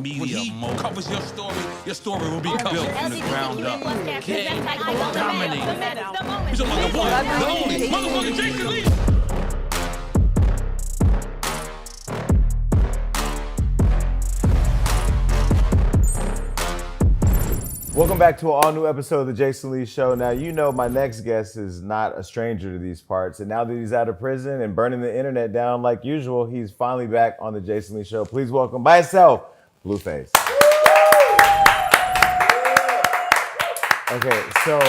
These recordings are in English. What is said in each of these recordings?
Media covers your story will be built from the ground up. King, dominate. He's the one, the only, motherfucking Jason Lee. Welcome back to an all-new episode of the Jason Lee Show. Now, you know my next guest is not a stranger to these parts, and now that he's out of prison and burning the internet down like usual, he's finally back on the Jason Lee Show. Please welcome by himself, Blueface. Okay, so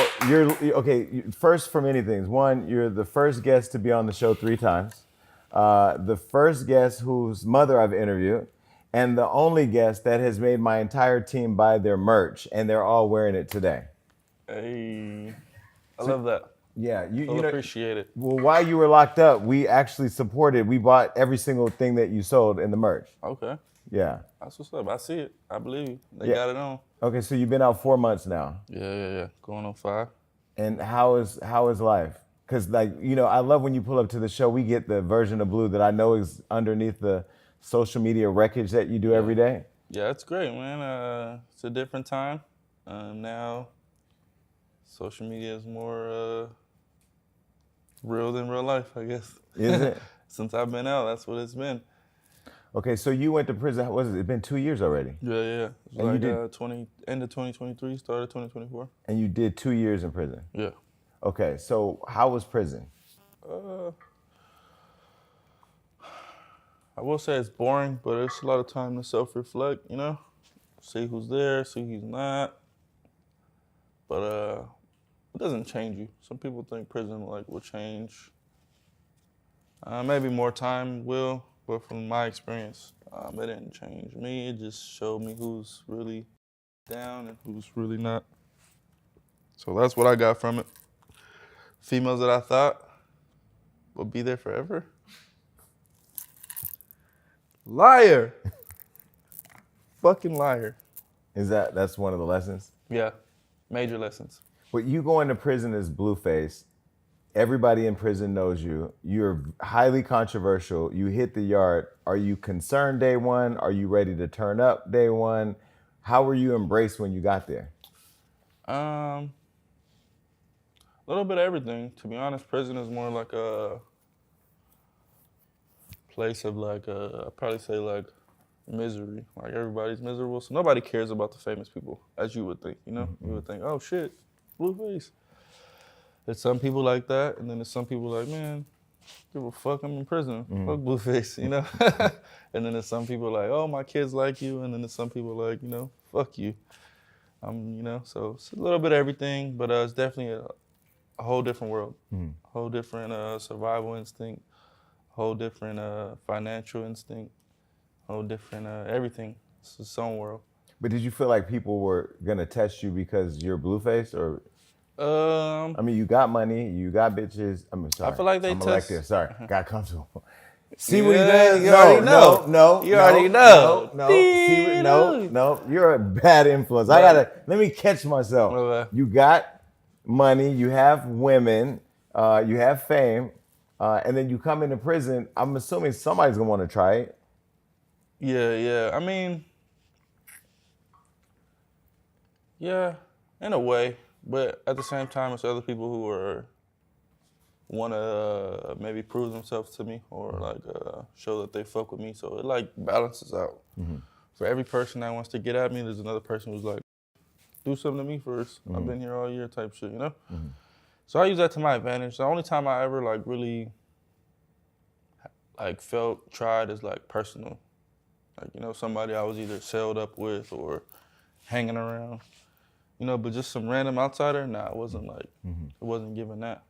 first for many things. One, you're the first guest to be on the show 3 times, the first guest whose mother I've interviewed, and the only guest that has made my entire team buy their merch, and they're all wearing it today. Hey, I love that. Yeah, you appreciate it. Well, while you were locked up, we actually supported. We bought every single thing that you sold in the merch. Okay. Yeah. That's what's up. I see it. I believe you. They got it on. Okay, so you've been out 4 months now. Yeah. Going on 5. And how is life? Because I love when you pull up to the show. We get the version of Blue that I know is underneath the social media wreckage that you do every day. Yeah, it's great, man. It's a different time. Now, social media is more real than real life, I guess. Is it? Since I've been out, that's what it's been. Okay, so you went to prison. What is it? It's been 2 years already. Yeah. It was and like end of 2023, started 2024. And you did 2 years in prison. Yeah. Okay, so how was prison? I will say it's boring, but it's a lot of time to self-reflect, see who's there, see who's not. But it doesn't change you. Some people think prison will change. Maybe more time will, but from my experience, it didn't change me. It just showed me who's really down and who's really not. So that's what I got from it. Females that I thought would be there forever. Liar. Fucking liar. That's one of the lessons? Yeah, major lessons. But you go into prison as Blueface. Everybody in prison knows you. You're highly controversial. You hit the yard. Are you concerned day one? Are you ready to turn up day one? How were you embraced when you got there? A little bit of everything. To be honest, prison is more like a place of I'd probably say misery. Like everybody's miserable, so nobody cares about the famous people, as you would think, Mm-hmm. You would think, oh shit, Blueface. There's some people like that, and then there's some people like, man, give a fuck, I'm in prison. Mm-hmm. Fuck Blueface, And then there's some people like, oh, my kids like you, and then there's some people like, fuck you. So it's a little bit of everything, but it's definitely a whole different world, a whole different survival instinct, a whole different financial instinct, a whole different everything. It's its own world. But did you feel like people were gonna test you because you're Blueface, or? You got money, you got bitches. Sorry. I feel like they test. Sorry, got comfortable. See Yeah, what he did? you already know. No. You already know. No. You're a bad influence. Let me catch myself. Okay. You got money, you have women, you have fame, and then you come into prison. I'm assuming somebody's gonna want to try it. Yeah. Yeah, in a way. But at the same time, it's other people who want to maybe prove themselves to me or show that they fuck with me. So it balances out. Mm-hmm. For every person that wants to get at me, there's another person who's like, do something to me first. Mm-hmm. I've been here all year type shit, Mm-hmm. So I use that to my advantage. The only time I ever really felt tried is personal. Somebody I was either sailed up with or hanging around. But just some random outsider, it wasn't it wasn't given that.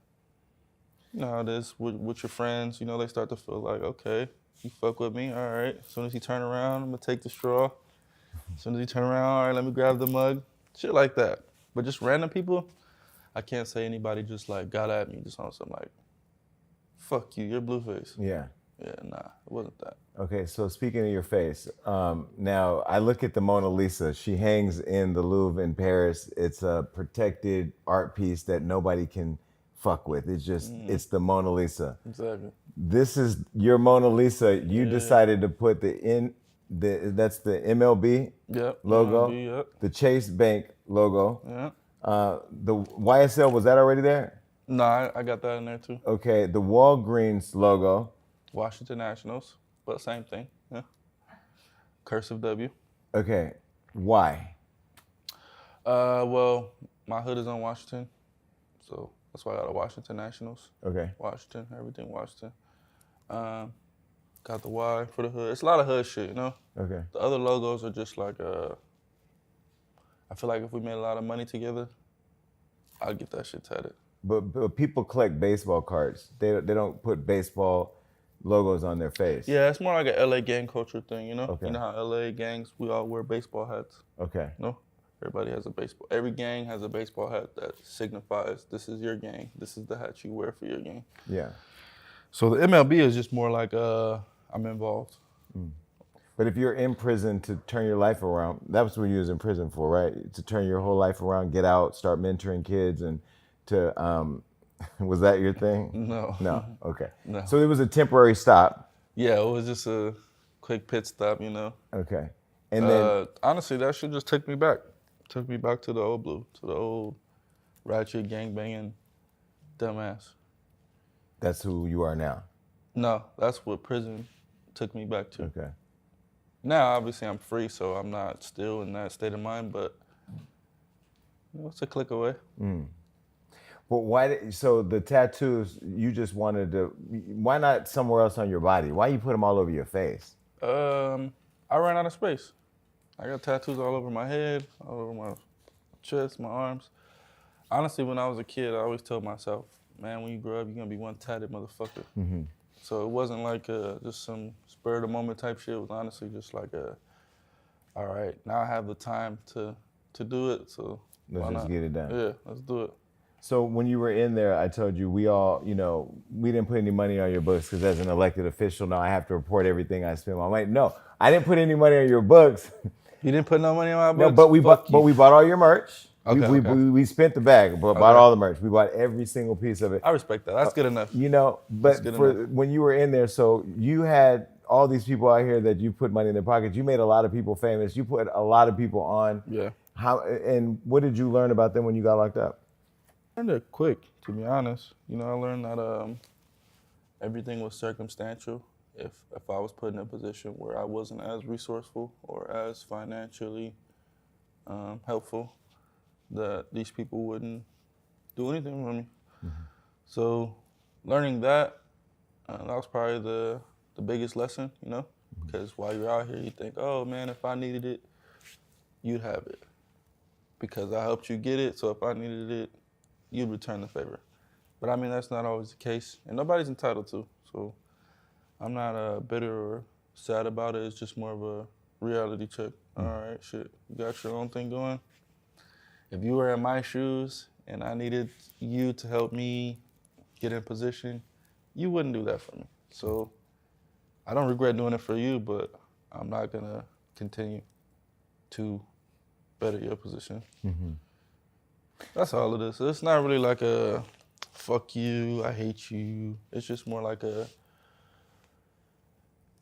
How it is with your friends, they start to feel like, okay, you fuck with me, all right. As soon as he turn around, I'm gonna take the straw. As soon as he turn around, all right, let me grab the mug. Shit like that. But just random people, I can't say anybody just got at me just on some fuck you, you're Blueface. Yeah. Yeah, nah, it wasn't that. Okay, so speaking of your face, now I look at the Mona Lisa. She hangs in the Louvre in Paris. It's a protected art piece that nobody can fuck with. It's just, it's the Mona Lisa. Exactly. This is your Mona Lisa. You decided to put the That's the MLB Yep. logo, MLB, yep. the Chase Bank logo. Yeah. The YSL, was that already there? No, I got that in there too. Okay, the Walgreens logo. Washington Nationals, but same thing. Yeah. Cursive W. Okay, why? Well, my hood is on Washington, so that's why I got a Washington Nationals. Okay. Washington, everything Washington. Got the Y for the hood. It's a lot of hood shit, you know? Okay. The other logos are just like, I feel like if we made a lot of money together, I'd get that shit tatted. But people collect baseball cards. They don't put baseball logos on their face. Yeah, it's more like a LA gang culture thing, you know? Okay. You know how LA gangs, we all wear baseball hats. Okay. You know? Everybody has a baseball. Every gang has a baseball hat that signifies this is your gang. This is the hat you wear for your gang. Yeah. So the MLB is just more like I'm involved. But if you're in prison to turn your life around, that was what you was in prison for, right? To turn your whole life around, get out, start mentoring kids, and to was that your thing? No. No. Okay. No. So it was a temporary stop. Yeah, it was just a quick pit stop, you know. Okay. And then Honestly, that shit just took me back. Took me back to the old blue, to the old ratchet gangbanging dumbass. that's who you are now. No, that's what prison took me back to. Okay. Now, obviously, I'm free, so I'm not still in that state of mind, but you know, it's a click away. But so the tattoos, you just wanted to, why not somewhere else on your body? Why you put them all over your face? I ran out of space. I got tattoos all over my head, all over my chest, my arms. Honestly, when I was a kid, I always told myself, man, when you grow up, you're gonna be one tatted motherfucker. So it wasn't like just some spur of the moment type shit. It was honestly just like all right, now I have the time to do it, so Let's why just not? get it done. Yeah, let's do it. So when you were in there, I told you we all, we didn't put any money on your books because as an elected official now I have to report everything I spend my money. No, I didn't put any money on your books. You didn't put no money on my books? No, but we bought all your merch. Okay, okay. We spent the bag, but bought all the merch. We bought every single piece of it. I respect that. That's good enough. But good enough. when you were in there, so you had all these people out here that you put money in their pockets. You made a lot of people famous. You put a lot of people on. Yeah. And what did you learn about them when you got locked up? I learned it quick, to be honest. I learned that everything was circumstantial. If I was put in a position where I wasn't as resourceful or as financially helpful, that these people wouldn't do anything for me. So learning that was probably the biggest lesson, because while you're out here, you think, oh man, if I needed it, you'd have it. Because I helped you get it, so if I needed it, you'd return the favor. But I mean, that's not always the case, and nobody's entitled to. So I'm not bitter or sad about it. It's just more of a reality check. All right, shit, you got your own thing going. If you were in my shoes and I needed you to help me get in position, you wouldn't do that for me. So I don't regret doing it for you, but I'm not gonna continue to better your position. That's all it is. It's not really like a fuck you, I hate you. It's just more like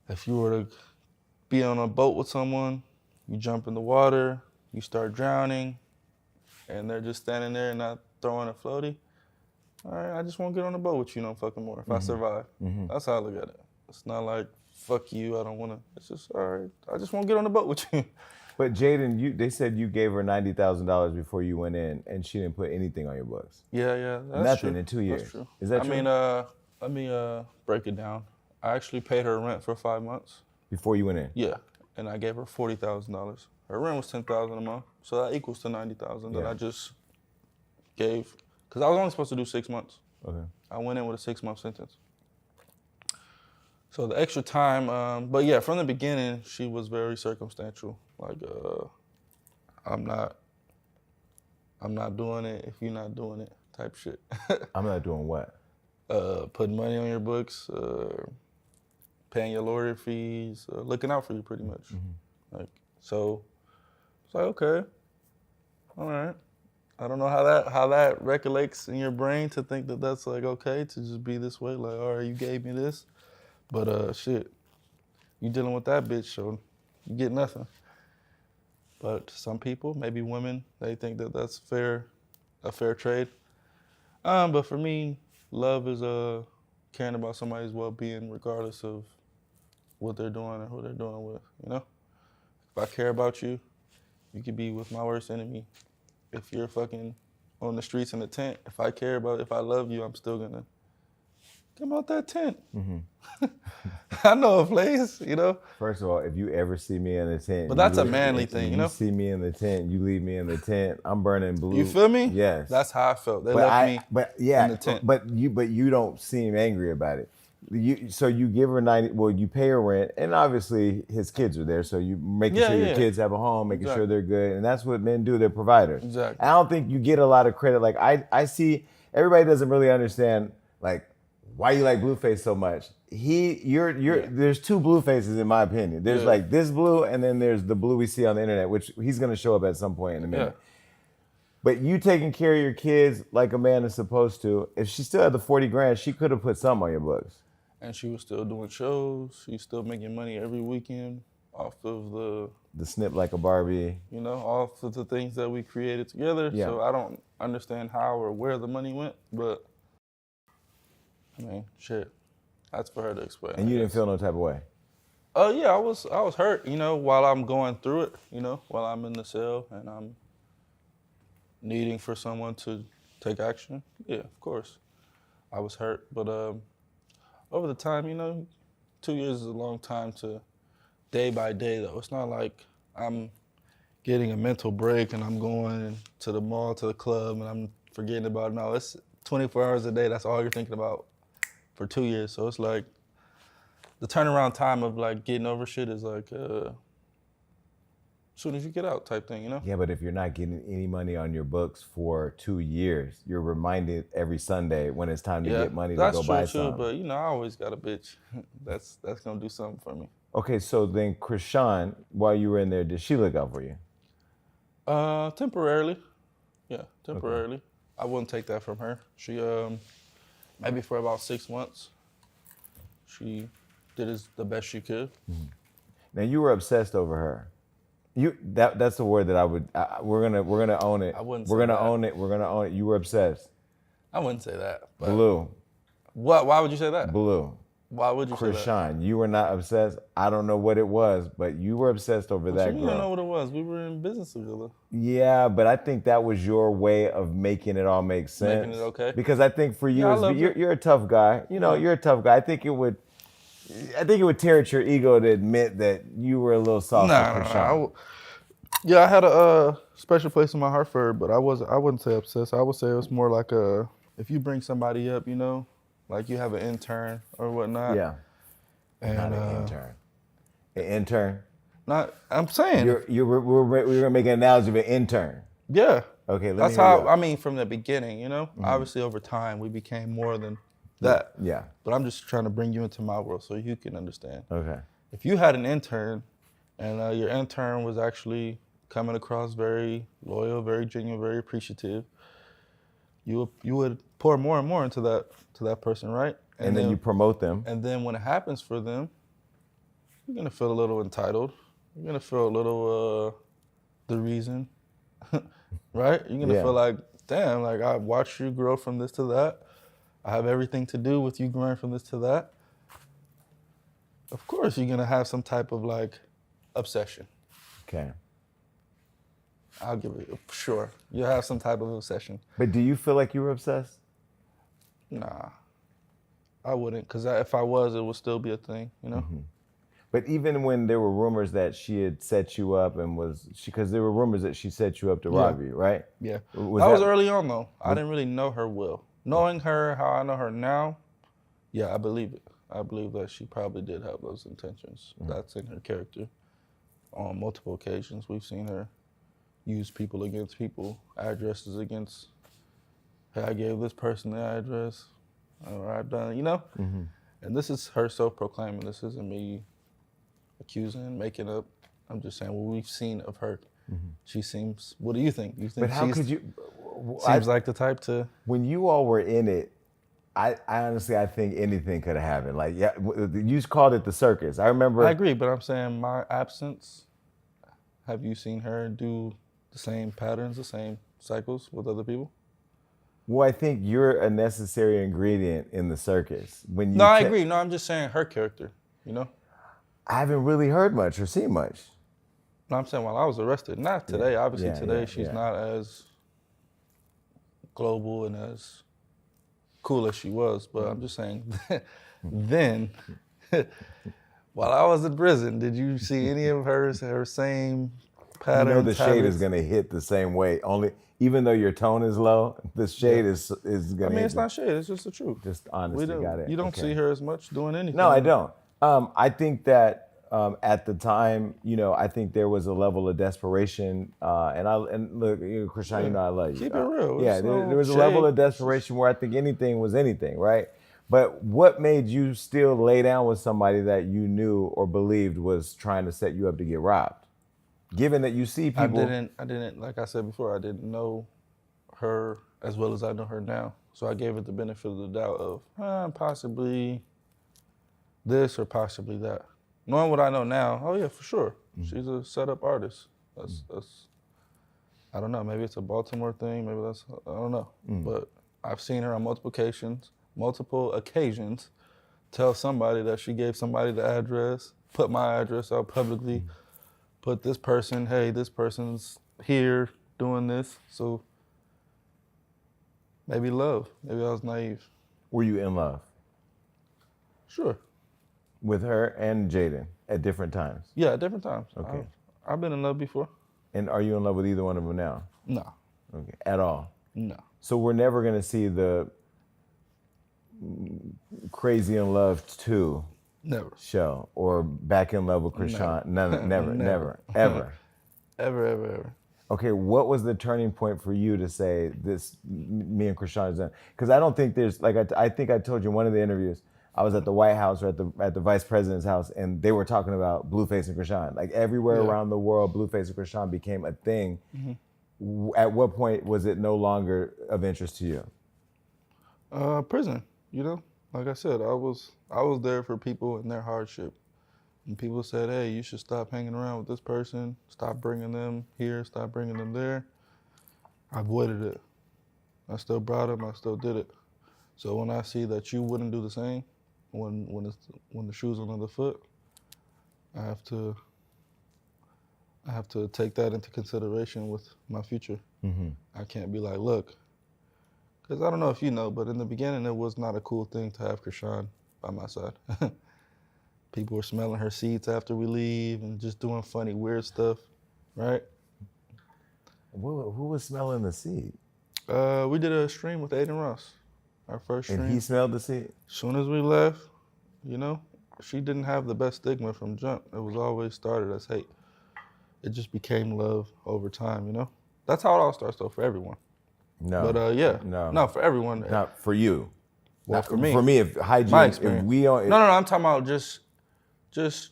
if you were to be on a boat with someone, you jump in the water, you start drowning, and they're just standing there and not throwing a floaty. All right, I just won't get on the boat with you no fucking more if I survive. That's how I look at it. It's not like, fuck you, I don't wanna. It's just, all right, I just won't get on the boat with you. But Jaden, they said you gave her $90,000 before you went in, and she didn't put anything on your books. Yeah, that's Nothing true. in 2 years. That's true. Is that true? I mean, let me break it down. I actually paid her rent for 5 months. Before you went in? Yeah, and I gave her $40,000. Her rent was $10,000 a month, so that equals to $90,000 that I just gave, because I was only supposed to do 6 months. Okay. I went in with a 6-month sentence. So the extra time, but yeah, from the beginning, she was very circumstantial. Like, I'm not doing it if you're not doing it type shit. I'm not doing what? Putting money on your books, paying your lawyer fees, looking out for you pretty much. So it's like, okay, all right. I don't know how that recollects in your brain to think that that's like okay to just be this way. Like, all right, you gave me this, but shit, you dealing with that bitch, so you get nothing. But some people, maybe women, they think that that's a fair trade. But for me, love is caring about somebody's well-being regardless of what they're doing and who they're doing with, you know? If I care about you, you could be with my worst enemy. If you're fucking on the streets in a tent, if I love you, I'm still gonna come out that tent. Mm-hmm. I know a place, you know? First of all, if you ever see me in the tent. But that's a manly thing, you know? You see me in the tent, you leave me in the tent, I'm burning blue. You feel me? Yes. That's how I felt. They left me in the tent. But you don't seem angry about it. So you give her you pay her rent, and obviously his kids are there, so you making sure your kids have a home, making sure they're good, and that's what men do, they're providers. Exactly. I don't think you get a lot of credit. Like I see, everybody doesn't really understand, like, why you like Blueface so much. There's two Bluefaces in my opinion. There's like this blue, and then there's the blue we see on the internet, which he's gonna show up at some point in a minute. Yeah. But you taking care of your kids like a man is supposed to, if she still had the 40 grand, she could have put some on your books. And she was still doing shows. She's still making money every weekend off of the snip like a Barbie. You know, off of the things that we created together. Yeah. So I don't understand how or where the money went, but I mean, shit, that's for her to explain. And you didn't feel no type of way? Yeah, I was hurt, you know, while I'm going through it, you know, while I'm in the cell and I'm needing for someone to take action. Yeah, of course, I was hurt, but over the time, you know, 2 years is a long time to day by day, though. It's not like I'm getting a mental break and I'm going to the mall, to the club, and I'm forgetting about it. No, it's 24 hours a day. That's all you're thinking about for 2 years. So it's like the turnaround time of like getting over shit is like as soon as you get out type thing, you know? Yeah, but if you're not getting any money on your books for 2 years, you're reminded every Sunday when it's time to get money to go buy something. That's true, but you know, I always got a bitch. That's gonna do something for me. Okay, so then Chrisean, while you were in there, did she look out for you? Temporarily. Yeah, temporarily. Okay. I wouldn't take that from her. She, maybe for about 6 months, she did the best she could. Mm-hmm. Now you were obsessed over her. That's the word that I would. We're gonna own it. I wouldn't. We're gonna own it. We're gonna own it. You were obsessed. I wouldn't say that. But Blue. What? Why would you say that? Blue. Why would you say that? Chrisean, you were not obsessed. I don't know what it was, but you were obsessed over that girl. You don't know what it was. We were in business together. Yeah, but I think that was your way of making it all make sense. Making it okay. Because I think for you, you're a tough guy. You know, you're a tough guy. I think it would tear at your ego to admit that you were a little soft with Chrisean. Yeah, I had a special place in my heart for her, but I wouldn't say obsessed. I would say it was more like if you bring somebody up, you know, like you have an intern or whatnot. Yeah. And, not an intern. An intern? I'm saying. We're gonna make an analogy of an intern. Yeah. Okay, that's how, I mean, from the beginning, you know? Mm-hmm. Obviously, over time, we became more than that. Yeah. But I'm just trying to bring you into my world so you can understand. Okay. If you had an intern and your intern was actually coming across very loyal, very genuine, very appreciative, you would pour more and more into that person, right? And then you promote them. And then when it happens for them, you're gonna feel a little entitled. You're gonna feel a little the reason, right? You're gonna feel like, damn, like I watched you grow from this to that. I have everything to do with you growing from this to that. Of course, you're gonna have some type of like obsession. Okay. I'll give it, sure. You'll have some type of obsession. But do you feel like you were obsessed? Nah, I wouldn't, because if I was, it would still be a thing, you know? Mm-hmm. But even when there were rumors that she had set you up and because there were rumors that she set you up to rob you, right? Yeah. That was early on, though. I didn't really know her well. Knowing her how I know her now, yeah, I believe it. I believe that she probably did have those intentions. Mm-hmm. That's in her character. On multiple occasions, we've seen her use people against people, addresses against, hey, I gave this person the address, or I've done it, you know? Mm-hmm. And this is her self-proclaiming. This isn't me accusing, making up. I'm just saying what we've seen of her. Mm-hmm. She seems, what do you think? You think but how could you? Seems like the type to. When you all were in it, I honestly, I think anything could have happened. Like, yeah, you called it the circus. I remember. I agree, but I'm saying my absence. Have you seen her do the same patterns, the same cycles with other people? Well, I think you're a necessary ingredient in the circus. When you No, I agree. No, I'm just saying her character, you know? I haven't really heard much or seen much. No, I'm saying while I was arrested. Not today. Obviously, Yeah, today yeah, she's yeah. not as global and as cool as she was. But I'm just saying, then, while I was in prison, did you see any of her same patterns? You know the shade is habits? going to hit the same way. Only, even though your tone is low, the shade is going to. I mean, it's not shade. It's just the truth. Just honestly, got it. You don't Okay. see her as much doing anything. No, I don't. I think that at the time, you know, I think there was a level of desperation, and look, you know, Chrisean, you know, I love you. Keep it real. Yeah, It's there no was a level shade. of desperation where I think anything was anything, right? But what made you still lay down with somebody that you knew or believed was trying to set you up to get robbed? Given that you see people, I didn't, like I said before, I didn't know her as well as I know her now. So I gave it the benefit of the doubt of possibly this or possibly that. Knowing what I know now, oh yeah, for sure. She's a setup artist. That's I don't know, maybe it's a Baltimore thing, maybe that's, I don't know. But I've seen her on multiple occasions, tell somebody that she gave somebody the address, put my address out publicly, put this person, hey, this person's here doing this. So maybe love, maybe I was naive. were you in love Sure. with her and Jaden at different times? Yeah, at different times. Okay. I've been in love before. And are you in love with either one of them now? No, Okay, at all? no. So we're never going to see the Crazy in Love 2 Never. show or Back in Love with Chrisean. Never, never, ever. Ever. Okay, what was the turning point for you to say this, me and Chrisean is done? Because I don't think there's, like, I think I told you in one of the interviews, I was at the White House or at the vice president's house, and they were talking about Blueface and Chrisean. Like everywhere around the world, Blueface and Chrisean became a thing. At what point was it no longer of interest to you? Prison, you know? Like I said, I was there for people in their hardship. And people said, hey, you should stop hanging around with this person, stop bringing them here, stop bringing them there. I avoided it. I still brought them, I still did it. So when I see that you wouldn't do the same, when the shoe's on the other foot, I have to take that into consideration with my future. I can't be like, look, because I don't know if you know, but in the beginning it was not a cool thing to have Chrisean by my side. People were smelling her seats after we leave and just doing funny, weird stuff, right? Who was smelling the seed? We did a stream with Aiden Ross, our first stream. And he smelled the seed? As soon as we left, you know, she didn't have the best stigma from jump. It was always started as hate. It just became love over time, you know? That's how it all starts though, for everyone. No. But yeah, No. no, for everyone. Not for you. Well, Not for me. For me, if hygiene, My if experience. we don't. No, I'm talking about just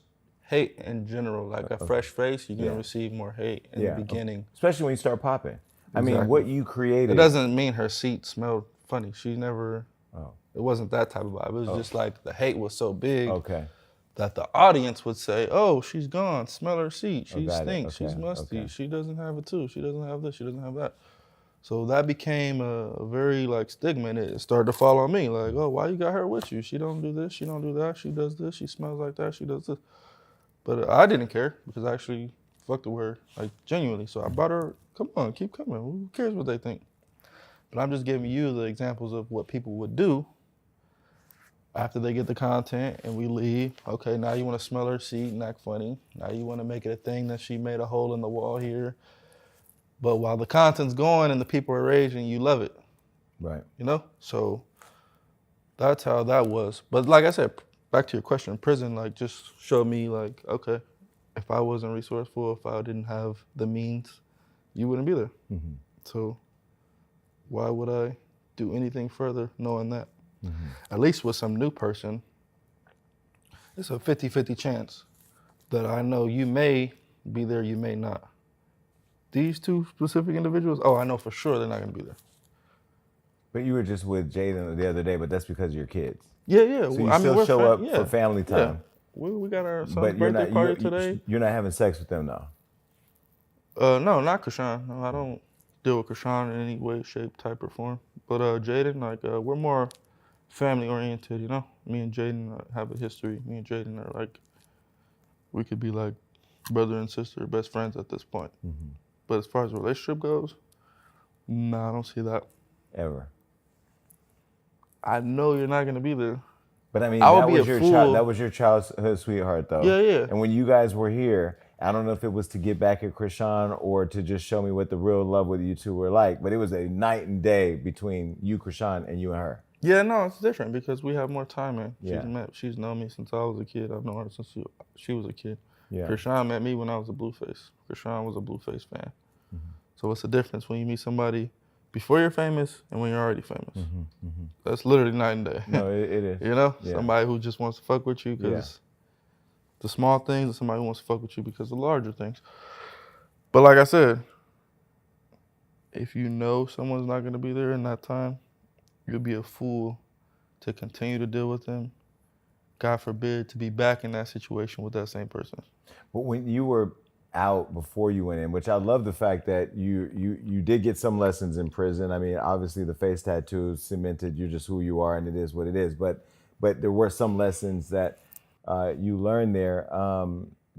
hate in general. Like a fresh face, you're gonna receive more hate in the beginning. Especially when you start popping. I mean, Exactly. what you created. It doesn't mean her seat smelled funny. She never, Oh. it wasn't that type of vibe. It was just like the hate was so big Okay. that the audience would say, oh, she's gone, smell her seat, she got it. stinks, she's Okay, musty, okay. she doesn't have a tooth, she doesn't have this, she doesn't have that. So that became a very like stigma, and it started to fall on me. Like, oh, why you got her with you? She don't do this, she don't do that, she does this, she smells like that, she does this. But I didn't care because I actually fucked with her, like genuinely. So I brought her, come on, keep coming. Who cares what they think? But I'm just giving you the examples of what people would do after they get the content and we leave. Okay, now you want to smell her seat and act funny. Now you want to make it a thing that she made a hole in the wall here. But while the content's going and the people are raging, you love it. Right. You know? So that's how that was. But like I said, back to your question, prison like just showed me like, okay, if I wasn't resourceful, if I didn't have the means, you wouldn't be there. So why would I do anything further knowing that? At least with some new person, it's a 50-50 chance that I know you may be there, you may not. These two specific individuals, oh, I know for sure they're not gonna be there. But you were just with Jaden the other day, but that's because of your kids. Yeah, yeah. So you still show up for family time. Yeah. We got our son's But you're birthday not, party today. You're not having sex with them, though? No, not Chrisean. No, I don't deal with Chrisean in any way, shape, type, or form. But Jaden, like, we're more family-oriented, you know? Me and Jaden have a history. Me and Jaden are like, we could be like brother and sister, best friends at this point. Mm-hmm. But as far as relationship goes, no, I don't see that. Ever? I know you're not gonna be there. But I mean, that was your childhood sweetheart, though. Yeah, yeah. And when you guys were here, I don't know if it was to get back at Chrisean or to just show me what the real love with you two were like, but it was a night and day between you, Chrisean, and you and her. Yeah, no, it's different because we have more time in. Yeah. She's known me since I was a kid. I've known her since she was a kid. Yeah. Chrisean met me when I was a Blueface. Chrisean was a Blueface fan. Mm-hmm. So what's the difference when you meet somebody before you're famous and when you're already famous? Mm-hmm. Mm-hmm. That's literally night and day. No, it is. You know? Yeah. Somebody who just wants to fuck with you because the small things, and somebody who wants to fuck with you because of the larger things. But like I said, if you know someone's not going to be there in that time, you'll be a fool to continue to deal with them. God forbid to be back in that situation with that same person. But when you were out before you went in, which I love the fact that you did get some lessons in prison. I mean, obviously the face tattoos cemented you're just who you are and it is what it is. But there were some lessons that you learned there.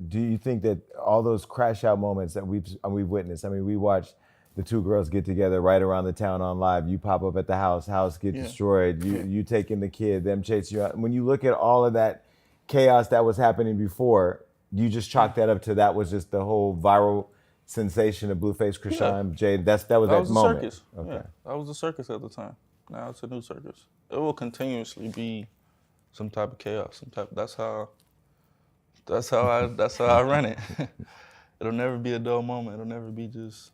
Do you think that all those crash out moments that we've witnessed, I mean, we watched the two girls get together right around the town on live. You pop up at the house get destroyed. You taking the kid, them chase you out. When you look at all of that chaos that was happening before, you just chalk that up to that was just the whole viral sensation of Blueface, Chrisean, Jade. That was that moment. Circus. Okay. Yeah, that was the circus at the time. Now it's a new circus. It will continuously be some type of chaos. That's how I run it. It'll never be a dull moment. It'll never be just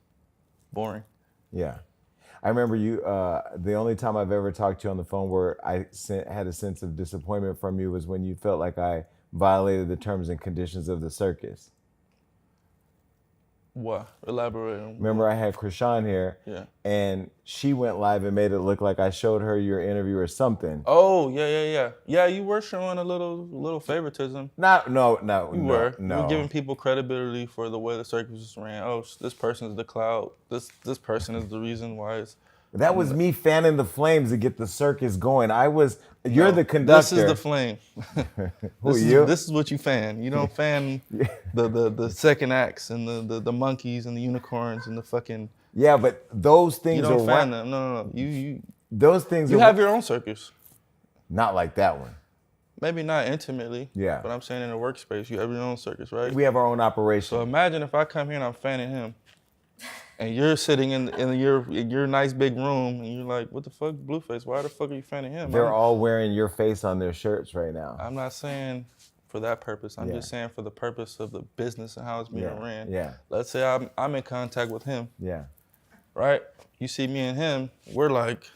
boring. Yeah. I remember you, the only time I've ever talked to you on the phone where I had a sense of disappointment from you was when you felt like I violated the terms and conditions of the circus. What? Elaborate on. Remember I had Chrisean here, and she went live and made it look like I showed her your interview or something. Oh, yeah. Yeah, you were showing a little favoritism. No. You were giving people credibility for the way the circus was ran. Oh, this person's the clout. This person is the reason why it's. That was me fanning the flames to get the circus going. You're the conductor. This is the flame. This is what you fan. You don't fan the second acts and the monkeys and the unicorns and the fucking. Yeah, but those things you don't fan them. No. You those things. You have your own circus. Not like that one. Maybe not intimately. Yeah. But I'm saying in a workspace, you have your own circus, right? We have our own operation. So imagine if I come here and I'm fanning him. And you're sitting in your nice big room, and you're like, "What the fuck, Blueface? Why the fuck are you fanning him?" They're all wearing your face on their shirts right now. I'm not saying for that purpose. I'm just saying for the purpose of the business and how it's being ran. Yeah. Let's say I'm in contact with him. Yeah. Right. You see me and him. We're like,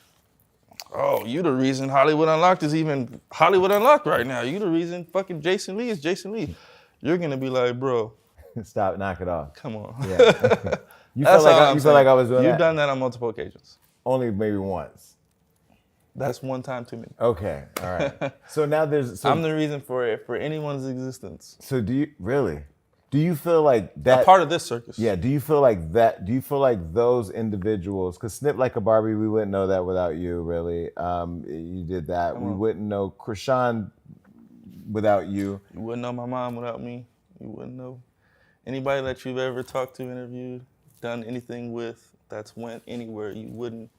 "Oh, you the reason Hollywood Unlocked is even Hollywood Unlocked right now. You the reason fucking Jason Lee is Jason Lee." You're gonna be like, "Bro, stop, knock it off." Come on. Yeah. You felt like I was doing that? You've done that on multiple occasions. Only maybe once. That's one time too many. Okay, all right. So now I'm the reason for anyone's existence. So do you feel like that? A part of this circus. Yeah. Do you feel like that? Do you feel like those individuals? Because Snip Like a Barbie, we wouldn't know that without you. Really, you did that. We wouldn't know Chrisean without you. You wouldn't know my mom without me. You wouldn't know anybody that you've ever talked to, interviewed, done anything with, that's went anywhere. You wouldn't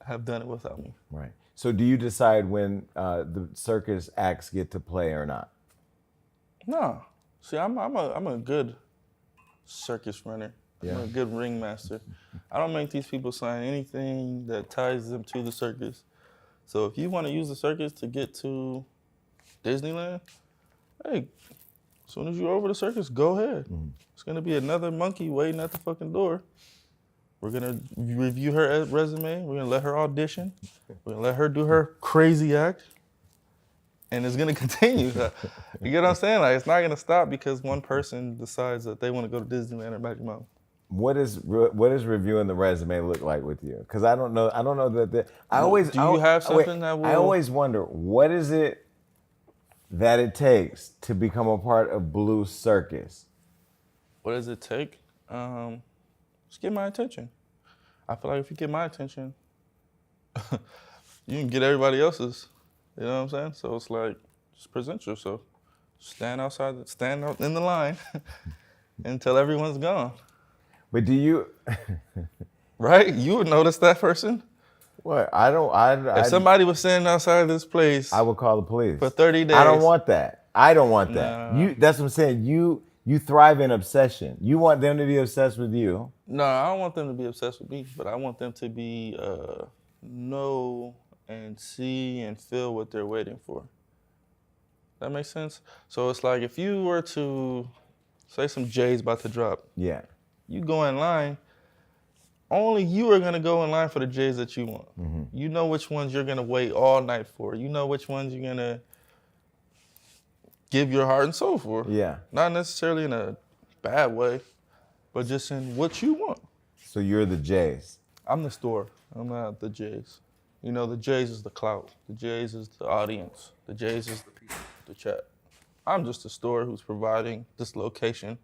have done it without me. Right. So do you decide when the circus acts get to play or not? No. See, I'm a good circus runner. Yeah. I'm a good ringmaster. I don't make these people sign anything that ties them to the circus. So if you want to use the circus to get to Disneyland, hey, as soon as you're over the circus, go ahead. Mm-hmm. It's going to be another monkey waiting at the fucking door. We're going to review her resume. We're going to let her audition. We're going to let her do her crazy act. And it's going to continue. You get what I'm saying? Like, it's not going to stop because one person decides that they want to go to Disneyland or Magic Mountain. what is reviewing the resume look like with you? Because I don't know that I always Do you have something that will? I always wonder, what is it that it takes to become a part of Blue Circus? What does it take? Just get my attention. I feel like if you get my attention, you can get everybody else's. You know what I'm saying? So it's like, just present yourself. Stand out in the line until everyone's gone. But do you? Right? You would notice that person. What? If somebody was standing outside this place, I would call the police for 30 days. I don't want that. I don't want that. Nah. That's what I'm saying. You thrive in obsession. You want them to be obsessed with you. No, I don't want them to be obsessed with me, but I want them to be know and see and feel what they're waiting for. That makes sense? So it's like if you were to say some J's about to drop. Yeah. You go in line, only you are gonna go in line for the J's that you want. Mm-hmm. You know which ones you're gonna wait all night for. You know which ones you're gonna give your heart and soul for. Yeah. Not necessarily in a bad way, but just in what you want. So you're the J's. I'm the store. I'm not the J's. You know, the J's is the clout. The J's is the audience. The J's is the people, the chat. I'm just a store who's providing this location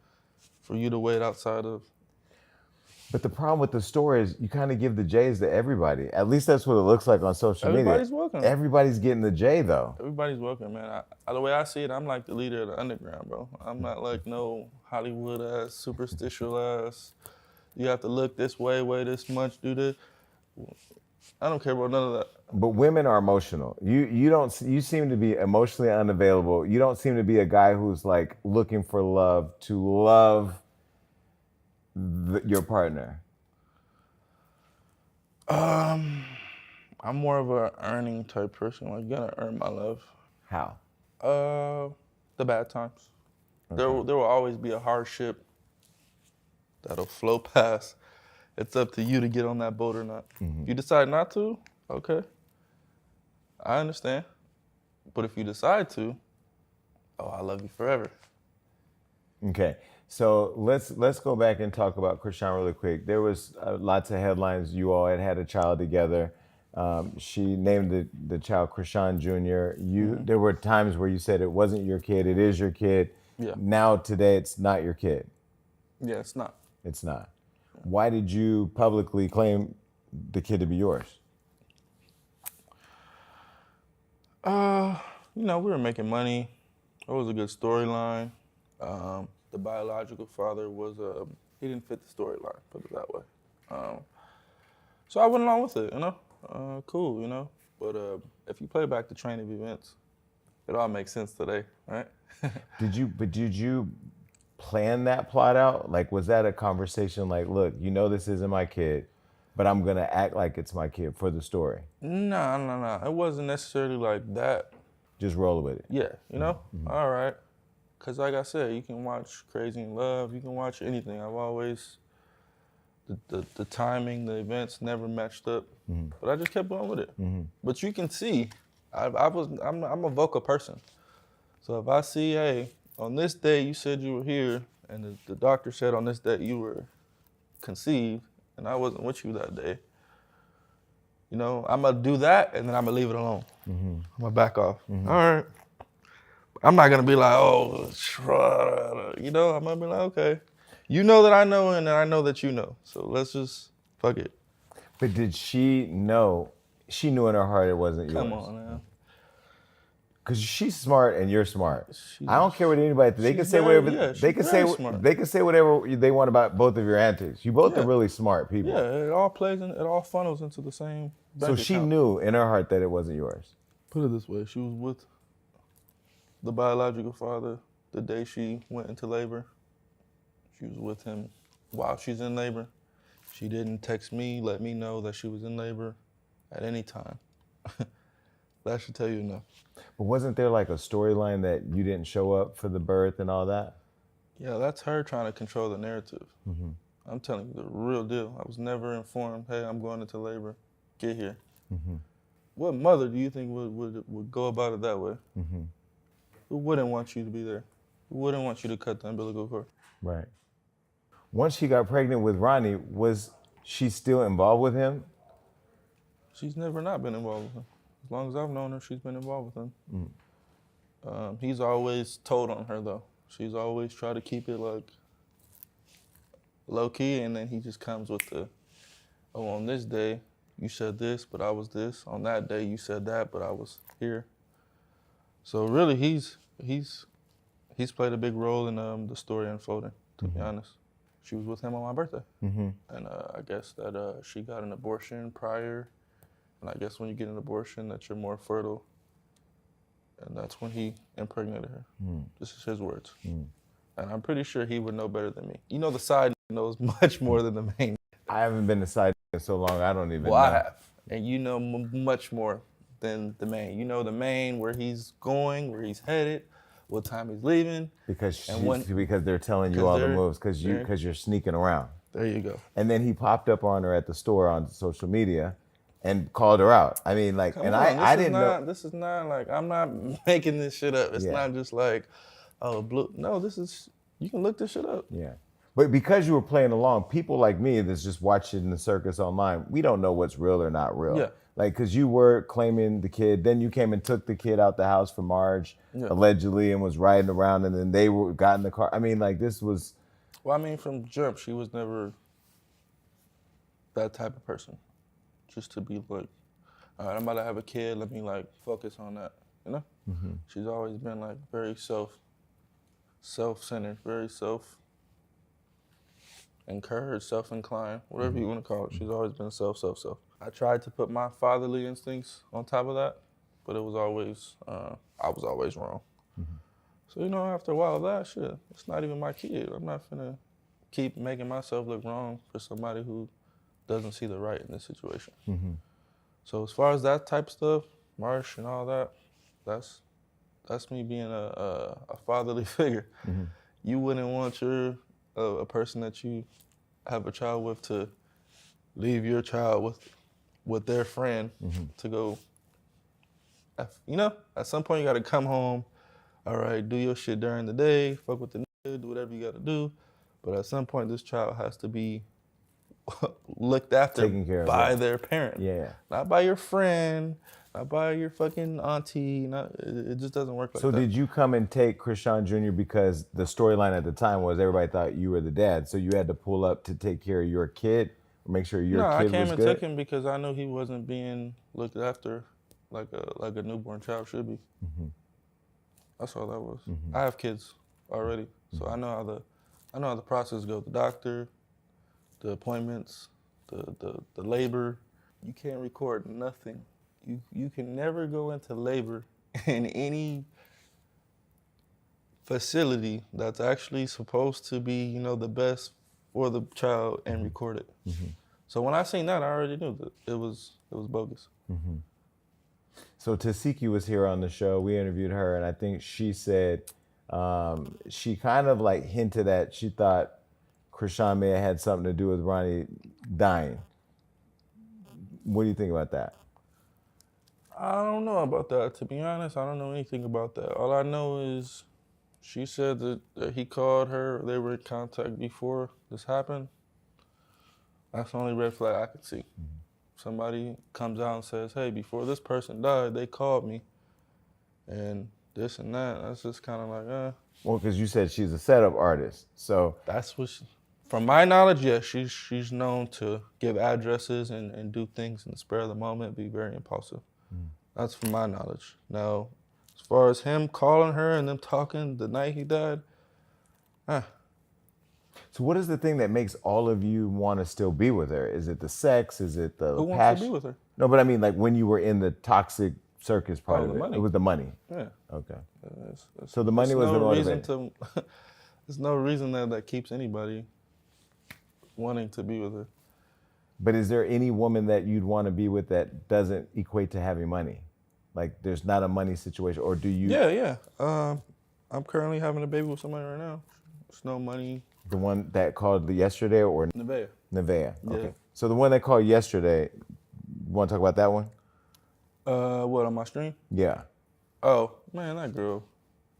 for you to wait outside of. But the problem with the store is you kind of give the J's to everybody. At least that's what it looks like on social media. Everybody's welcome. Everybody's getting the J though. Everybody's welcome, man. The way I see it, I'm like the leader of the underground, bro. I'm not like no Hollywood ass, superstitial ass. You have to look this way, weigh this much, do this. I don't care about none of that. But women are emotional. You seem to be emotionally unavailable. You don't seem to be a guy who's like looking for love to love your partner. I'm more of a earning type person. Like, you gotta earn my love. How? The bad times. Okay. There will always be a hardship that'll flow past. It's up to you to get on that boat or not. Mm-hmm. If you decide not to, okay, I understand. But if you decide to, I love you forever. Okay, so let's go back and talk about Chrisean really quick. There was lots of headlines. You all had a child together. She named the child Chrisean Jr. There were times where you said it wasn't your kid, it is your kid. Yeah. Now today it's not your kid. Yeah, it's not. It's not. Why did you publicly claim the kid to be yours? We were making money. It was a good storyline. The biological father was, he didn't fit the storyline, put it that way. So I went along with it, cool, But if you play back the train of events, it all makes sense today, right? Did you plan that plot out? Like, was that a conversation like, look, this isn't my kid, but I'm gonna act like it's my kid for the story? No. It wasn't necessarily like that. Just roll with it. Yeah, all right. Because like I said, you can watch Crazy in Love, you can watch anything. I've always, the timing, the events never matched up, but I just kept going with it. Mm-hmm. But you can see, I'm a vocal person. So if I see, hey, on this day you said you were here, and the doctor said on this day you were conceived, and I wasn't with you that day, I'm gonna do that, and then I'm gonna leave it alone. Mm-hmm. I'm gonna back off. Mm-hmm. All right. I'm not gonna be like, I'm gonna be like, okay. You know that I know, and I know that you know. So let's just fuck it. But did she know? She knew in her heart it wasn't yours. Come on now. Because she's smart and you're smart. I don't care what anybody thinks. They can say whatever. They can say smart. They can say whatever they want about both of your antics. You both are really smart people. Yeah, it all funnels into the same. So she knew in her heart that it wasn't yours. Put it this way: she was with the biological father the day she went into labor. She was with him while she's in labor. She didn't text me, let me know that she was in labor at any time. That should tell you enough. But wasn't there like a storyline that you didn't show up for the birth and all that? Yeah, that's her trying to control the narrative. Mm-hmm. I'm telling you the real deal. I was never informed, hey, I'm going into labor. Get here. Mm-hmm. What mother do you think would go about it that way? Mm-hmm. Who wouldn't want you to be there? Who wouldn't want you to cut the umbilical cord? Right. Once she got pregnant with Ronnie, was she still involved with him? She's never not been involved with him. As long as I've known her, she's been involved with him. He's always told on her though. She's always tried to keep it like low key, and then he just comes with the, oh, on this day you said this, but I was this. On that day you said that, but I was here. So really, he's played a big role in the story unfolding. To be honest, she was with him on my birthday, and I guess that she got an abortion prior, and I guess when you get an abortion, that you're more fertile, and that's when he impregnated her. This is his words, and I'm pretty sure he would know better than me. You know, the side knows much more than the main. I haven't been inside in so long, I don't even know. I have, and you know much more than the main. You know the main, where he's going, where he's headed, what time he's leaving. Because they're telling you all the moves, because you're sneaking around. There you go. And then he popped up on her at the store on social media and called her out. I mean, like, I didn't know. This is not like, I'm not making this shit up. It's not just like, oh, blue. No, this is, you can look this shit up. Yeah. But because you were playing along, people like me that's just watching the circus online, we don't know what's real or not real. Yeah. Like, because you were claiming the kid, then you came and took the kid out the house for Marge, allegedly, and was riding around, and then they got in the car. I mean, like, this was... Well, I mean, from jump, she was never that type of person. Just to be like, all right, I'm about to have a kid, let me, like, focus on that, you know? She's always been, like, very self-centered, very self-encouraged, self-inclined, whatever you want to call it. She's always been self. I tried to put my fatherly instincts on top of that, but it was always, I was always wrong. So, you know, after a while of that, shit, it's not even my kid. I'm not finna keep making myself look wrong for somebody who doesn't see the right in this situation. So as far as that type of stuff, Marsh and all that, that's me being a fatherly figure. You wouldn't want a person that you have a child with to leave your child with their friend to go, you know, at some point you gotta come home, all right, do your shit during the day, fuck with the nigga, do whatever you gotta do, but at some point this child has to be looked after by their parent. Not by your friend, not by your fucking auntie, it just doesn't work like that. So did you come and take Chrisean Jr. because the storyline at the time was everybody thought you were the dad, so you had to pull up to take care of your kid? Make sure your kid was good? No, I came and took him because I knew he wasn't being looked after like a newborn child should be. That's all that was. I have kids already, so I know how the process goes. The doctor, the appointments, the labor. You can't record nothing. You can never go into labor in any facility that's actually supposed to be, you know, the best for the child and record it. So when I seen that, I already knew that it was bogus. So Tasiki was here on the show. We interviewed her, and I think she said she kind of like hinted at she thought Chrisean may have had something to do with Ronnie dying. What do you think about that? I don't know about that. To be honest, I don't know anything about that. All I know is she said that he called her, they were in contact before this happened. That's the only red flag I could see. Somebody comes out and says, hey, before this person died, they called me, and this and that. That's just kind of like, Well, because you said she's a setup artist, so. That's what from my knowledge, yes, she's known to give addresses and do things in the spur of the moment, be very impulsive. That's from my knowledge. Now, as far as him calling her and them talking the night he died, So what is the thing that makes all of you want to still be with her? Is it the sex? Is it the Who passion? wants to be with her? No, but I mean, like when you were in the toxic circus part of it, money. it was the money. Yeah. Okay. So the money was the motivation. There's no reason that keeps anybody wanting to be with her. But is there any woman that you'd want to be with that doesn't equate to having money? Like there's not a money situation, or do you? Yeah. I'm currently having a baby with somebody right now. There's no money. The one that called yesterday, or Nevaeh. Nevaeh. Okay. Yeah. So the one that called yesterday, you want to talk about that one? What, on my stream? Yeah. Oh, man, that girl,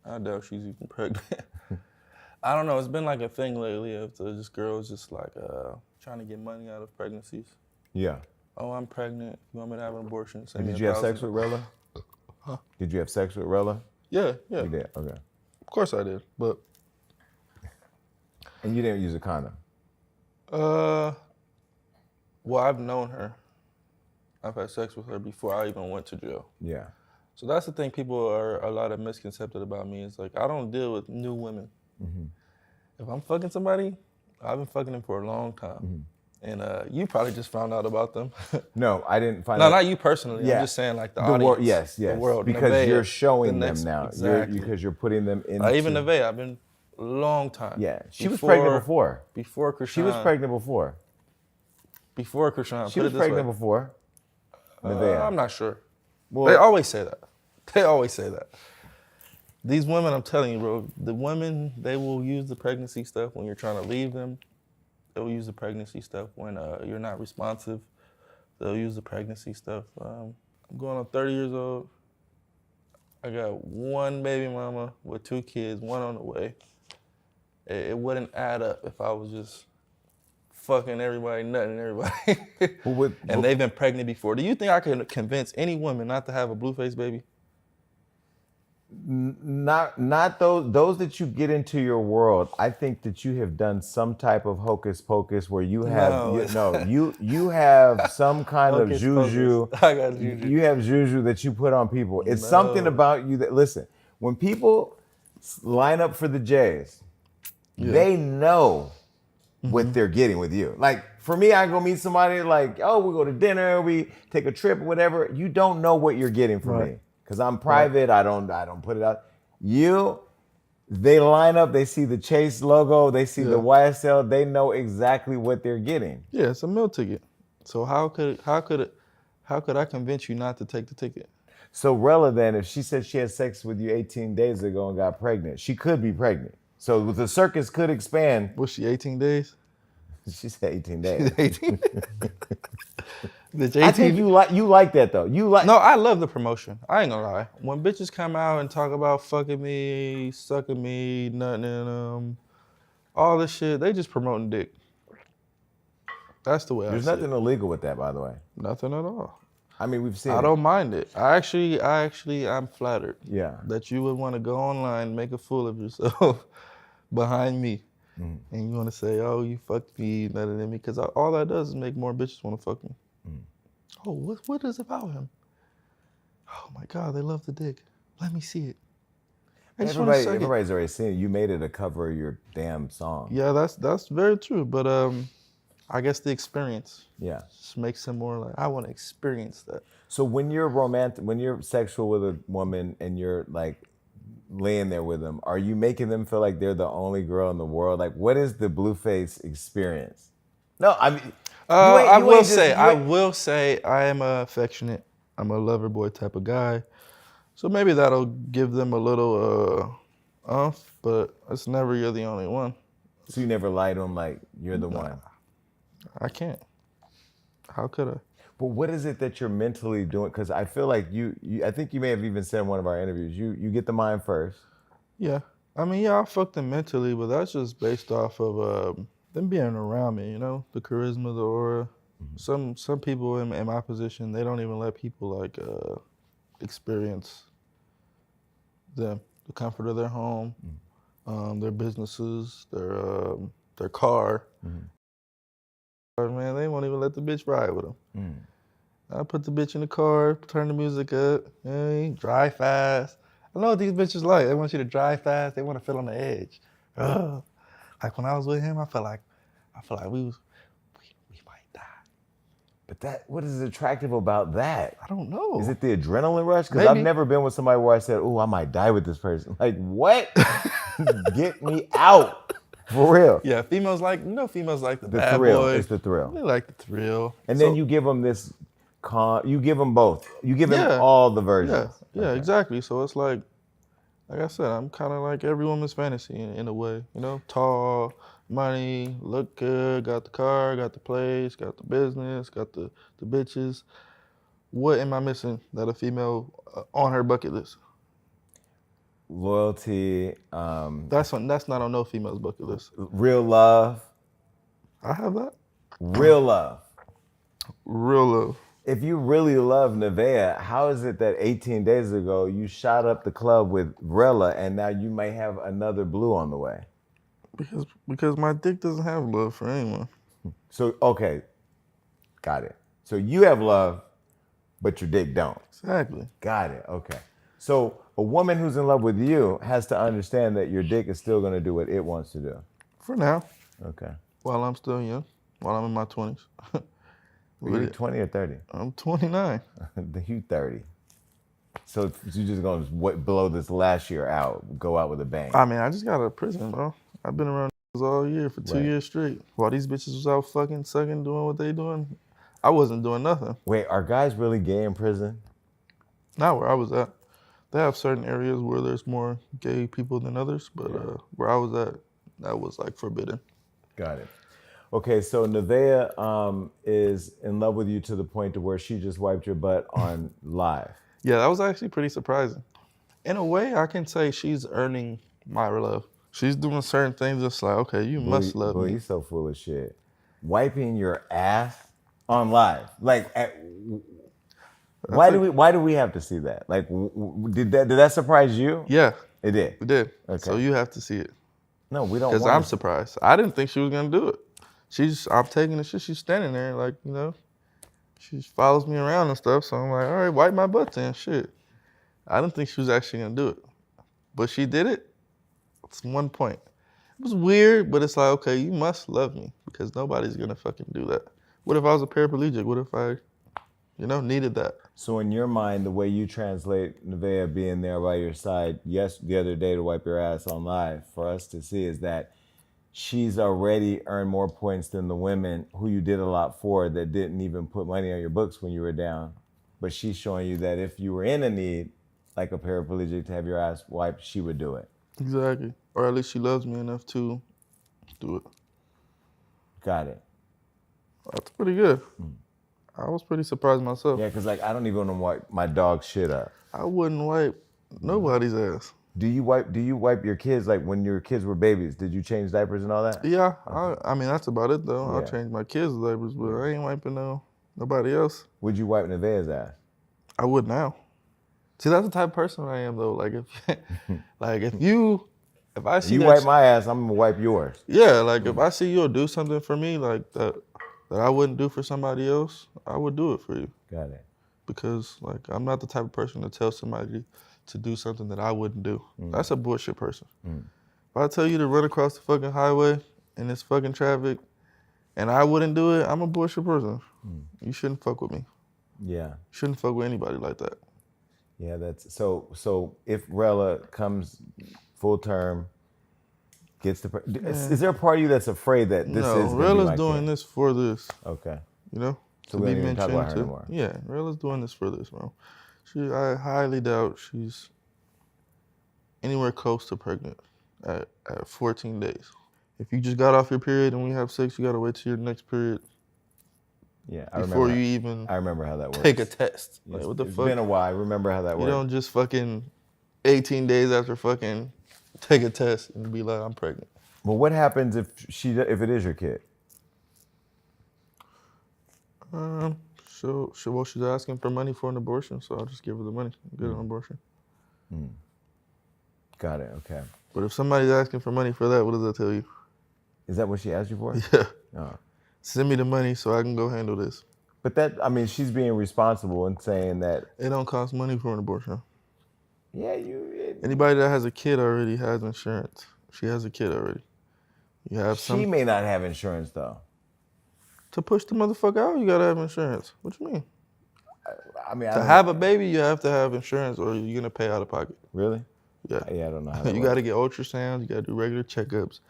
I doubt she's even pregnant. I don't know. It's been like a thing lately of just girls just like trying to get money out of pregnancies. Yeah. Oh, I'm pregnant. You want me to have an abortion? And did you have sex with Rella? Huh? Did you have sex with Rella? Yeah. You did. Okay. Of course I did, but. And you didn't use a condom? Well, I've known her. I've had sex with her before I even went to jail. Yeah. So that's the thing. People are a lot of misconcepted about me. It's like I don't deal with new women. Mm-hmm. If I'm fucking somebody, I've been fucking them for a long time. Mm-hmm. And you probably just found out about them. No, I didn't find out. No, not you personally. Yeah. I'm just saying like the audience. Yes. The world. Because Nevaeh, you're showing them now. Exactly. Because you're putting them into... even Nevaeh, I've been a long time. Yeah. She was pregnant before. Before Chrisean. She was pregnant before. Before Chrisean. She was pregnant before. I'm not sure. Well, they always say that. They always say that. These women, I'm telling you, bro, the women, they will use the pregnancy stuff when you're trying to leave them. They'll use the pregnancy stuff when you're not responsive. They'll use the pregnancy stuff. I'm going on 30 years old. I got one baby mama with 2 kids, 1 on the way. It wouldn't add up if I was just fucking everybody, nutting everybody. And they've been pregnant before. Do you think I can convince any woman not to have a Blueface baby? Not those that you get into your world. I think that you have done some type of hocus pocus where you have you have some kind of juju. I got juju. You have juju that you put on people. It's something about you that, listen, when people line up for the Jays, they know what they're getting with you. Like for me, I go meet somebody like, oh, we go to dinner, we take a trip, whatever. You don't know what you're getting from me. Because I'm private, I don't put it out. They line up, they see the Chase logo, they see the YSL, they know exactly what they're getting. Yeah, it's a meal ticket. So how could I convince you not to take the ticket? So Rella then, if she said she had sex with you 18 days ago and got pregnant, she could be pregnant. So the circus could expand. Was she 18 days? She said 18 days. 18. I think you like that though. No, I love the promotion. I ain't gonna lie. When bitches come out and talk about fucking me, sucking me, nutting in them, all this shit, they just promoting dick. That's the way I see it. There's nothing illegal with that, by the way. Nothing at all. I mean, we've seen I don't mind it. I'm flattered. Yeah. That you would want to go online and make a fool of yourself behind me. Mm. And you want to say, oh, you fucked me, nutting in me, because all that does is make more bitches want to fuck me. Mm. Oh, what is it about him? Oh my God, they love the dick. Let me see it. Everybody's already seen it. You made it a cover of your damn song. Yeah, that's very true. But I guess the experience just makes it more like, I want to experience that. So when you're romantic, when you're sexual with a woman and you're like laying there with them, are you making them feel like they're the only girl in the world? Like, what is the Blueface experience? No, I mean, I will say I am affectionate. I'm a lover boy type of guy. So maybe that'll give them a little but it's never you're the only one. So you never lie to them like you're the one? I can't. How could I? But what is it that you're mentally doing? Because I feel like I think you may have even said in one of our interviews, you get the mind first. Yeah. I mean, I fuck them mentally, but that's just based off of them being around me, you know? The charisma, the aura. Mm-hmm. Some people in my position, they don't even let people like experience them, the comfort of their home, their businesses, their car. Mm-hmm. Man, they won't even let the bitch ride with them. Mm. I put the bitch in the car, turn the music up, drive fast. I know what these bitches like. They want you to drive fast. They want to feel on the edge. Like when I was with him, I felt like we might die. But what is attractive about that? I don't know. Is it the adrenaline rush? Because I've never been with somebody where I said, "Oh, I might die with this person." Like what? Get me out. For real. Yeah, females like the bad thrill. boy. It's the thrill. They like the thrill. And then you give them this you give them both. You give them all the versions. Yeah, exactly. So it's like I said, I'm kind of like every woman's fantasy in a way. You know, tall, money, look good, got the car, got the place, got the business, got the bitches. What am I missing that a female on her bucket list? loyalty, That's not on no female's bucket list. real love. I have that. Real love. Real love. If you really love Nevaeh, how is it that 18 days ago you shot up the club with Rella and now you may have another Blue on the way? Because my dick doesn't have love for anyone. So, okay, got it. So you have love, but your dick don't. Exactly. Got it, okay. So a woman who's in love with you has to understand that your dick is still gonna do what it wants to do. For now. Okay. While I'm still young. While I'm in my 20s. Are you 20 or 30? I'm 29. You 30. So you just gonna blow this last year out, go out with a bang. I mean, I just got out of prison, bro. I've been around all year for 2 years straight. While these bitches was out fucking, sucking, doing what they doing, I wasn't doing nothing. Wait, are guys really gay in prison? Not where I was at. They have certain areas where there's more gay people than others, but where I was at, that was like forbidden. Got it. Okay, so Nevaeh is in love with you to the point to where she just wiped your butt on live. Yeah, that was actually pretty surprising. In a way, I can say she's earning my love. She's doing certain things that's like, okay, you must love me. Boy, you so full of shit. Wiping your ass on live. Like, why do we have to see that? Like, did that surprise you? Yeah. It did? It did. Okay. So you have to see it. No, we don't. Because I'm surprised. I didn't think she was going to do it. I'm taking the shit, she's standing there like, you know, she follows me around and stuff. So I'm like, all right, wipe my butt then, shit. I didn't think she was actually going to do it. But she did it. It's 1 point. It was weird, but it's like, okay, you must love me because nobody's going to fucking do that. What if I was a paraplegic? What if I, needed that? So in your mind, the way you translate Nevaeh being there by your side, the other day to wipe your ass on live for us to see is that she's already earned more points than the women who you did a lot for that didn't even put money on your books when you were down. But she's showing you that if you were in a need, like a paraplegic, to have your ass wiped, she would do it. Exactly. Or at least she loves me enough to do it. Got it. That's pretty good. I was pretty surprised myself. Yeah, because I don't even want to wipe my dog's shit up. I wouldn't wipe nobody's ass. Do you wipe your kids, like when your kids were babies? Did you change diapers and all that? Yeah, I mean, that's about it, though. Yeah. I'll change my kids' diapers, but I ain't wiping nobody else. Would you wipe Nevaeh's ass? I would now. See, that's the type of person I am, though. Like, if I see you wipe my ass, I'm gonna wipe yours. Yeah, like if I see you'll do something for me, like that I wouldn't do for somebody else, I would do it for you. Got it. Because like I'm not the type of person to tell somebody to do something that I wouldn't do. That's a bullshit person. If I tell you to run across the fucking highway in this fucking traffic and I wouldn't do it, I'm a bullshit person. You shouldn't fuck with me. Yeah. You shouldn't fuck with anybody like that. Yeah, that's so if Rella comes full term, gets the is there a part of you that's afraid that this is Rella's doing this for this. Okay. To we be don't even talk mentioned about her anymore. Yeah, Rella's doing this for this, bro. I highly doubt she's anywhere close to pregnant at 14 days. If you just got off your period and we have sex, you gotta wait till your next period. Yeah, before you even I remember how that works. take a test. Like, what the fuck? It's been a while. I remember how that works. You don't just fucking 18 days after fucking take a test and be like, I'm pregnant. Well, what happens if it is your kid? So she's asking for money for an abortion, so I'll just give her the money, get an abortion. Got it. Okay. But if somebody's asking for money for that, what does that tell you? Is that what she asked you for? Yeah. Oh. Send me the money so I can go handle this. But she's being responsible and saying that it don't cost money for an abortion. Yeah, anybody that has a kid already has insurance. She has a kid already. She may not have insurance though. To push the motherfucker out, you gotta have insurance. What you mean? To have a baby, you have to have insurance, or you're gonna pay out of pocket. Really? Yeah. Yeah, I don't know how that You gotta get ultrasounds. You gotta do regular checkups.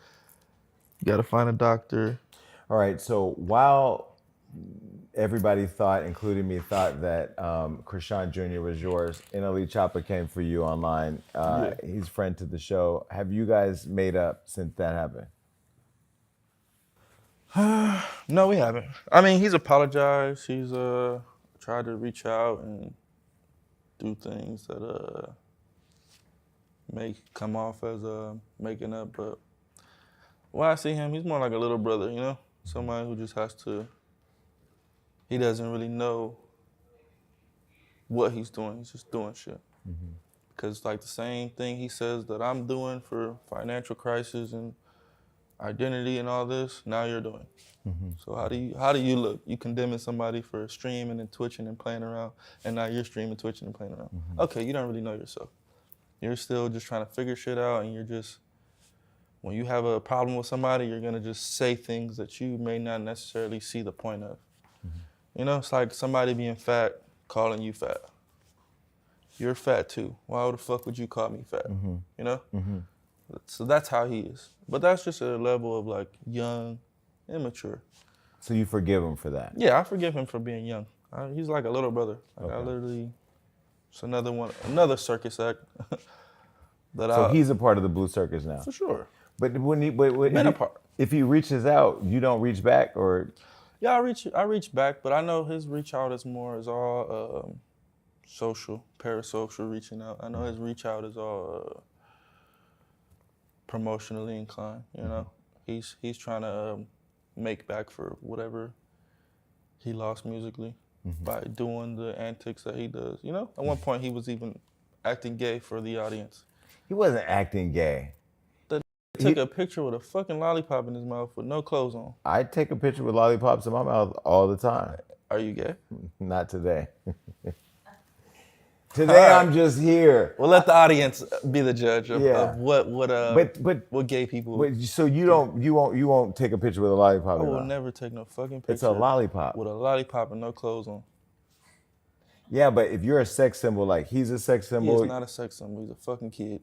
You gotta find a doctor. All right. So while everybody thought, including me, thought that Chrisean Jr. was yours, NLE Choppa came for you online. He's a friend to the show. Have you guys made up since that happened? No, we haven't. I mean, he's apologized. He's tried to reach out and do things that may come off as making up, but when I see him, he's more like a little brother, you know? Somebody who just has to, he doesn't really know what he's doing. He's just doing shit. Because like the same thing he says that I'm doing for financial crisis and identity and all this, now you're doing. So how do you look? You condemning somebody for streaming and twitching and playing around, and now you're streaming, twitching, and playing around. Okay, you don't really know yourself. You're still just trying to figure shit out, and you're just, when you have a problem with somebody, you're gonna just say things that you may not necessarily see the point of. You know, it's like somebody being fat, calling you fat. You're fat too. Why the fuck would you call me fat? You know? So that's how he is. But that's just a level of like young, immature. So you forgive him for that? Yeah, I forgive him for being young. He's like a little brother. Like I literally, it's another circus act. So he's a part of the Blue Circus now? For sure. But if he reaches out, you don't reach back, or? Yeah, I reach back, but I know his reach out is all social, parasocial reaching out. I know his reach out is all promotionally inclined. You know, he's trying to make back for whatever he lost musically by doing the antics that he does. You know, at one point he was even acting gay for the audience. He wasn't acting gay. Took a picture with a fucking lollipop in his mouth with no clothes on. I take a picture with lollipops in my mouth all the time. Are you gay? Not today. Today right. I'm just here. We'll let the audience be the judge of what gay people. But so you won't take a picture with a lollipop. I will never take no fucking picture. It's a lollipop with a lollipop and no clothes on. Yeah, but if you're a sex symbol, like he's a sex symbol. He's not a sex symbol. He's a fucking kid.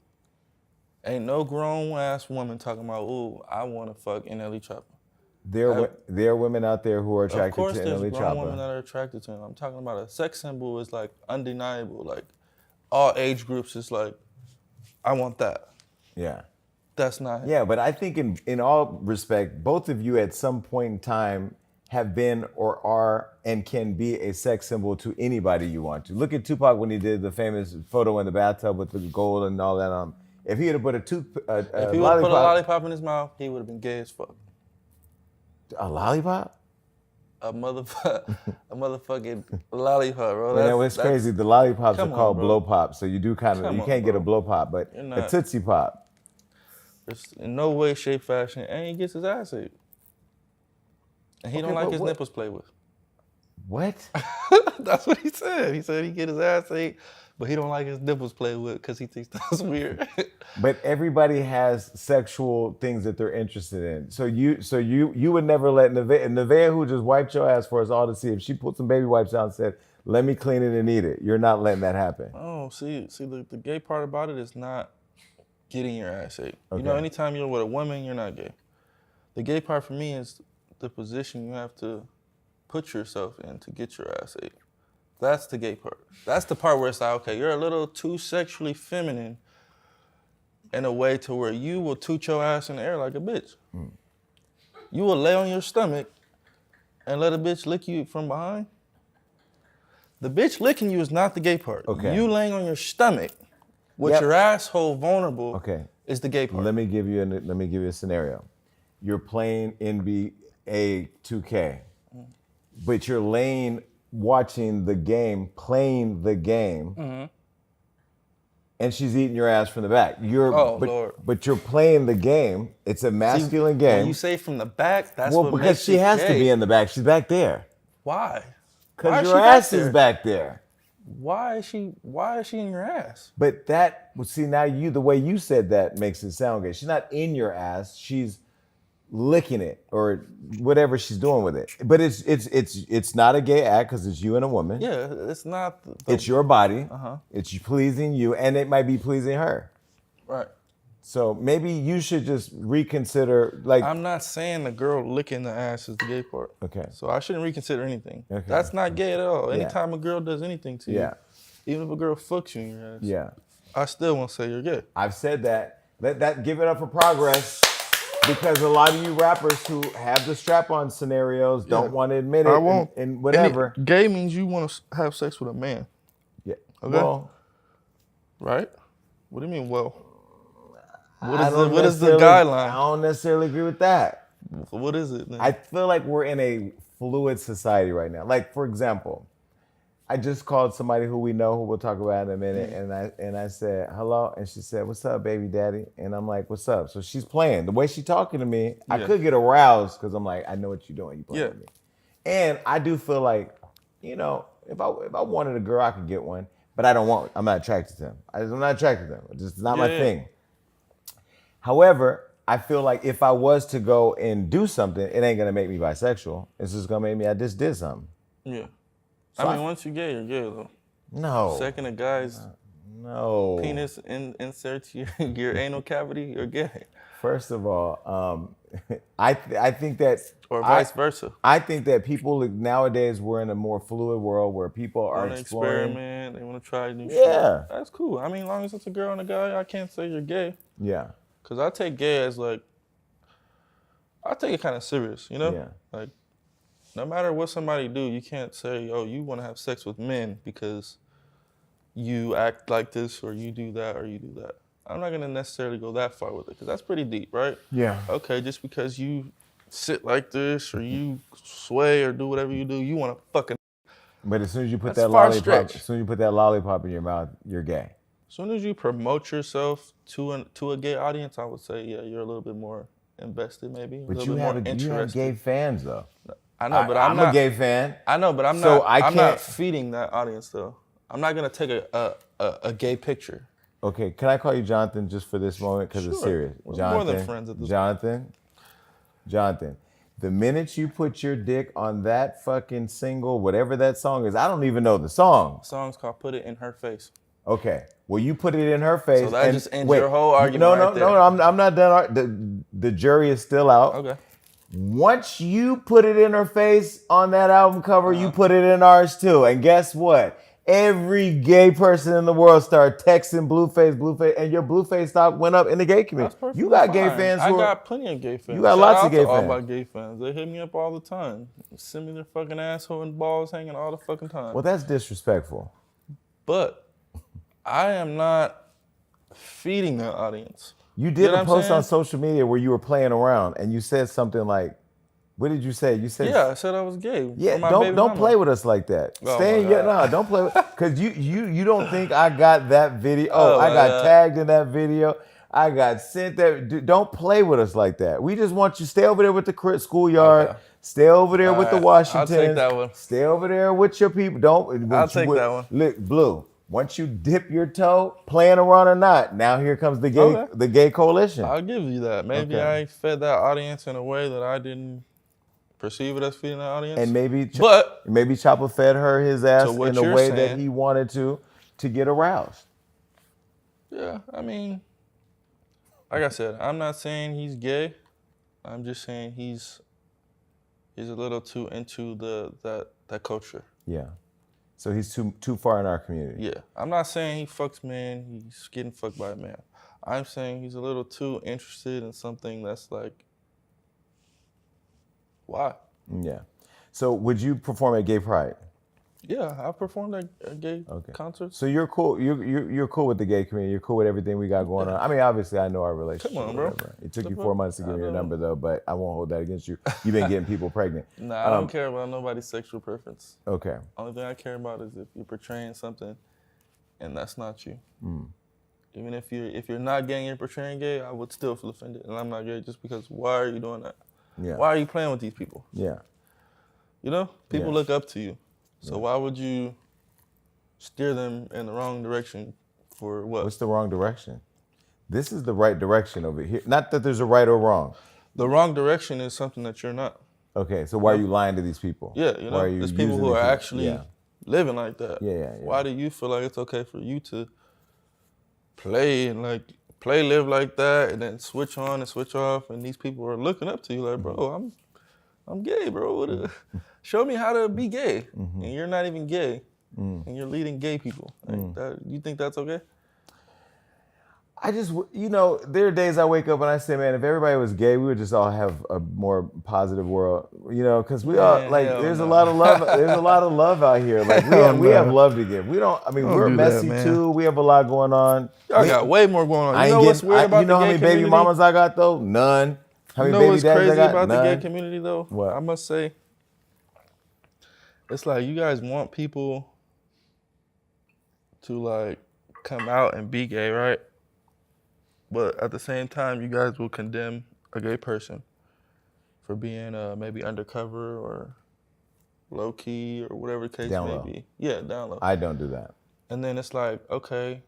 Ain't no grown-ass woman talking about, ooh, I want to fuck NLE Choppa. There are women out there who are attracted to NLE Choppa. Of course there's grown women that are attracted to him. I'm talking about a sex symbol is like undeniable. Like all age groups is like, I want that. Yeah. That's not him. Yeah, but I think in all respect, both of you at some point in time have been or are and can be a sex symbol to anybody you want to. Look at Tupac when he did the famous photo in the bathtub with the gold and all that on. If he had put if he would have put a lollipop in his mouth, he would have been gay as fuck. A lollipop? A motherfucking lollipop, bro. Man, it's crazy. The lollipops are called blow pops, so you do you can't get a blow pop, but a Tootsie Pop. There's in no way, shape, fashion, and he gets his ass ate. And he don't like his nipples played with. What? That's what he said. He said he get his ass ate, but he don't like his nipples played with because he thinks that's weird. But everybody has sexual things that they're interested in. So you would never let Nevaeh, who just wiped your ass for us all to see, if she put some baby wipes out and said, "Let me clean it and eat it," you're not letting that happen. Oh, see, the gay part about it is not getting your ass ate. Okay. You know, anytime you're with a woman, you're not gay. The gay part for me is the position you have to put yourself in to get your ass ate. That's the gay part. That's the part where it's like, okay, you're a little too sexually feminine in a way to where you will toot your ass in the air like a bitch. You will lay on your stomach and let a bitch lick you from behind. The bitch licking you is not the gay part. Okay. You laying on your stomach with your asshole vulnerable is the gay part. Let me give you a scenario. You're playing NBA 2K, but you're laying watching the game, playing the game, and she's eating your ass from the back. Lord. But you're playing the game. It's a masculine game. When you say from the back, that's what makes because she has gay. To be in the back. She's back there. Why? Because your ass is back there. Why is she in your ass? But now the way you said that makes it sound good. She's not in your ass. She's licking it or whatever she's doing with it. But it's not a gay act because it's you and a woman. Yeah, it's not. It's your body. It's pleasing you, and it might be pleasing her. Right. So maybe you should just reconsider. Like, I'm not saying the girl licking the ass is the gay part. Okay. So I shouldn't reconsider anything. Okay. That's not gay at all. Anytime a girl does anything to you, even if a girl fucks you in your ass, I still won't say you're gay. I've said that. Give it up for progress. Because a lot of you rappers who have the strap-on scenarios don't want to admit it. I won't. And whatever. Gay means you want to have sex with a man. Yeah. Okay? Well. Right? What do you mean, well? What is the I guideline? don't necessarily agree with that. What is it then? I feel like we're in a fluid society right now. Like, for example, I just called somebody who we know, who we'll talk about in a minute, and I said, hello, and she said, what's up, baby daddy? And I'm like, what's up? So she's playing. The way she's talking to me, I could get aroused because I'm like, I know what you're doing. You playing with me. And I do feel like, you know, if I wanted a girl, I could get one, but I'm not attracted to them. I'm not attracted to them. It's just not my thing. However, I feel like if I was to go and do something, it ain't gonna make me bisexual. It's just gonna make me, I just did something. Yeah. So I mean, once you're gay though. No. Second a guy's penis inserts your anal cavity, you're gay. First of all, I think that, or vice versa. I think that people nowadays, we're in a more fluid world where people are exploring. Experiment. They want to try new shit. Yeah, that's cool. I mean, as long as it's a girl and a guy, I can't say you're gay. Yeah. Cause I take gay as like, I take it kind of serious, you know? Yeah. Like, no matter what somebody do, you can't say, oh, you want to have sex with men because you act like this or you do that or you do that. I'm not gonna necessarily go that far with it because that's pretty deep, right? Yeah. Okay, just because you sit like this or you sway or do whatever you do, you want to fucking. But as soon as you put that lollipop in your mouth, you're gay. As soon as you promote yourself to a gay audience, I would say, yeah, you're a little bit more invested, maybe. But you have gay fans, though. I know, but I'm a gay fan. I know, but I'm not feeding that audience, though. I'm not gonna take a gay picture. Okay, can I call you Jonathan just for this moment because it's serious? We're more than friends at this point. Jonathan. The minute you put your dick on that fucking single, whatever that song is, I don't even know the song. The song's called "Put It in Her Face." Okay. Well, you put it in her face. So that just ends your whole argument. No, I'm not done. The jury is still out. Okay. Once you put it in her face on that album cover, you put it in ours too. And guess what? Every gay person in the world started texting Blueface, and your Blueface stock went up in the gay community. You got gay fans. I got plenty of gay fans. You got lots of gay fans. All my gay fans. They hit me up all the time. Send me their fucking asshole and balls hanging all the fucking time. Well, that's disrespectful. But I am not feeding that audience. You did a post on social media where you were playing around and you said something like, what did you say? You said, yeah, I said I was gay. Yeah, don't play with us like that. Stay in don't play with, because you don't think I got that video. I got tagged in that video. I got sent that. Don't play with us like that. We just want you to stay over there with the schoolyard. Okay. Stay over there with the Washingtons. I'll take that one. Stay over there with your people. I'll take that one. Look, Blue. Once you dip your toe, playing around or not, now here comes the gay coalition. I'll give you that. Maybe I fed that audience in a way that I didn't perceive it as feeding the audience. And maybe Chopper fed her his ass in a way that he wanted to get aroused. Yeah, I mean, like I said, I'm not saying he's gay. I'm just saying he's a little too into that culture. Yeah. So he's too far in our community. Yeah. I'm not saying he fucks men, he's getting fucked by a man. I'm saying he's a little too interested in something that's like, why? Yeah. So would you perform at Gay Pride? Yeah, I performed at a gay concert. So you're cool. You're cool with the gay community. You're cool with everything we got going on. I mean, obviously, I know our relationship. Come on, bro. It took you 4 months to give me your number, though, but I won't hold that against you. You've been getting people pregnant. Nah, I don't care about nobody's sexual preference. Okay. Only thing I care about is if you're portraying something, and that's not you. Even if you're not gay and you're portraying gay, I would still feel offended, and I'm not gay just because. Why are you doing that? Yeah. Why are you playing with these people? Yeah. You know, people look up to you. So why would you steer them in the wrong direction for what? What's the wrong direction? This is the right direction over here. Not that there's a right or wrong. The wrong direction is something that you're not. Okay, so why are you lying to these people? Yeah, you know, there's people who are actually living like that. Yeah. Why do you feel like it's okay for you to live like that, and then switch on and switch off, and these people are looking up to you like, bro, I'm gay, bro. Show me how to be gay, and you're not even gay, and you're leading gay people. Like that, you think that's okay? I just, there are days I wake up and I say, man, if everybody was gay, we would just all have a more positive world, because we all, there's a lot of love. There's a lot of love out here. Like, we have love to give. We're messy too. We have a lot going on. Y'all got way more going on. You know what's weird about the gay community? You know how many baby mamas I got, though? None. How many baby dads I got? You know what's crazy about the gay community, though? What? I must say, it's like you guys want people to, like, come out and be gay, right? But at the same time, you guys will condemn a gay person for being maybe undercover or low key or whatever the case may be. Yeah, down low. I don't do that. And then it's like, okay,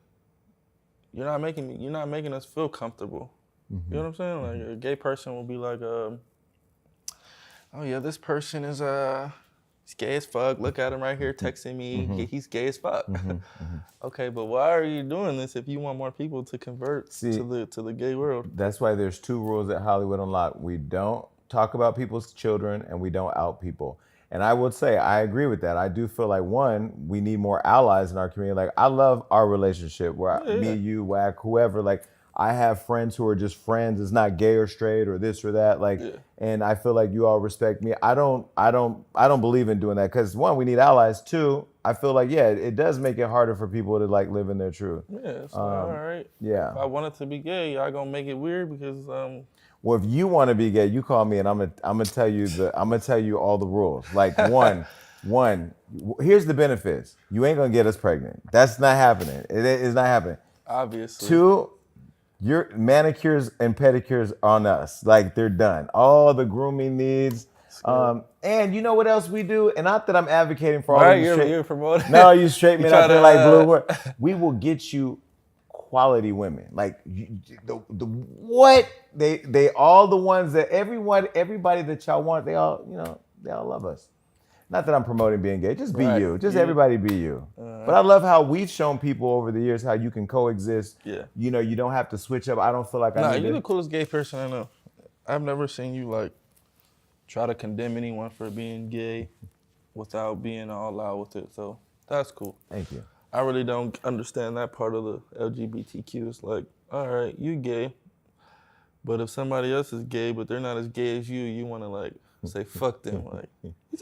you're not making us feel comfortable. Mm-hmm. You know what I'm saying? Like a gay person will be like, oh yeah, this person is he's gay as fuck. Look at him right here texting me. Mm-hmm. He's gay as fuck. Mm-hmm. Mm-hmm. Okay, but why are you doing this if you want more people to convert to the gay world? That's why there's 2 rules at Hollywood Unlocked. We don't talk about people's children and we don't out people. And I would say I agree with that. I do feel like, one, we need more allies in our community. Like, I love our relationship where me, you, Wack, whoever, like, I have friends who are just friends. It's not gay or straight or this or that. Like, and I feel like you all respect me. I don't believe in doing that because, one, we need allies. 2, I feel like, it does make it harder for people to like live in their truth. Yeah, it's all right. Yeah. If I wanted to be gay, y'all gonna make it weird because Well, if you want to be gay, you call me and I'm gonna tell you all the rules. Like one, here's the benefits. You ain't gonna get us pregnant. That's not happening. It is not happening. Obviously. 2, your manicures and pedicures on us. Like, they're done. All the grooming needs. And you know what else we do? And not that I'm advocating for all you straight. You're promoting. No, you straight men out there like Blue. We will get you quality women. Like they all the ones that everybody that y'all want, they all love us. Not that I'm promoting being gay, just be you. Just everybody be you. But I love how we've shown people over the years how you can coexist. Yeah. You don't have to switch up. I don't feel like I need you're the coolest gay person I know. I've never seen you like try to condemn anyone for being gay without being all out with it. So that's cool. Thank you. I really don't understand that part of the LGBTQ. It's like, all right, you gay, but if somebody else is gay, but they're not as gay as you want to like say fuck them. Like he's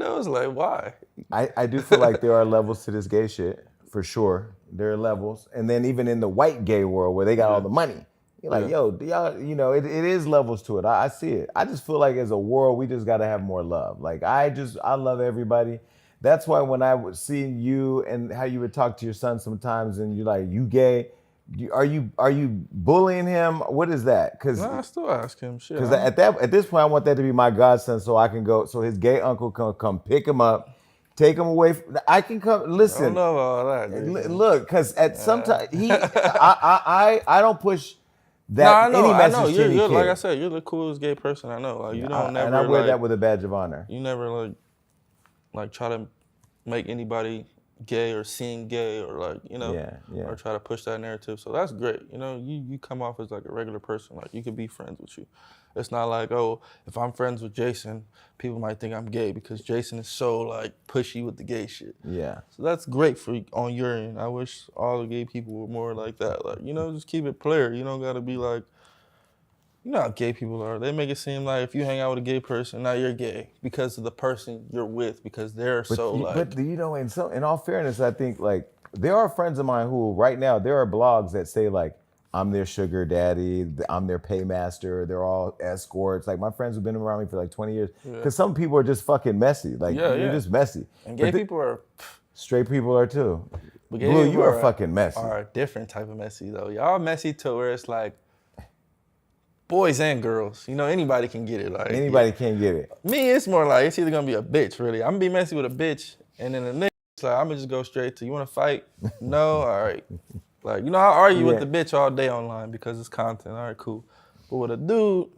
it's like why? I do feel like there are levels to this gay shit for sure. There are levels, and then even in the white gay world where they got all the money, you're like, yo, y'all, it is levels to it. I see it. I just feel like as a world, we just got to have more love. Like I love everybody. That's why when I would see you and how you would talk to your son sometimes, and you're like, you gay. Are you bullying him? What is that? No, I still ask him. Shit. Because at this point, I want that to be my godson, so I can go. So his gay uncle can come pick him up, take him away. I can come. Listen. I don't know all that. Look, because at sometimes I don't push that any message to any kid. Like I said, you're the coolest gay person I know. Like you don't never. And I wear that with a badge of honor. You never like try to make anybody gay or seem gay or or try to push that narrative. So that's great. You come off as like a regular person. Like you could be friends with you. It's not like, oh, if I'm friends with Jason, people might think I'm gay because Jason is so like pushy with the gay shit. Yeah. So that's great on your end. I wish all the gay people were more like that. Like, just keep it player. You don't gotta be like, you know how gay people are. They make it seem like if you hang out with a gay person, now you're gay because of the person you're with, because they're But in all fairness, I think like there are friends of mine who right now, there are blogs that say like, I'm their sugar daddy, I'm their paymaster, they're all escorts. Like my friends who've been around me for like 20 years. Because some people are just fucking messy. Like you're just messy. And gay people are... Straight people are too. But Blue, you are fucking messy. Are a different type of messy though. Y'all messy to where it's like, boys and girls, anybody can get it. Like anybody can get it. Me, it's more like it's either gonna be a bitch, really. I'm gonna be messy with a bitch, and then the nigga, it's like I'm gonna just go straight to, you wanna fight? No, all right. Like I argue with the bitch all day online because it's content. All right, cool. But with a dude,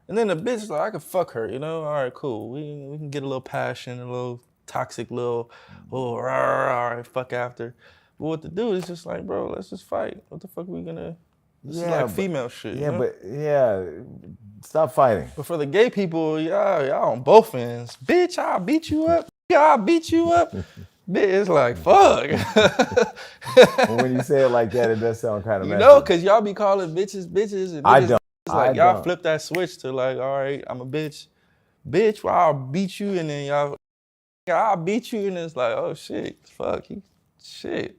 and then the bitch is like, I can fuck her. All right, cool. We can get a little passion, a little toxic, all right, fuck after. But with the dude, it's just like, bro, let's just fight. What the fuck are we gonna? This is like female shit. Stop fighting. But for the gay people, y'all on both ends. Bitch, I'll beat you up. I'll beat you up. It's like, fuck. Well, when you say it like that, it does sound kind of You messy. know, because y'all be calling bitches, and I niggas, don't. it's like, y'all flip that switch to like, all right, I'm a bitch. Bitch, well, I'll beat you, and then I'll beat you, and it's like, oh, shit, fuck, shit.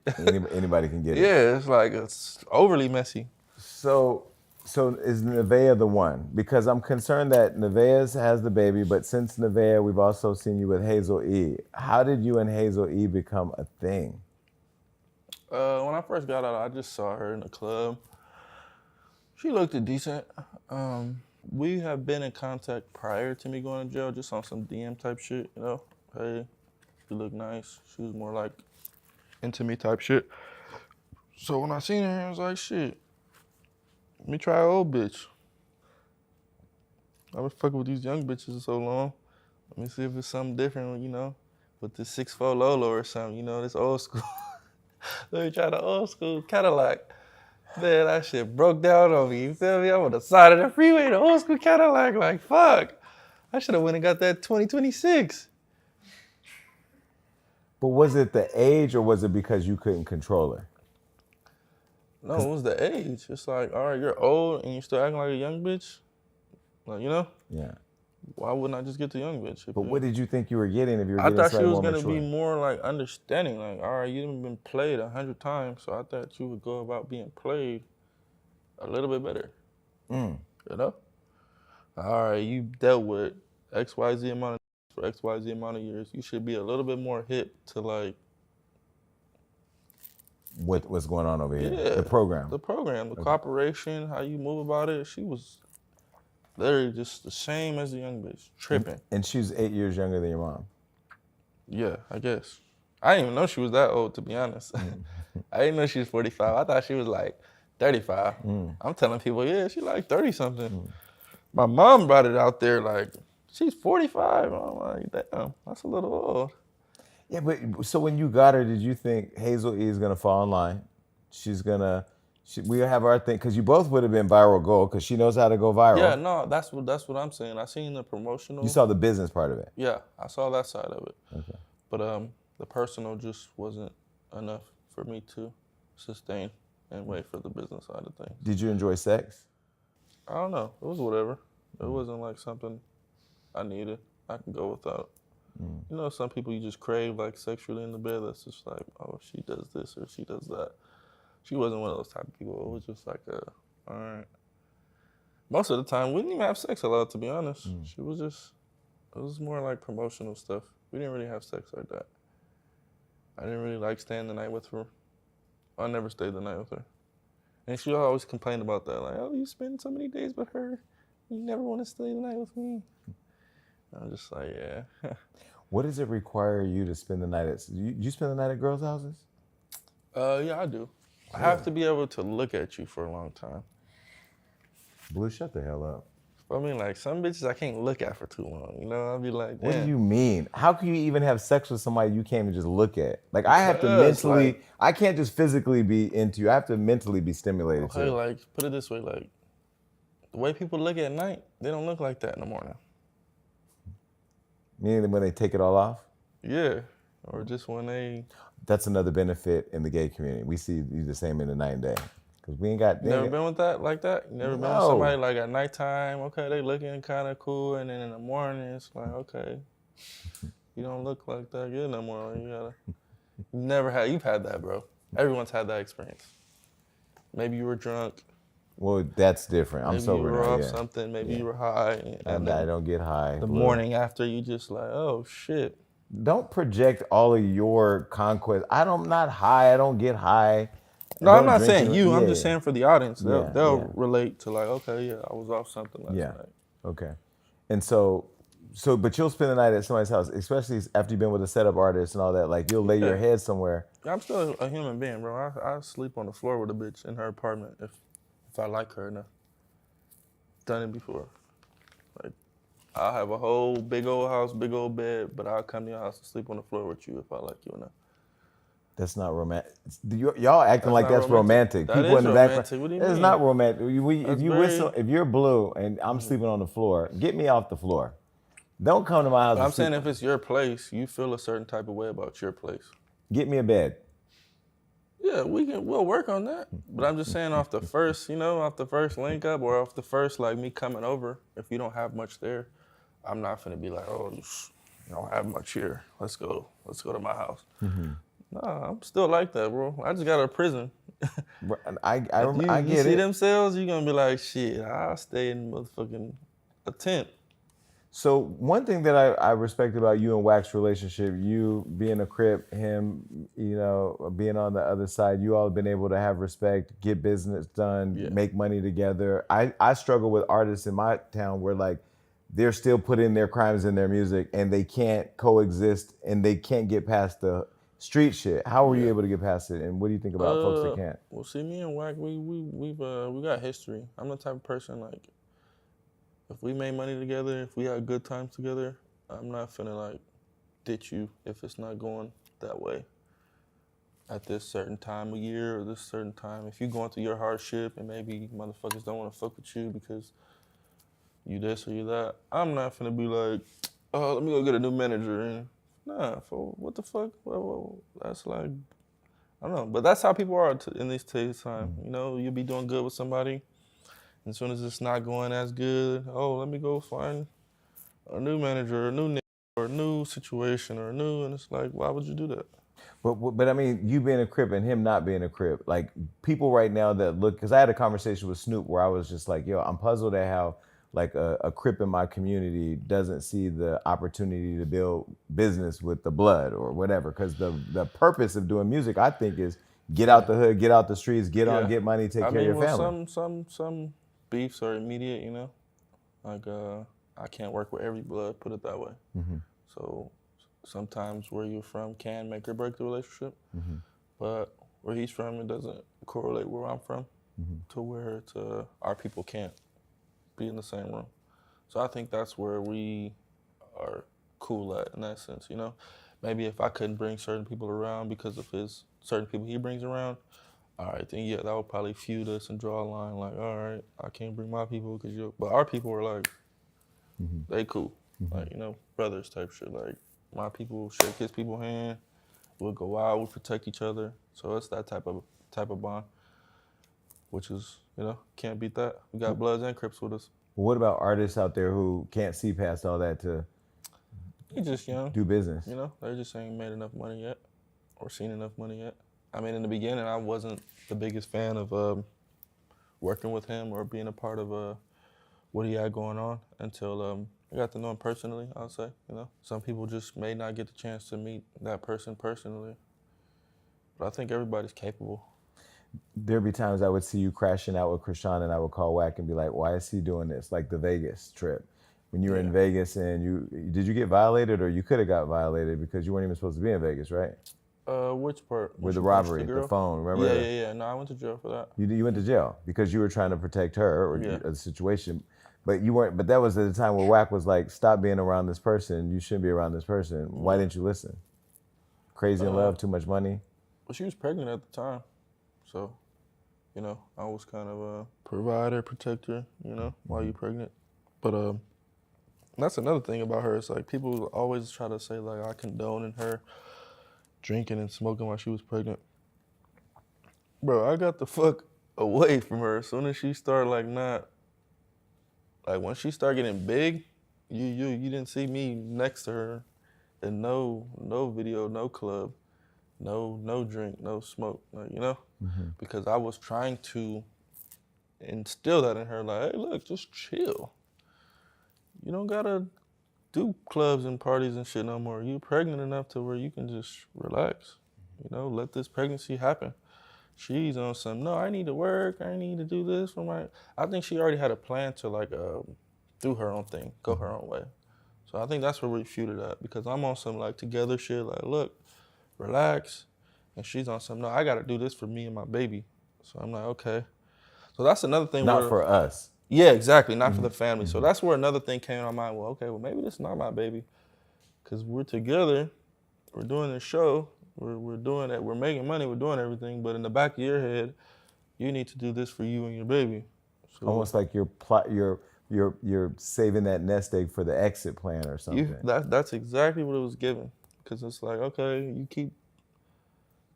Anybody can get it. Yeah, it's like, it's overly messy. So is Nevaeh the one? Because I'm concerned that Nevaeh has the baby, but since Nevaeh, we've also seen you with Hazel E. How did you and Hazel E become a thing? When I first got out, I just saw her in the club. She looked decent. We have been in contact prior to me going to jail, just on some DM type shit, you know? Hey, you look nice. She was more like into me type shit. So when I seen her, I was like, shit, let me try an old bitch. I was fucking with these young bitches so long. Let me see if it's something different, you know, with this 6'4" Lolo or something, you know, this old school. Let me try the old school Cadillac. Man, that shit broke down on me, you feel me? I'm on the side of the freeway, the old school Cadillac, like, fuck. I should have went and got that 2026. But was it the age or was it because you couldn't control her? No, it was the age. It's like, all right, you're old and you still acting like a young bitch. Like, you know? Yeah. Why wouldn't I just get the young bitch? But what did you think you were getting if you were I getting thought she slightly was more gonna mature? be more like understanding. Like, all right, you've been played 100 times, so I thought you would go about being played a little bit better. You know? All right, you dealt with XYZ amount of for XYZ amount of years. You should be a little bit more hip to like What's going on over here? Yeah, The program. the cooperation, how you move about it. She was literally just the same as the young bitch, tripping. And she's 8 years younger than your mom. Yeah, I guess. I didn't even know she was that old, to be honest. I didn't know she was 45. I thought she was like 35. I'm telling people, yeah, she like 30-something. My mom brought it out there like, she's 45. I'm like, damn, that's a little old. Yeah, but so when you got her, did you think Hazel E is gonna fall in line? We have our thing, because you both would have been viral gold, because she knows how to go viral. Yeah, no, that's what I'm saying. I seen the promotional. You saw the business part of it. Yeah, I saw that side of it. Okay. But the personal just wasn't enough for me to sustain and wait for the business side of things. Did you enjoy sex? I don't know. It was whatever. It wasn't like something I needed. I can go without. You know, some people you just crave like sexually in the bed. That's just like, oh, she does this or she does that. She wasn't one of those type of people. It was just like, all right. Most of the time, we didn't even have sex a lot, to be honest. She was just, it was more like promotional stuff. We didn't really have sex like that. I didn't really like staying the night with her. I never stayed the night with her. And she always complained about that. Like, oh, you spend so many days with her. You never want to stay the night with me. I'm just like, yeah. What does it require you to spend the night at? You spend the night at girls' houses? Yeah, I do. I have to be able to look at you for a long time. Blue, shut the hell up. I mean, like, some bitches I can't look at for too long, you know? I'll be like, damn. What do you mean? How can you even have sex with somebody you can't even just look at? Like, I have to mentally, I can't just physically be into you. I have to mentally be stimulated Okay, too. like, put it this way, like, the way people look at night, they don't look like that in the morning. Meaning when they take it all off? Yeah, or just when they... That's another benefit in the gay community. We see you the same in the night and day. Because we ain't got... Never been with that, like that? You never been with somebody, like, at nighttime, okay, they looking kind of cool, and then in the morning, it's like, okay, you don't look like that good no more. Like, you've had that, bro. Everyone's had that experience. Maybe you were drunk. Well, that's different. I'm sober now. Maybe you were off something. Maybe you were high. And I don't get high. The morning after, you just like, oh, shit. Don't project all of your conquests. I'm not high. I don't get high. No, I'm not saying you. I'm just saying for the audience. They'll relate to like, okay, yeah, I was off something last night. Okay. And so, but you'll spend the night at somebody's house, especially after you've been with a setup artist and all that. Like, you'll lay your head somewhere. I'm still a human being, bro. I sleep on the floor with a bitch in her apartment if I like her enough. Done it before. Like, I'll have a whole big old house, big old bed, but I'll come to your house and sleep on the floor with you if I like you enough. That's not romantic. Y'all acting like that's romantic. That People is in the romantic. background. What do you mean? It's not romantic. If you're Blue and I'm sleeping on the floor, get me off the floor. Don't come to my house. But I'm saying if it's your place, you feel a certain type of way about your place. Get me a bed. Yeah, we'll work on that. But I'm just saying off the first link up or off the first like me coming over, if you don't have much there, I'm not finna be like, oh, you don't have much here. Let's go to my house. Mm-hmm. Nah, I'm still like that, bro. I just got out of prison. I get you see it. them cells, you're gonna be like, shit, I'll stay in motherfucking a tent. So one thing that I respect about you and Wax's relationship, you being a Crip, him, being on the other side, you all have been able to have respect, get business done, make money together. I struggle with artists in my town where like they're still putting their crimes in their music and they can't coexist and they can't get past the street shit. How were you able to get past it? And what do you think about folks that can't? Well, see, me and Wack, we got history. I'm the type of person like, if we made money together, if we had good times together, I'm not finna like ditch you if it's not going that way. At this certain time of year or this certain time, if you're going through your hardship and maybe motherfuckers don't want to fuck with you because you this or you that, I'm not finna be like, oh, let me go get a new manager. And nah, for what the fuck? Well, that's like, I don't know. But that's how people are in these days time. You know, you'll be doing good with somebody. And as soon as it's not going as good, oh, let me go find a new manager, or a new nigga, or a new situation, or a new, and it's like, why would you do that? But I mean, you being a Crip and him not being a Crip, like people right now that look, because I had a conversation with Snoop where I was just like, yo, I'm puzzled at how like a Crip in my community doesn't see the opportunity to build business with the blood or whatever. Because the purpose of doing music, I think, is get out the hood, get out the streets, get money, take care of your family. Some beefs are immediate, you know. Like I can't work with every blood, put it that way. Mm-hmm. So sometimes where you're from can make or break the relationship. Mm-hmm. But where he's from, it doesn't correlate where I'm from to where our people can't be in the same room. So I think that's where we are cool at in that sense, you know. Maybe if I couldn't bring certain people around because of certain people he brings around, all right, then yeah, that would probably feud us and draw a line like, all right, I can't bring my people because you. But our people are like, they cool, like, you know, brothers type shit. Like my people shake his people hand, we'll go out, we'll protect each other. So it's that type of bond, which is, you know, can't beat that. We got Bloods and Crips with us. What about artists out there who can't see past all that to just young, do business? You know, they just ain't made enough money yet or seen enough money yet. I mean, in the beginning, I wasn't the biggest fan of working with him or being a part of what he had going on until I got to know him personally, I'll say, you know. Some people just may not get the chance to meet that person personally. But I think everybody's capable. There'd be times I would see you crashing out with Chrisean and I would call Wack and be like, why is he doing this? Like the Vegas trip. When you were in Vegas and did you get violated or you could have got violated because you weren't even supposed to be in Vegas, right? Which part? With the robbery, the phone, remember? Yeah. No, I went to jail for that. You went to jail because you were trying to protect her or the situation. But you weren't. But that was at the time where Wack was like, stop being around this person. You shouldn't be around this person. Why didn't you listen? Crazy in love, too much money? Well, she was pregnant at the time. So, you know, I was kind of a provider, protector, you know, while you're pregnant. But that's another thing about her. It's like people always try to say like I condone her drinking and smoking while she was pregnant. Bro, I got the fuck away from her as soon as she started once she started getting big, you didn't see me next to her and no video, no club, no drink, no smoke, like, you know? Because I was trying to instill that in her, like, hey, look, just chill. You don't gotta do clubs and parties and shit no more. You're pregnant enough to where you can just relax. You know, let this pregnancy happen. She's on some, no, I need to work. I need to do this for my. I think she already had a plan to like do her own thing, go her own way. So I think that's where we feuded at because I'm on some like together shit. Like, look, relax, and she's on some. No, I gotta do this for me and my baby. So I'm like, okay. So that's another thing. Not for us. Yeah, exactly. Not for the family. So that's where another thing came to my mind. Well, okay, well, maybe this is not my baby. Because we're together. We're doing this show. We're doing it. We're making money. We're doing everything. But in the back of your head, you need to do this for you and your baby. So, almost like you're you're saving that nest egg for the exit plan or something. That's exactly what it was given. Because it's like, okay, you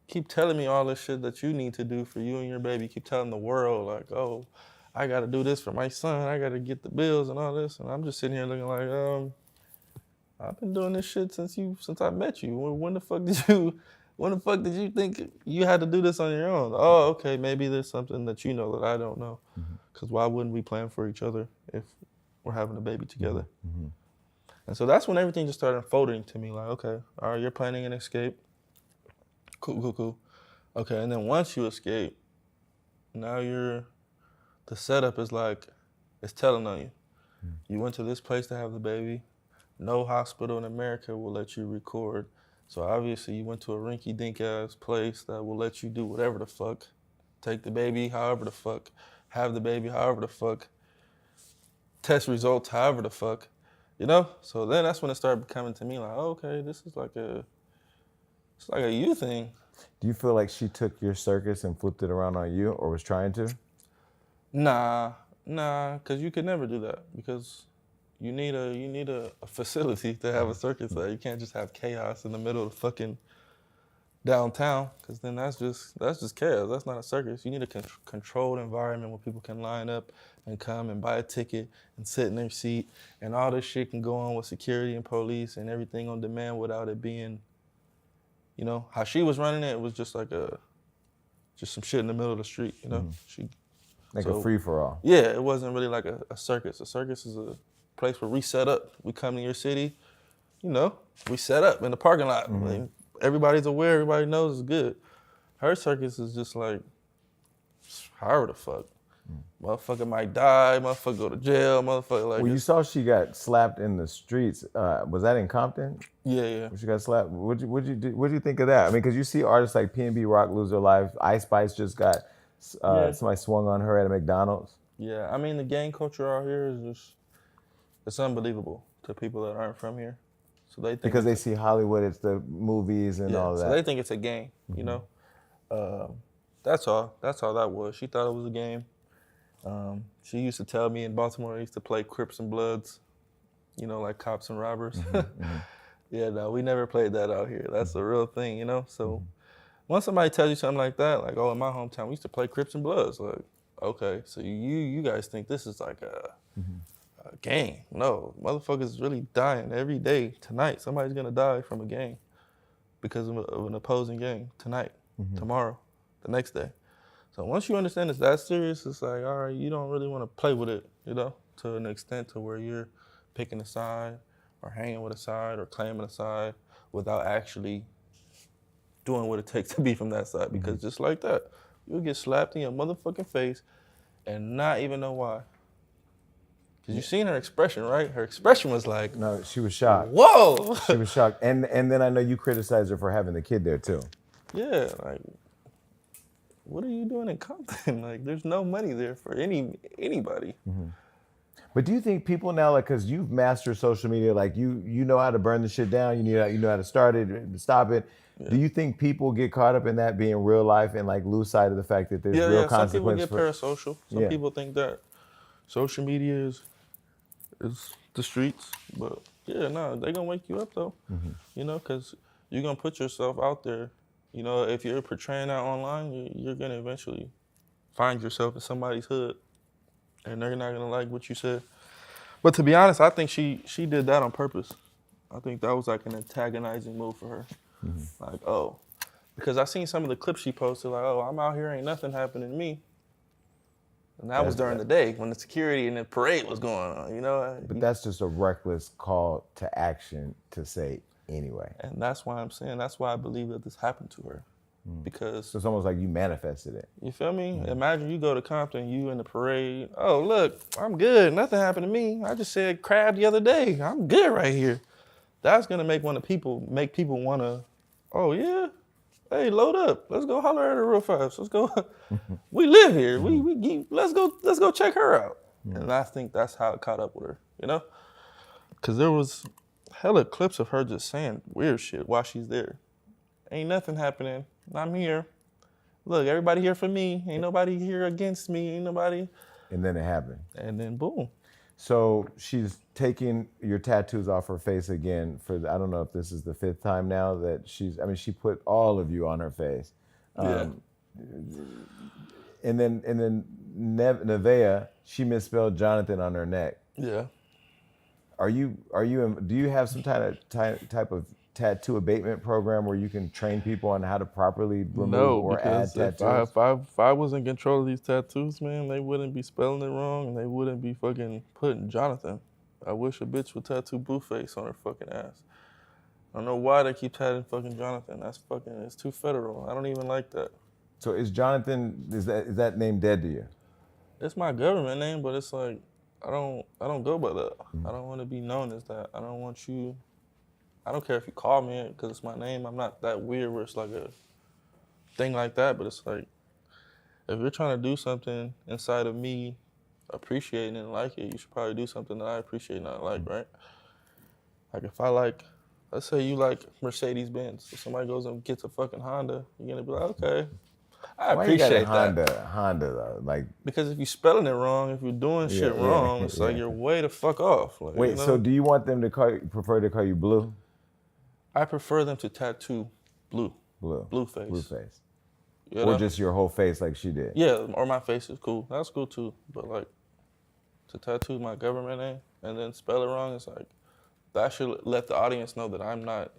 keep telling me all this shit that you need to do for you and your baby. You keep telling the world, like, oh, I got to do this for my son. I got to get the bills and all this. And I'm just sitting here looking like, I've been doing this shit since I met you. When the fuck did you think you had to do this on your own? Oh, okay, maybe there's something that you know that I don't know. Because why wouldn't we plan for each other if we're having a baby together? Mm-hmm. And so that's when everything just started unfolding to me. Like, okay, all right, you're planning an escape. Cool. Okay, and then once you escape, now the setup is like, it's telling on you. You went to this place to have the baby. No hospital in America will let you record. So obviously you went to a rinky-dink ass place that will let you do whatever the fuck. Take the baby however the fuck. Have the baby however the fuck. Test results however the fuck. You know? So then that's when it started coming to me like, oh, okay, this is like it's like a you thing. Do you feel like she took your circus and flipped it around on you, or was trying to? Nah, because you could never do that, because you need a facility to have a circus there. You can't just have chaos in the middle of fucking downtown, because then that's just chaos. That's not a circus. You need a controlled environment where people can line up and come and buy a ticket and sit in their seat, and all this shit can go on with security and police and everything on demand without it being, you know, how she was running it was just like just some shit in the middle of the street, you know? A free-for-all. Yeah, it wasn't really like a circus. A circus is a place where we set up. We come to your city, you know, we set up in the parking lot. Like, everybody's aware, everybody knows it's good. Her circus is just like, however the fuck. Motherfucker might die, motherfucker go to jail, motherfucker like. Well, you saw she got slapped in the streets. Was that in Compton? Yeah. When she got slapped. What'd you think of that? I mean, because you see artists like P&B Rock lose their life. Ice Spice just got somebody swung on her at a McDonald's. Yeah, I mean the gang culture out here is just, it's unbelievable to people that aren't from here. So they think because they see Hollywood, it's the movies and all that. So they think it's a game, you know. That's all that was. She thought it was a game. She used to tell me in Baltimore I used to play Crips and Bloods, you know, like cops and robbers. Yeah, no, we never played that out here. That's the real thing, you know. So once somebody tells you something like that, like, oh, in my hometown we used to play Crips and Bloods, like, okay, so you guys think this is like a gang? No, motherfuckers really dying every day. Tonight, somebody's gonna die from a gang because of an opposing gang. Tonight, tomorrow, the next day. So once you understand it's that serious, it's like, all right, you don't really want to play with it, you know, to an extent to where you're picking a side or hanging with a side or claiming a side without actually doing what it takes to be from that side. Because just like that, you'll get slapped in your motherfucking face and not even know why. Because you seen her expression, right? Her expression was like, no, she was shocked. Whoa! She was shocked. And then I know you criticized her for having the kid there too. Yeah, like, what are you doing in Compton? Like, there's no money there for anybody. But do you think people now, like, because you've mastered social media, like you know how to burn the shit down, you know how to start it, stop it. Yeah. Do you think people get caught up in that being real life and like lose sight of the fact that there's real consequences? Some people get parasocial. Some people think that social media is the streets, but yeah, no, they're gonna wake you up though. You know, because you're gonna put yourself out there. You know, if you're portraying that online, you're gonna eventually find yourself in somebody's hood, and they're not gonna like what you said. But to be honest, I think she did that on purpose. I think that was like an antagonizing move for her. Like, oh, because I seen some of the clips she posted, like, oh, I'm out here, ain't nothing happening to me. And that was during the day when the security and the parade was going on, you know? But that's just a reckless call to action to say anyway. And that's why I'm saying, that's why I believe that this happened to her. Because so it's almost like you manifested it. You feel me? Imagine you go to Compton, you in the parade. Oh, look, I'm good. Nothing happened to me. I just said crab the other day. I'm good right here. That's gonna make people wanna, oh yeah, hey, load up. Let's go holler at her real fast. Let's go. We live here. Let's go check her out. And I think that's how it caught up with her, you know? Cause there was hella clips of her just saying weird shit while she's there. Ain't nothing happening. I'm here. Look, everybody here for me. Ain't nobody here against me. Ain't nobody. And then it happened. And then boom. So she's taking your tattoos off her face again for I don't know if this is the 5th time now that she put all of you on her face. Yeah. And then Nevaeh, she misspelled Jonathan on her neck. Yeah. Do you have some type of tattoo abatement program where you can train people on how to properly remove or add tattoos? If I was in control of these tattoos, man, they wouldn't be spelling it wrong and they wouldn't be fucking putting Jonathan. I wish a bitch would tattoo Blueface on her fucking ass. I don't know why they keep tattooing fucking Jonathan. It's too federal. I don't even like that. So is that name dead to you? It's my government name, but it's like I don't go by that. I don't want to be known as that. I don't care if you call me it because it's my name. I'm not that weird where it's like a thing like that, but it's like if you're trying to do something inside of me appreciating and like it, you should probably do something that I appreciate and I like, right? Like if I like, let's say you like Mercedes-Benz. If somebody goes and gets a fucking Honda, you're going to be like, okay, I Why you got appreciate a that. Honda though? Like, because if you're spelling it wrong, if you're doing shit wrong, it's like you're way the fuck off. Like, wait, you know? so do you want them to prefer to call you Blue? I prefer them to tattoo Blueface. Blueface. You Or know? just your whole face like she did? Yeah, or my face is cool. That's cool too. But like, to tattoo my government name and then spell it wrong, it's like, that should let the audience know that I'm not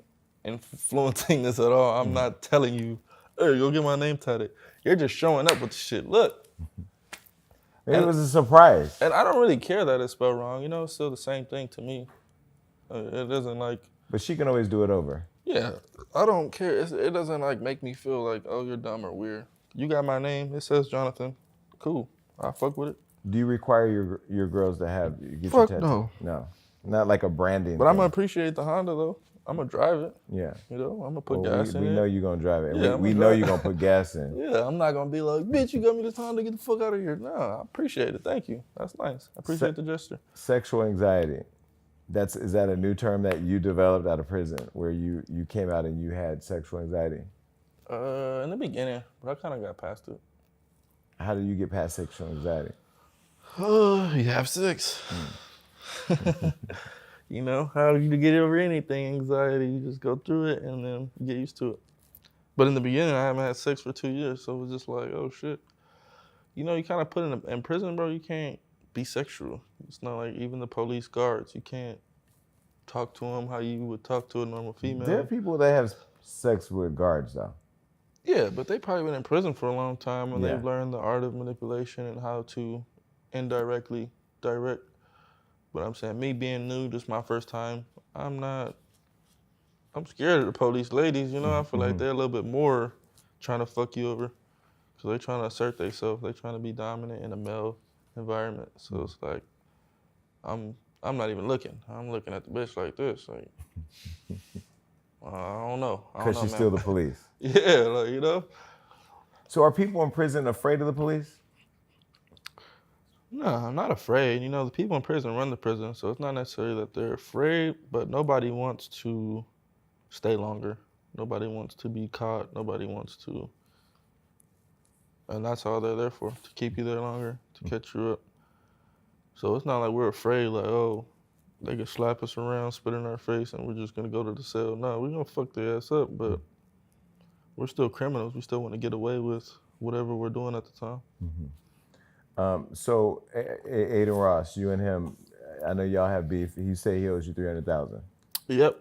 influencing this at all. I'm not telling you, hey, go get my name tatted. You're just showing up with the shit. Look. It was a surprise. And I don't really care that it's spelled wrong. You know, it's still the same thing to me. It doesn't like... But she can always do it over. Yeah, I don't care. It doesn't like make me feel like, oh, you're dumb or weird. You got my name. It says Jonathan. Cool. I fuck with it. Do you require your girls to get Fuck your tattoo? no. No. Not like a branding But thing. I'm going to appreciate the Honda, though. I'm going to drive it. Yeah. You know, I'm going to put gas in it. We know you're going to drive it. Yeah, we know you're going to put gas in. Yeah, I'm not going to be like, bitch, you got me this Honda, get the fuck out of here. No, I appreciate it. Thank you. That's nice. I appreciate the gesture. Sexual anxiety. Is that a new term that you developed out of prison where you came out and you had sexual anxiety? In the beginning, but I kind of got past it. How do you get past sexual anxiety? You have sex. You know, how do you get over anything, anxiety? You just go through it and then you get used to it. But in the beginning, I haven't had sex for 2 years, so it was just like, oh shit. You know, you kind of put in prison, bro, you can't be sexual. It's not like even the police guards, you can't talk to them how you would talk to a normal female. There are people that have sex with guards, though. Yeah, but they probably been in prison for a long time and Yeah. they've learned the art of manipulation and how to indirectly direct. But I'm saying, me being new, this is my first time, I'm scared of the police ladies, you know? I feel like they're a little bit more trying to fuck you over because they're trying to assert themselves. They're trying to be dominant in a male environment. So it's like, I'm not even looking. I'm looking at the bitch like this, like, I don't know. Because she's still the police. Yeah, like, you know? So are people in prison afraid of the police? No, I'm not afraid. You know, the people in prison run the prison, so it's not necessarily that they're afraid, but nobody wants to stay longer. Nobody wants to be caught. Nobody wants to. And that's all they're there for, to keep you there longer, to catch you up. So it's not like we're afraid, like, oh, they can slap us around, spit in our face, and we're just going to go to the cell. No, we're going to fuck their ass up, but we're still criminals. We still want to get away with whatever we're doing at the time. So Aiden Ross, you and him, I know y'all have beef. He said he owes you $300,000. Yep.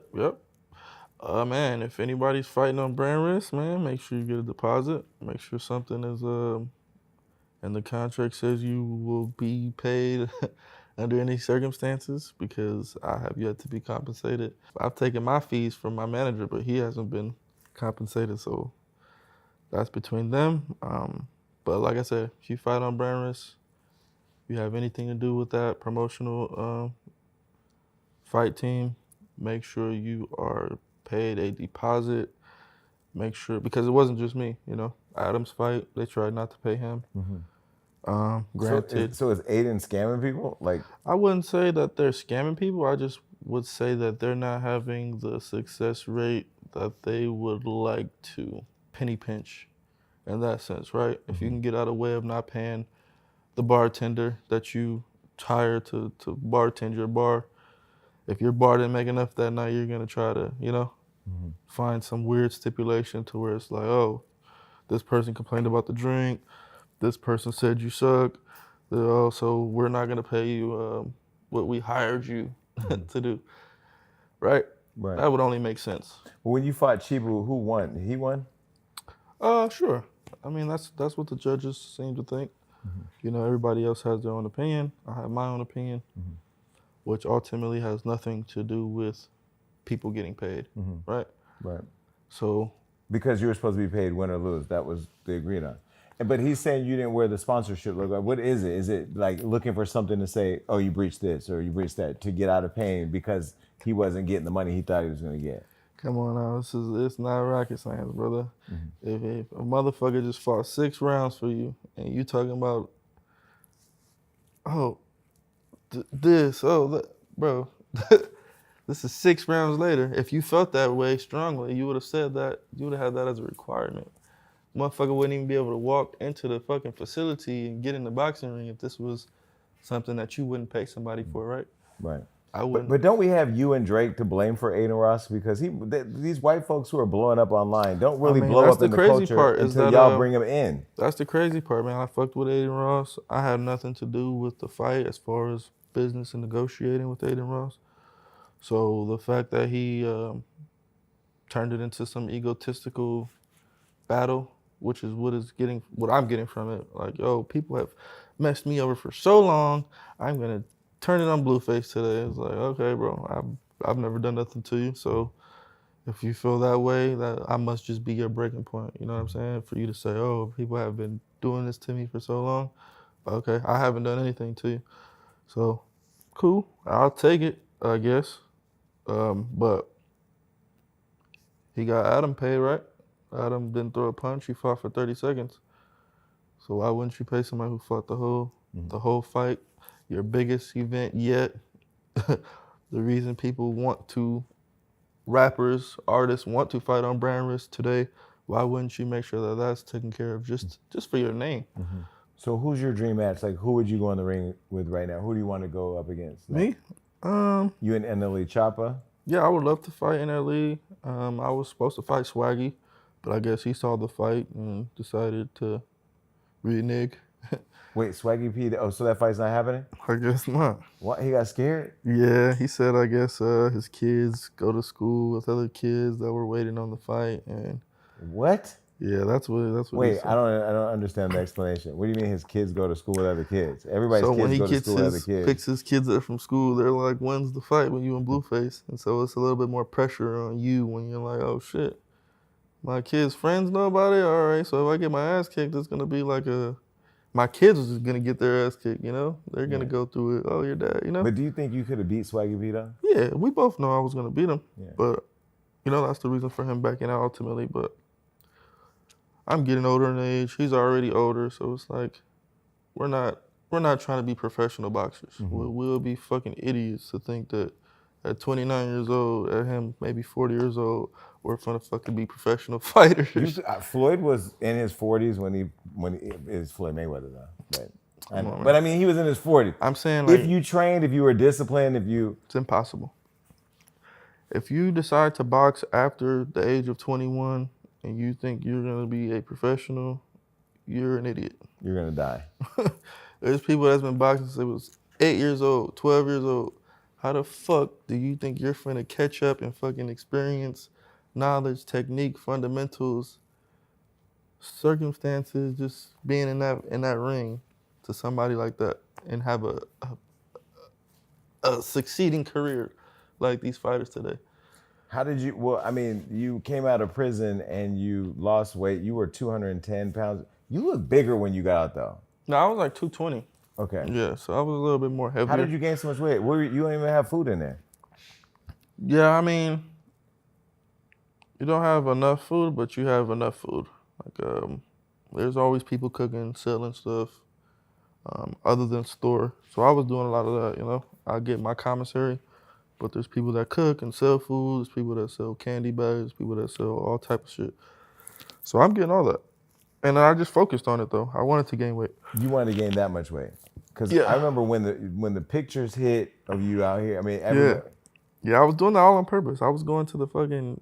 Man, if anybody's fighting on brand risk, man, make sure you get a deposit. Make sure something is, and the contract says you will be paid under any circumstances because I have yet to be compensated. I've taken my fees from my manager, but he hasn't been compensated, so that's between them. But like I said, if you fight on brand risk, if you have anything to do with that promotional fight team, make sure you are paid a deposit. Make sure, because it wasn't just me, you know. Adam's fight, they tried not to pay him. Granted. So is Aiden scamming people? Like, I wouldn't say that they're scamming people. I just would say that they're not having the success rate that they would like to. Penny pinch in that sense, right? If you can get out of the way of not paying the bartender that you hired to bartend your bar, if your bar didn't make enough that night, you're gonna try to, find some weird stipulation to where it's like, oh, this person complained about the drink, this person said you suck, so we're not gonna pay you what we hired you to do, right? Right. That would only make sense. Well, when you fought Chibu, who won? He won? Sure. I mean, that's what the judges seem to think. Everybody else has their own opinion. I have my own opinion, which ultimately has nothing to do with people getting paid, right? Right. So. Because you were supposed to be paid win or lose. That was the agreed on. But he's saying you didn't wear the sponsorship logo. What is it? Is it like looking for something to say, oh, you breached this or you breached that, to get out of paying because he wasn't getting the money he thought he was going to get? Come on now, it's not rocket science, brother. If a motherfucker just fought 6 rounds for you and you talking about, bro, this is 6 rounds later. If you felt that way strongly, you would have said that, you would have had that as a requirement. Motherfucker wouldn't even be able to walk into the fucking facility and get in the boxing ring if this was something that you wouldn't pay somebody for, right? Right. I wouldn't. But don't we have you and Drake to blame for Aiden Ross? Because these white folks who are blowing up online don't really blow up in the culture until y'all bring them in. That's the crazy part, man. I fucked with Aiden Ross. I had nothing to do with the fight as far as business and negotiating with Aiden Ross. So the fact that he turned it into some egotistical battle, which is what I'm getting from it. Like, yo, people have messed me over for so long. I'm gonna turn it on Blueface today. It's like, okay, bro, I've never done nothing to you. So if you feel that way, that I must just be your breaking point. You know what I'm saying? For you to say, oh, people have been doing this to me for so long. Okay, I haven't done anything to you. So cool, I'll take it, I guess. But he got Adam paid, right? Adam didn't throw a punch. He fought for 30 seconds. So why wouldn't you pay somebody who fought the whole fight, your biggest event yet? The reason rappers, artists want to fight on brand risk today. Why wouldn't you make sure that that's taken care of just for your name? So who's your dream match? Like, who would you go in the ring with right now? Who do you want to go up against? Me? You and NLE Choppa? Yeah, I would love to fight NLE. I was supposed to fight Swaggy, but I guess he saw the fight and decided to renege. Wait, Swaggy P? Oh, so that fight's not happening? I guess not. What? He got scared? Yeah, he said I guess his kids go to school with other kids that were waiting on the fight, and what? Yeah, that's what. Wait, he said. I don't understand the explanation. What do you mean his kids go to school with other kids? Everybody's so kids when he go to gets school with other kids. picks his kids up from school, they're like, "When's the fight?" When you in Blueface, and so it's a little bit more pressure on you when you're like, "Oh shit, my kids' friends know about it. All right, so if I get my ass kicked, it's gonna be like my kids are just gonna get their ass kicked. You know, they're gonna go through it. Oh, your dad, you know." But do you think you could have beat Swaggy P though? Yeah, we both know I was gonna beat him, Yeah. but that's the reason for him backing out ultimately. But I'm getting older in age. He's already older, so it's like we're not trying to be professional boxers. We'll be fucking idiots to think that at 29 years old, at him maybe 40 years old, we're gonna fucking be professional fighters. Floyd was in his 40s when he is Floyd Mayweather though. But I mean, he was in his 40s. I'm saying, like, if you trained, if you were disciplined, it's impossible. If you decide to box after the age of 21 and you think you're gonna be a professional, you're an idiot. You're gonna die. There's people that's been boxing since they was 8 years old, 12 years old. How the fuck do you think you're finna catch up and fucking experience knowledge, technique, fundamentals, circumstances, just being in that ring to somebody like that and have a succeeding career like these fighters today? How did you, well, I mean, you came out of prison and you lost weight. You were 210 pounds. You look bigger when you got out though. No, I was like 220. Okay. Yeah, so I was a little bit more heavier. How did you gain so much weight? You don't even have food in there. Yeah, I mean, you don't have enough food, but you have enough food. Like, there's always people cooking, selling stuff, other than store. So I was doing a lot of that, I get my commissary, but there's people that cook and sell food, there's people that sell candy bags, people that sell all type of shit. So I'm getting all that. And I just focused on it though. I wanted to gain weight. You wanted to gain that much weight. Because Yeah. I remember when the pictures hit of you out here. I mean, everywhere. Yeah, I was doing that all on purpose. I was going to the fucking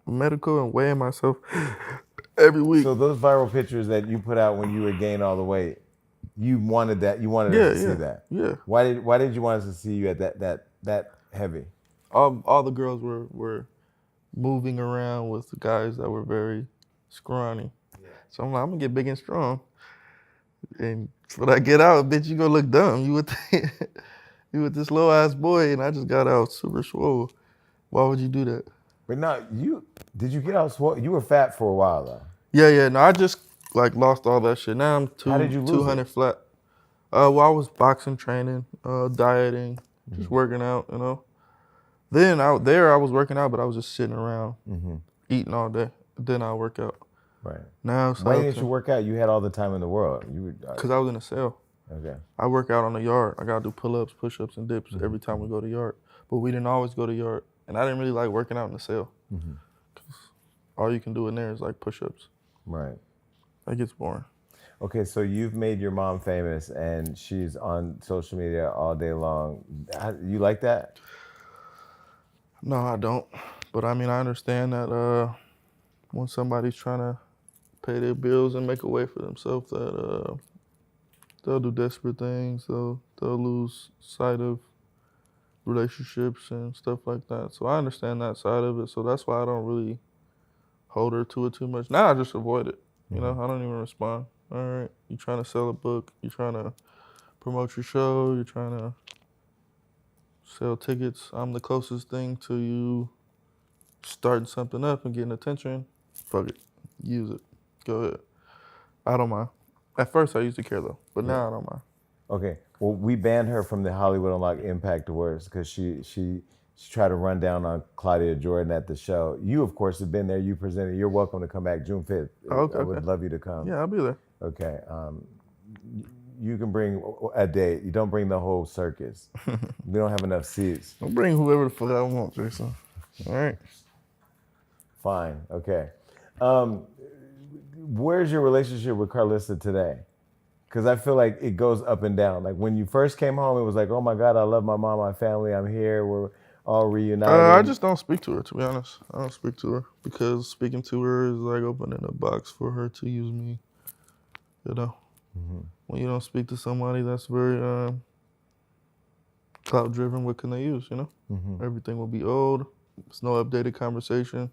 medical and weighing myself every week. So those viral pictures that you put out when you were gaining all the weight, you wanted that. You wanted us to see that. Yeah. Why did you want us to see you at that heavy? All the girls were moving around with the guys that were very scrawny. Yeah. So I'm like, I'm gonna get big and strong. And when I get out, bitch, you gonna look dumb. You would think you with this low ass boy, and I just got out super swole. Why would you do that? But no, did you get out swole? You were fat for a while though. Yeah. No, I just like lost all that shit. Now I'm How did you lose 200 it? flat. Well, I was boxing training, dieting, just working out, you know. Then out there, I was working out, but I was just sitting around, eating all day. Then I work out. Right. Now, Why didn't you work out? You had all the time in the world. Because I was in a cell. Okay. I work out on the yard. I gotta do pull-ups, push-ups, and dips every time we go to yard. But we didn't always go to yard, and I didn't really like working out in the cell. Cause all you can do in there is like push-ups. Right. That gets boring. Okay, so you've made your mom famous, and she's on social media all day long. You like that? No, I don't. But I mean, I understand that when somebody's trying to pay their bills and make a way for themselves, that they'll do desperate things. They'll lose sight of relationships and stuff like that. So I understand that side of it. So that's why I don't really hold her to it too much. Now I just avoid it. You know, I don't even respond. All right, you trying to sell a book, you trying to promote your show, you're trying to sell tickets. I'm the closest thing to you starting something up and getting attention. Fuck it, use it, go ahead. I don't mind. At first I used to care though, but now I don't mind. Okay, well, we banned her from the Hollywood Unlocked Impact Awards because she tried to run down on Claudia Jordan at the show. You, of course, have been there. You presented. You're welcome to come back June 5th. Okay, I would love you to come. Yeah, I'll be there. Okay. You can bring a date. You don't bring the whole circus. We don't have enough seats. I'll bring whoever the fuck I want, Jason. All right. Fine. Okay. Where's your relationship with Carlissa today? Because I feel like it goes up and down. Like when you first came home, it was like, oh my God, I love my mom, my family. I'm here. We're all reunited. I just don't speak to her, to be honest. I don't speak to her because speaking to her is like opening a box for her to use me. You know, when you don't speak to somebody that's very clout-driven, what can they use? You know, everything will be old. There's no updated conversation.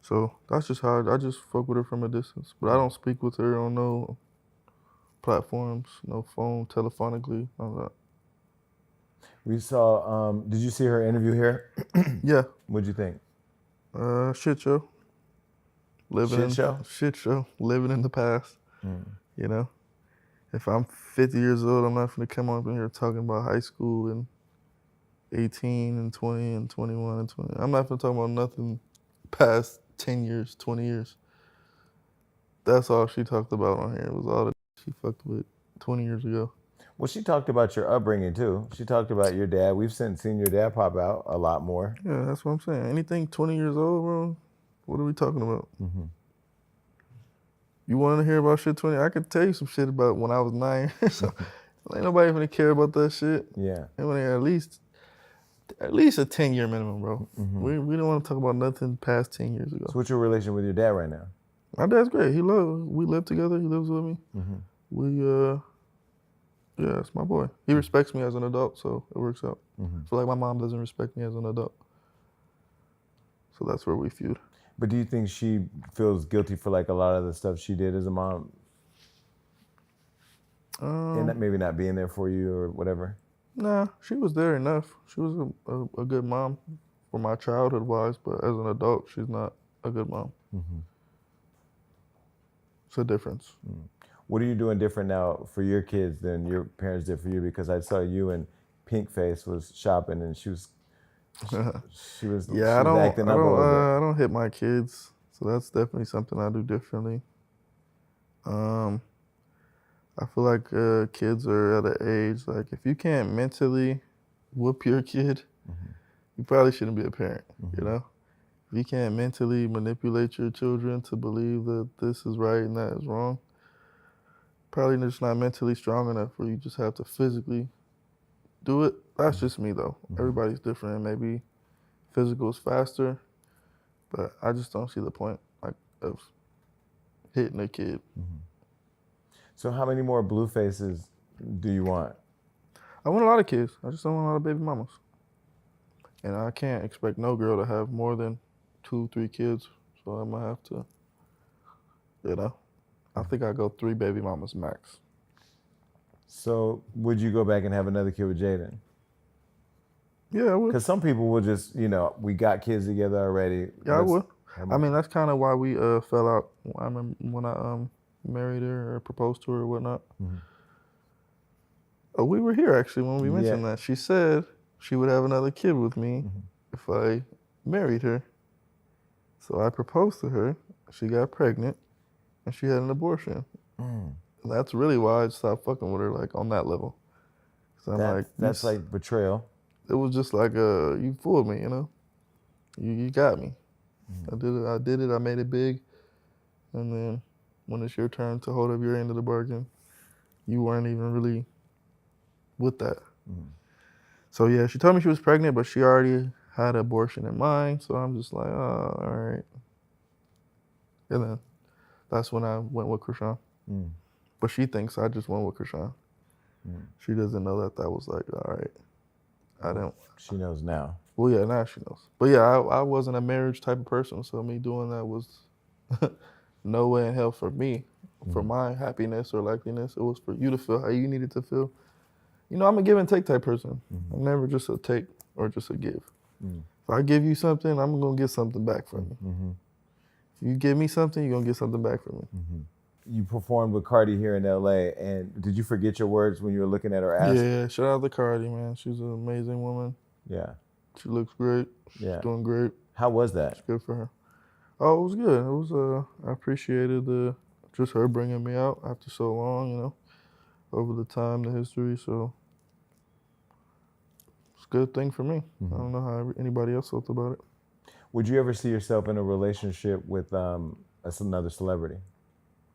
So that's just how I just fuck with her from a distance. But I don't speak with her on no platforms, no phone, telephonically, all that. We saw, did you see her interview here? Yeah. What'd you think? Shit show. Shit show. Living in the past. You know? If I'm 50 years old, I'm not gonna come up in here talking about high school and 18 and 20 and 21 and 20. I'm not gonna talk about nothing past 10 years, 20 years. That's all she talked about on here. It was all the she fucked with 20 years ago. Well, she talked about your upbringing too. She talked about your dad. We've seen your dad pop out a lot more. Yeah, that's what I'm saying. Anything 20 years old, bro, what are we talking about? You want to hear about shit 20? I could tell you some shit about when I was 9 years old. Ain't nobody gonna care about that shit. Yeah. And when at least a 10-year minimum, bro. We don't want to talk about nothing past 10 years ago. So what's your relation with your dad right now? My dad's great. We live together. He lives with me. Yeah, it's my boy. He respects me as an adult, so it works out. I feel like my mom doesn't respect me as an adult. So that's where we feud. But do you think she feels guilty for like a lot of the stuff she did as a mom? And that maybe not being there for you or whatever? Nah, she was there enough. She was a good mom for my childhood-wise, but as an adult, she's not a good mom. It's a difference. What are you doing different now for your kids than your parents did for you? Because I saw you and Pinkface was shopping and she was yeah, acting up a little bit. I don't hit my kids, so that's definitely something I do differently. I feel like kids are at an age, like if you can't mentally whoop your kid, you probably shouldn't be a parent, you know? If you can't mentally manipulate your children to believe that this is right and that is wrong, probably just not mentally strong enough where you just have to physically do it. That's just me though. Everybody's different. Maybe physical is faster, but I just don't see the point like of hitting a kid. So how many more Bluefaces do you want? I want a lot of kids. I just don't want a lot of baby mamas. And I can't expect no girl to have more than 2-3 kids. So I'm gonna have to, you know, I think I go 3 baby mamas max. So would you go back and have another kid with Jaden? Yeah, I would. Because some people will just, you know, we got kids together already. Yeah, I would. I mean, that's kind of why we fell out. I remember when I married her or proposed to her or whatnot. Oh, we were here actually when we mentioned that. She said she would have another kid with me if I married her. So I proposed to her. She got pregnant, and she had an abortion. And that's really why I stopped fucking with her, like on that level. That's like betrayal. It was just like, you fooled me, you know. You got me. I did it. I made it big. And then when it's your turn to hold up your end of the bargain, you weren't even really with that. So yeah, she told me she was pregnant, but she already had an abortion in mind. So I'm just like, oh, all right. And then that's when I went with Chrisean. But she thinks I just went with Chrisean. She doesn't know that was like, all right. I don't. She knows now. Well, yeah, now she knows. But yeah, I wasn't a marriage type of person, so me doing that was no way in hell for me, for my happiness or likeliness. It was for you to feel how you needed to feel. You know, I'm a give and take type person. I'm never just a take or just a give. If I give you something, I'm gonna get something back from you. If you give me something, you're gonna get something back from me. You performed with Cardi here in LA, and did you forget your words when you were looking at her ass? Yeah, shout out to Cardi, man. She's an amazing woman. Yeah. She looks great. She's doing great. How was that? It's good for her. Oh, it was good. It was. I appreciated just her bringing me out after so long, you know, over the time, the history. So it's a good thing for me. I don't know how anybody else felt about it. Would you ever see yourself in a relationship with another celebrity?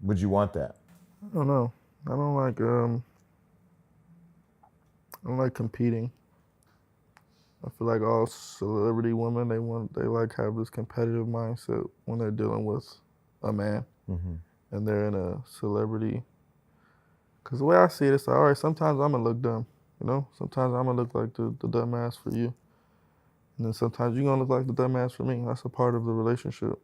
Would you want that? I don't know. I don't like competing. I feel like all celebrity women, they like have this competitive mindset when they're dealing with a man and they're in a celebrity. Because the way I see it, it's like, all right, sometimes I'm gonna look dumb, you know? Sometimes I'm gonna look like the dumbass for you. And then sometimes you're gonna look like the dumbass for me. That's a part of the relationship.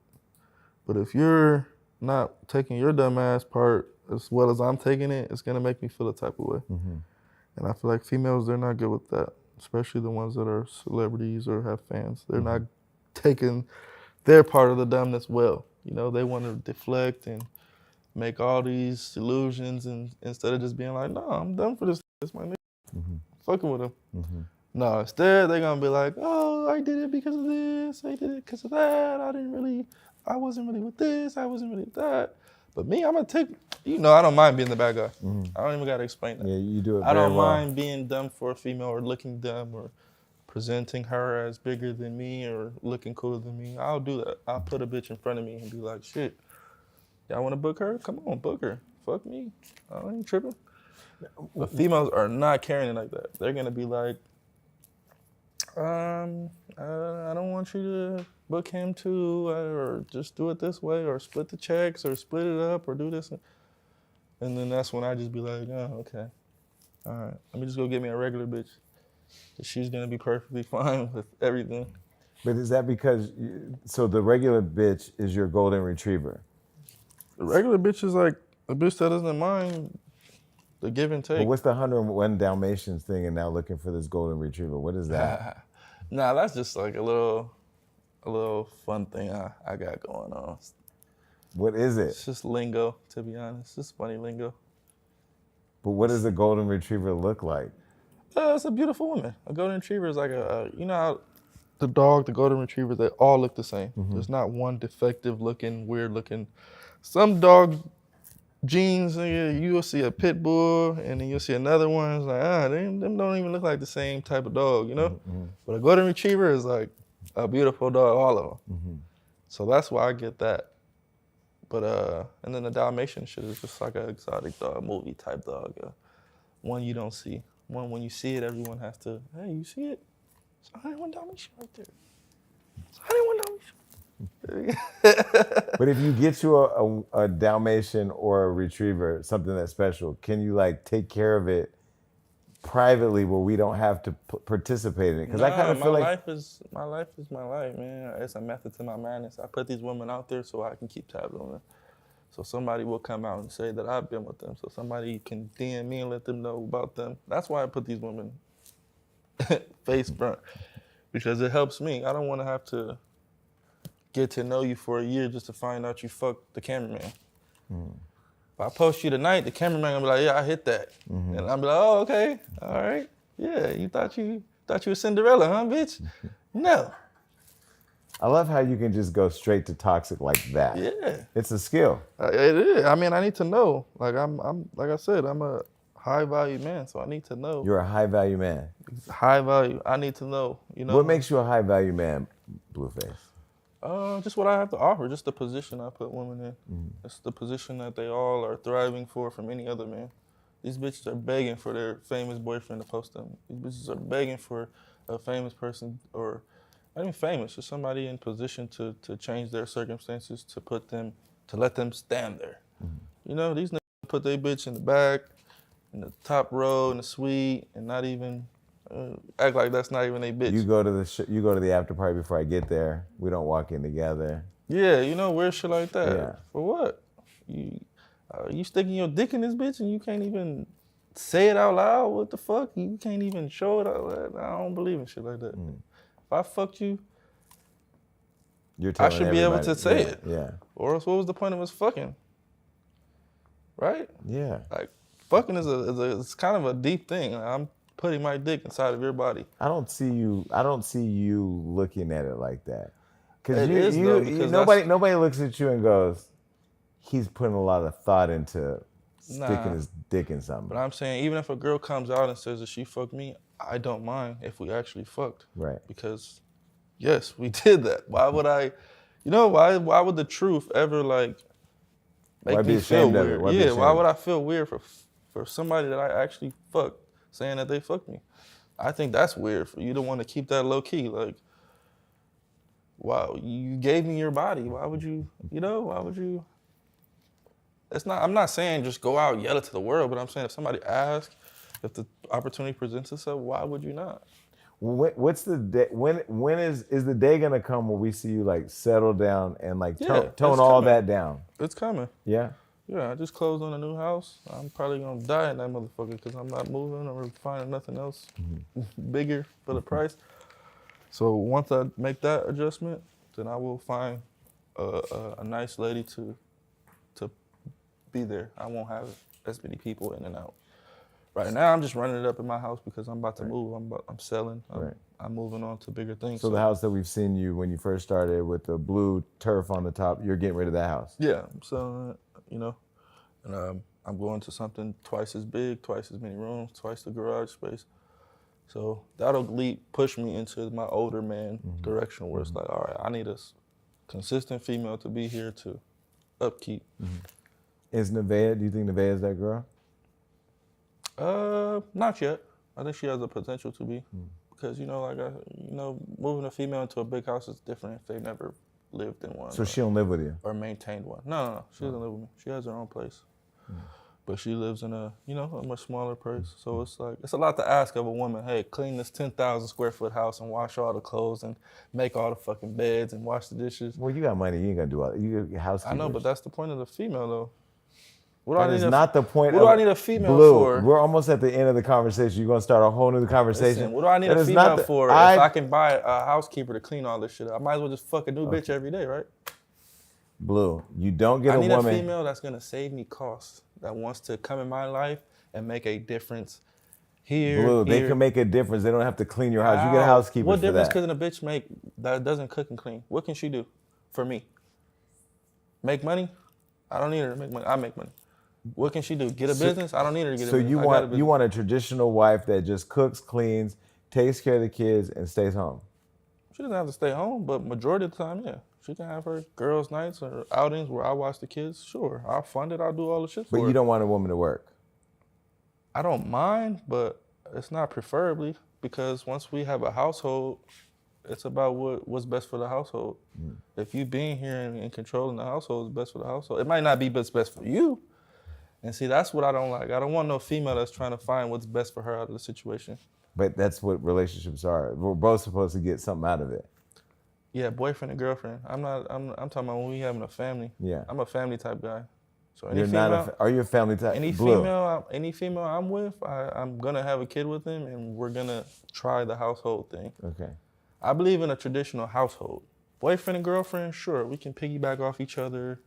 But if you're not taking your dumbass part as well as I'm taking it, it's gonna make me feel a type of way. And I feel like females, they're not good with that, especially the ones that are celebrities or have fans. They're not taking their part of the dumbness well. You know, they want to deflect and make all these illusions, and instead of just being like, no, I'm done for this. It's my nigga. Fucking with him. No, instead they're gonna be like, oh, I did it because of this, I did it because of that, I wasn't really with this, I wasn't really with that. But me, I'm gonna take, you know, I don't mind being the bad guy. I don't even gotta explain that. Yeah, you do it I very don't well. mind being dumb for a female or looking dumb or presenting her as bigger than me or looking cooler than me. I'll do that. I'll put a bitch in front of me and be like, shit, y'all wanna book her? Come on, book her. Fuck me. I ain't tripping. But females are not carrying it like that. They're gonna be like, I don't want you to book him too, or just do it this way, or split the checks, or split it up, or do this. And then that's when I just be like, oh, okay. All right, let me just go get me a regular bitch. She's gonna be perfectly fine with everything. But is that because, so the regular bitch is your golden retriever? The regular bitch is like a bitch that doesn't mind the give and take. But what's the 101 Dalmatians thing and now looking for this golden retriever? What is that? Nah, that's just like a little fun thing I got going on. What is it? It's just lingo, to be honest. It's just funny lingo. But what does a golden retriever look like? It's a beautiful woman. A golden retriever is like you know how the dog, the golden retriever, they all look the same. There's not one defective looking, weird looking. Some dog genes, you'll see a pit bull, and then you'll see another one. It's like, them don't even look like the same type of dog, you know? But a golden retriever is like a beautiful dog, all of them. So that's why I get that But and then the Dalmatian shit is just like an exotic dog, movie type dog. One you don't see. One when you see it, everyone has to, hey, you see it? It's 101 Dalmatian right there. It's 101 Dalmatian. But if you get you a Dalmatian or a Retriever, something that's special, can you like take care of it privately where we don't have to participate in it? Because I kind of feel like my life is my life, man. It's a method to my madness. I put these women out there so I can keep tabs on them. So somebody will come out and say that I've been with them. So somebody can DM me and let them know about them. That's why I put these women face front, because it helps me. I don't want to have to get to know you for a year just to find out you fucked the cameraman. If I post you tonight, the cameraman gonna be like, yeah, I hit that. And I'm be like, oh, okay, all right. Yeah, you thought you were Cinderella, huh, bitch? No. I love how you can just go straight to toxic like that. Yeah. It's a skill. It is. I mean, I need to know. Like I'm like I said, I'm a high value man, so I need to know. You're a high value man. High value. I need to know, you know. What makes you a high value man, Blueface? Just what I have to offer, just the position I put women in. It's the position that they all are thriving for from any other man. These bitches are begging for their famous boyfriend to post them. These bitches are begging for a famous person, or not even famous, just somebody in position to change their circumstances, to let them stand there. You know, these niggas put their bitch in the back, in the top row, in the suite, and not even act like that's not even their bitch. You go to the after party before I get there. We don't walk in together. Yeah, you know, weird shit like that. Yeah. For what? You sticking your dick in this bitch and you can't even say it out loud? What the fuck? You can't even show it out loud? I don't believe in shit like that. If I fucked you, I should be able to say it. Yeah. Or else what was the point of us fucking? Right? Yeah. Like, fucking is it's kind of a deep thing. I'm putting my dick inside of your body. I don't see you looking at it like that. It is, because nobody looks at you and goes, he's putting a lot of thought into sticking his dick in something. But I'm saying, even if a girl comes out and says that she fucked me, I don't mind if we actually fucked. Right. Because, yes, we did that. Why would why would the truth ever, like, make me feel weird? Yeah, why would I feel weird for somebody that I actually fucked saying that they fucked me? I think that's weird for you to want to keep that low key. Like, wow, you gave me your body. Why would you? I'm not saying just go out and yell it to the world, but I'm saying if somebody asks, if the opportunity presents itself, why would you not? What's the day? When is the day gonna come where we see you like settle down and like tone all that down? It's coming. Yeah. Yeah, I just closed on a new house. I'm probably gonna die in that motherfucker because I'm not moving or finding nothing else bigger for the price. So once I make that adjustment, then I will find a nice lady to be there. I won't have as many people in and out. Right now, I'm just running it up in my house because I'm about to move. I'm selling. I'm moving on to bigger things. So the house that we've seen you when you first started with the blue turf on the top, you're getting rid of that house. Yeah, I'm selling it, and I'm going to something twice as big, twice as many rooms, twice the garage space. So that'll push me into my older man direction where it's like, all right, I need a consistent female to be here to upkeep. Is Nevaeh, do you think Nevaeh is that girl? Not yet. I think she has the potential to be. Because, moving a female into a big house is different if they never lived in one. So she don't live with you? Or maintained one. No. She doesn't live with me. She has her own place. But she lives in a much smaller place. So it's like, it's a lot to ask of a woman. Hey, clean this 10,000 square foot house and wash all the clothes and make all the fucking beds and wash the dishes. Well, you got money. You ain't gonna do all that. You got housekeepers. I know, but that's the point of the female, though. That is not the point. What do I need a female Blue, for? We're almost at the end of the conversation. You're gonna start a whole new conversation. Listen, what do I need a female for if I can buy a housekeeper to clean all this shit up? I might as well just fuck a new bitch every day, right? Blue, you don't get a woman. I need a female that's gonna save me costs, that wants to come in my life and make a difference here. Blue, they can make a difference. They don't have to clean your house. You get a housekeeper for that. What difference can a bitch make that doesn't cook and clean? What can she do for me? Make money? I don't need her to make money. I make money. What can she do? Get a business? I don't need her to get a business. So you want a traditional wife that just cooks, cleans, takes care of the kids, and stays home? She doesn't have to stay home, but majority of the time, yeah. She can have her girls' nights or outings where I watch the kids. Sure, I'll fund it. I'll do all the shit for her. But you don't want a woman to work. I don't mind, but it's not preferably because once we have a household, it's about what's best for the household. If you being here and controlling the household is best for the household. It might not be what's best for you. And see, that's what I don't like. I don't want no female that's trying to find what's best for her out of the situation. But that's what relationships are. We're both supposed to get something out of it. Yeah, boyfriend and girlfriend. I'm talking about when we having a family. Yeah. I'm a family type guy. So You're not are you a family type? Any Blue. any female I'm with, I'm gonna have a kid with them, and we're gonna try the household thing. Okay. I believe in a traditional household. Boyfriend and girlfriend, sure, we can piggyback off each other.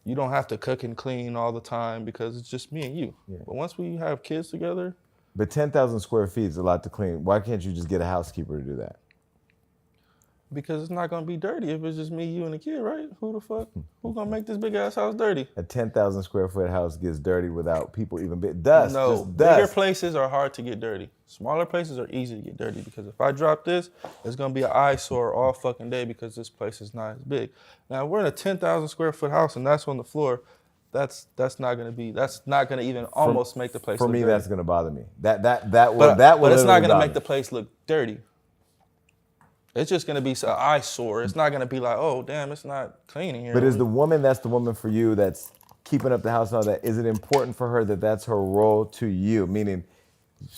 You don't have to cook and clean all the time because it's just me and you. Yeah. But once we have kids together. But 10,000 square feet is a lot to clean. Why can't you just get a housekeeper to do that? Because it's not gonna be dirty if it's just me, you, and the kid, right? Who the fuck? Who gonna make this big ass house dirty? A 10,000 square foot house gets dirty without people even dust. No, just dust. bigger places are hard to get dirty. Smaller places are easy to get dirty because if I drop this, it's gonna be an eyesore all fucking day because this place is not as big. Now we're in a 10,000 square foot house and that's on the floor. That's not gonna even almost make the place. For look me, dirty. that's gonna bother me. But it's not literally gonna bother make the place look dirty. It's just gonna be an eyesore. It's not gonna be like, oh damn, it's not clean in here. But is the woman that's the woman for you that's keeping up the house and all that? Is it important for her that that's her role to you? Meaning,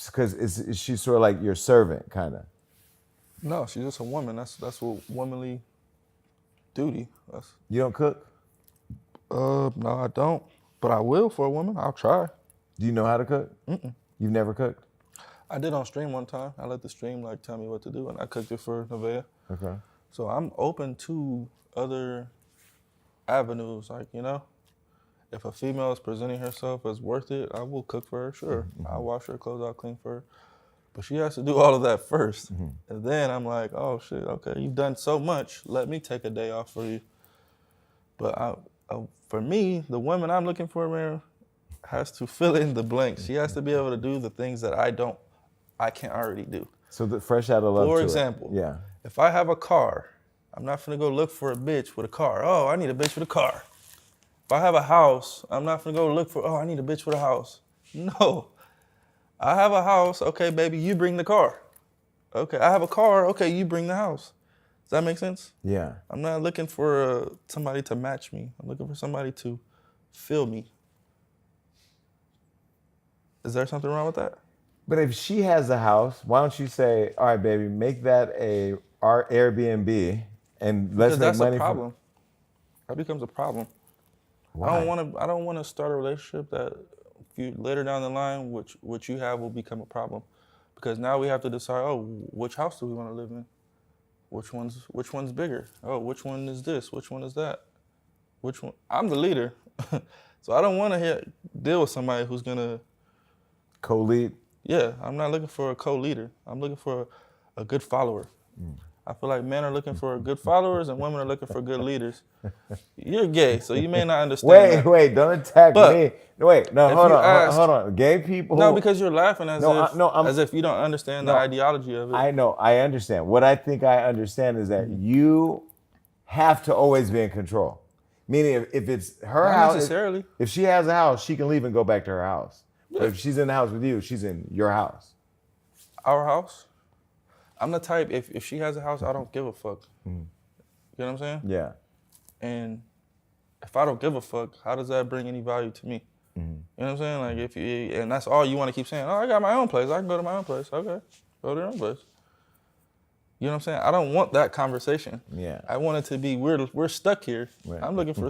because is she sort of like your servant, kind of? No, she's just a woman. That's what womanly duty. You don't cook? No, I don't. But I will for a woman. I'll try. Do you know how to cook? Mm-mm. You've never cooked? I did on stream one time. I let the stream tell me what to do, and I cooked it for Nevaeh. Okay. So I'm open to other avenues. If a female is presenting herself as worth it, I will cook for her. Sure, I'll wash her clothes, I'll clean for her. But she has to do all of that first, and then I'm like, oh shit, okay, you've done so much. Let me take a day off for you. But for me, the woman I'm looking for, man, has to fill in the blanks. She has to be able to do the things that I can't already do. So the fresh out of love. For example, yeah. If I have a car, I'm not finna go look for a bitch with a car. Oh, I need a bitch with a car. If I have a house, I'm not finna go look for, I need a bitch with a house. No. I have a house, okay, baby, you bring the car. Okay, I have a car, okay, you bring the house. Does that make sense? Yeah. I'm not looking for somebody to match me. I'm looking for somebody to fill me. Is there something wrong with that? But if she has a house, why don't you say, all right, baby, make that our Airbnb and let's make money. That's a problem. That becomes a problem. Why? I don't want to start a relationship that later down the line, what you have will become a problem. Because now we have to decide, which house do we want to live in? Which one's bigger? Oh, which one is this? Which one is that? Which one? I'm the leader. So I don't want to deal with somebody who's going to co-lead? Yeah, I'm not looking for a co-leader. I'm looking for a good follower. I feel like men are looking for good followers and women are looking for good leaders. You're gay, so you may not understand. Wait, don't attack me. Hold on. Gay people. No, because you're laughing as if you don't understand the ideology of it. I know, I understand. What I think I understand is that you have to always be in control. Meaning if it's her not house, necessarily. If she has a house, she can leave and go back to her house. Yeah. But if she's in the house with you, she's in your house. Our house? I'm the type, if she has a house, I don't give a fuck. You know what I'm saying? Yeah. And if I don't give a fuck, how does that bring any value to me? You know what I'm saying? Like and that's all you want to keep saying, I got my own place. I can go to my own place. Okay, go to your own place. You know what I'm saying? I don't want that conversation. Yeah. I want it to be, we're stuck here. Right. I'm looking for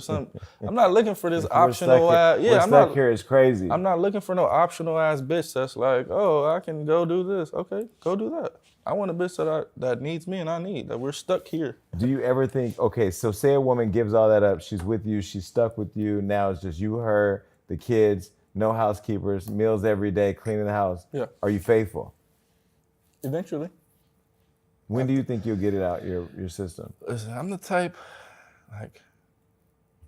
I'm not looking for this We're optional ass. Yeah, I'm stuck here is crazy. I'm not looking for no optional ass bitch that's like, I can go do this. Okay, go do that. I want a bitch that needs me and I need, that we're stuck here. Do you ever think, okay, so say a woman gives all that up, she's with you, she's stuck with you, now it's just you, her, the kids, no housekeepers, meals every day, cleaning the house. Yeah. Are you faithful? Eventually. When do you think you'll get it out your system? Listen, I'm the type, like,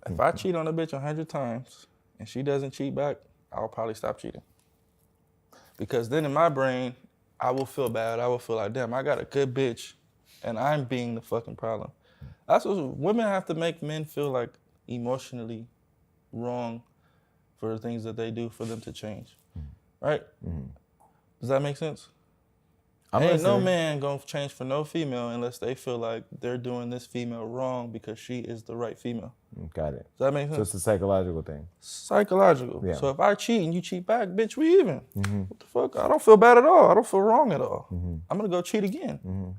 if I cheat on a bitch 100 times and she doesn't cheat back, I'll probably stop cheating. Because then in my brain, I will feel bad. I will feel like, damn, I got a good bitch and I'm being the fucking problem. That's what women have to make men feel like emotionally wrong for the things that they do for them to change, right? Mm-hmm. Does that make sense? Ain't no man gonna change for no female unless they feel like they're doing this female wrong because she is the right female. Got it. Does that make sense? So it's a psychological thing. Psychological. Yeah. So if I cheat and you cheat back, bitch, we even. Mm-hmm. What the fuck? I don't feel bad at all. I don't feel wrong at all. Mm-hmm. I'm gonna go cheat again. Mm-hmm.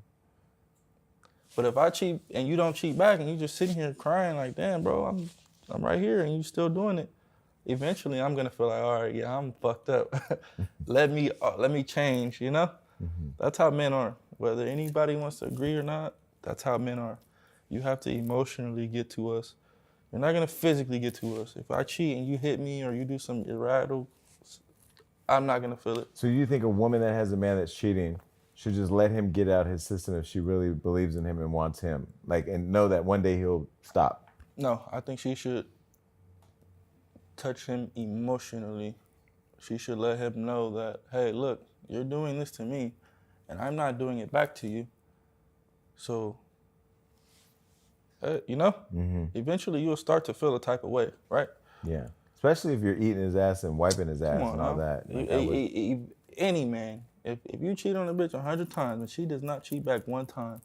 But if I cheat and you don't cheat back and you just sitting here crying like, damn, bro, I'm right here and you still doing it. Eventually, I'm gonna feel like, all right, yeah, I'm fucked up. let me change, you know? Mm-hmm. That's how men are. Whether anybody wants to agree or not, that's how men are. You have to emotionally get to us. You're not gonna physically get to us. If I cheat and you hit me or you do some irrational, I'm not gonna feel it. So you think a woman that has a man that's cheating should just let him get out his system if she really believes in him and wants him, like, and know that one day he'll stop? No, I think she should touch him emotionally. She should let him know that, hey, look, you're doing this to me, and I'm not doing it back to you. So, you know, eventually you'll start to feel a type of way, right? Yeah, especially if you're eating his ass and wiping his ass and all that. Like any man, if you cheat on a bitch 100 times and she does not cheat back one time,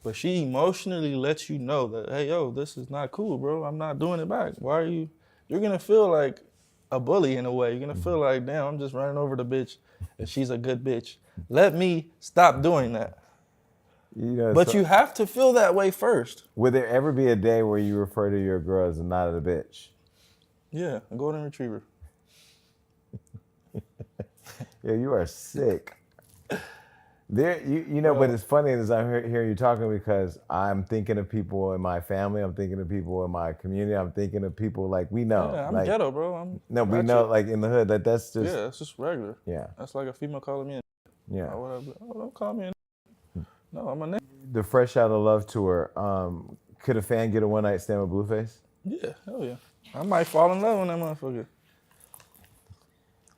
but she emotionally lets you know that, hey, yo, this is not cool, bro. I'm not doing it back. Why are you? You're gonna feel like a bully in a way. You're gonna feel like, damn, I'm just running over the bitch and she's a good bitch. Let me stop doing that. You know, but you have to feel that way first. Would there ever be a day where you refer to your girl as not a bitch? Yeah, a golden retriever. Yeah, you are sick. There, you know, but it's funny as I'm hearing you talking because I'm thinking of people in my family. I'm thinking of people in my community. I'm thinking of people like we know. Yeah, I'm like, ghetto, bro. We know, like in the hood, that's just. Yeah, it's just regular. Yeah. That's like a female calling me a yeah. Oh, don't call me a No, I'm a nigga. The Fresh Out of Love tour, could a fan get a one-night stand with Blueface? Yeah, hell yeah. I might fall in love with that motherfucker.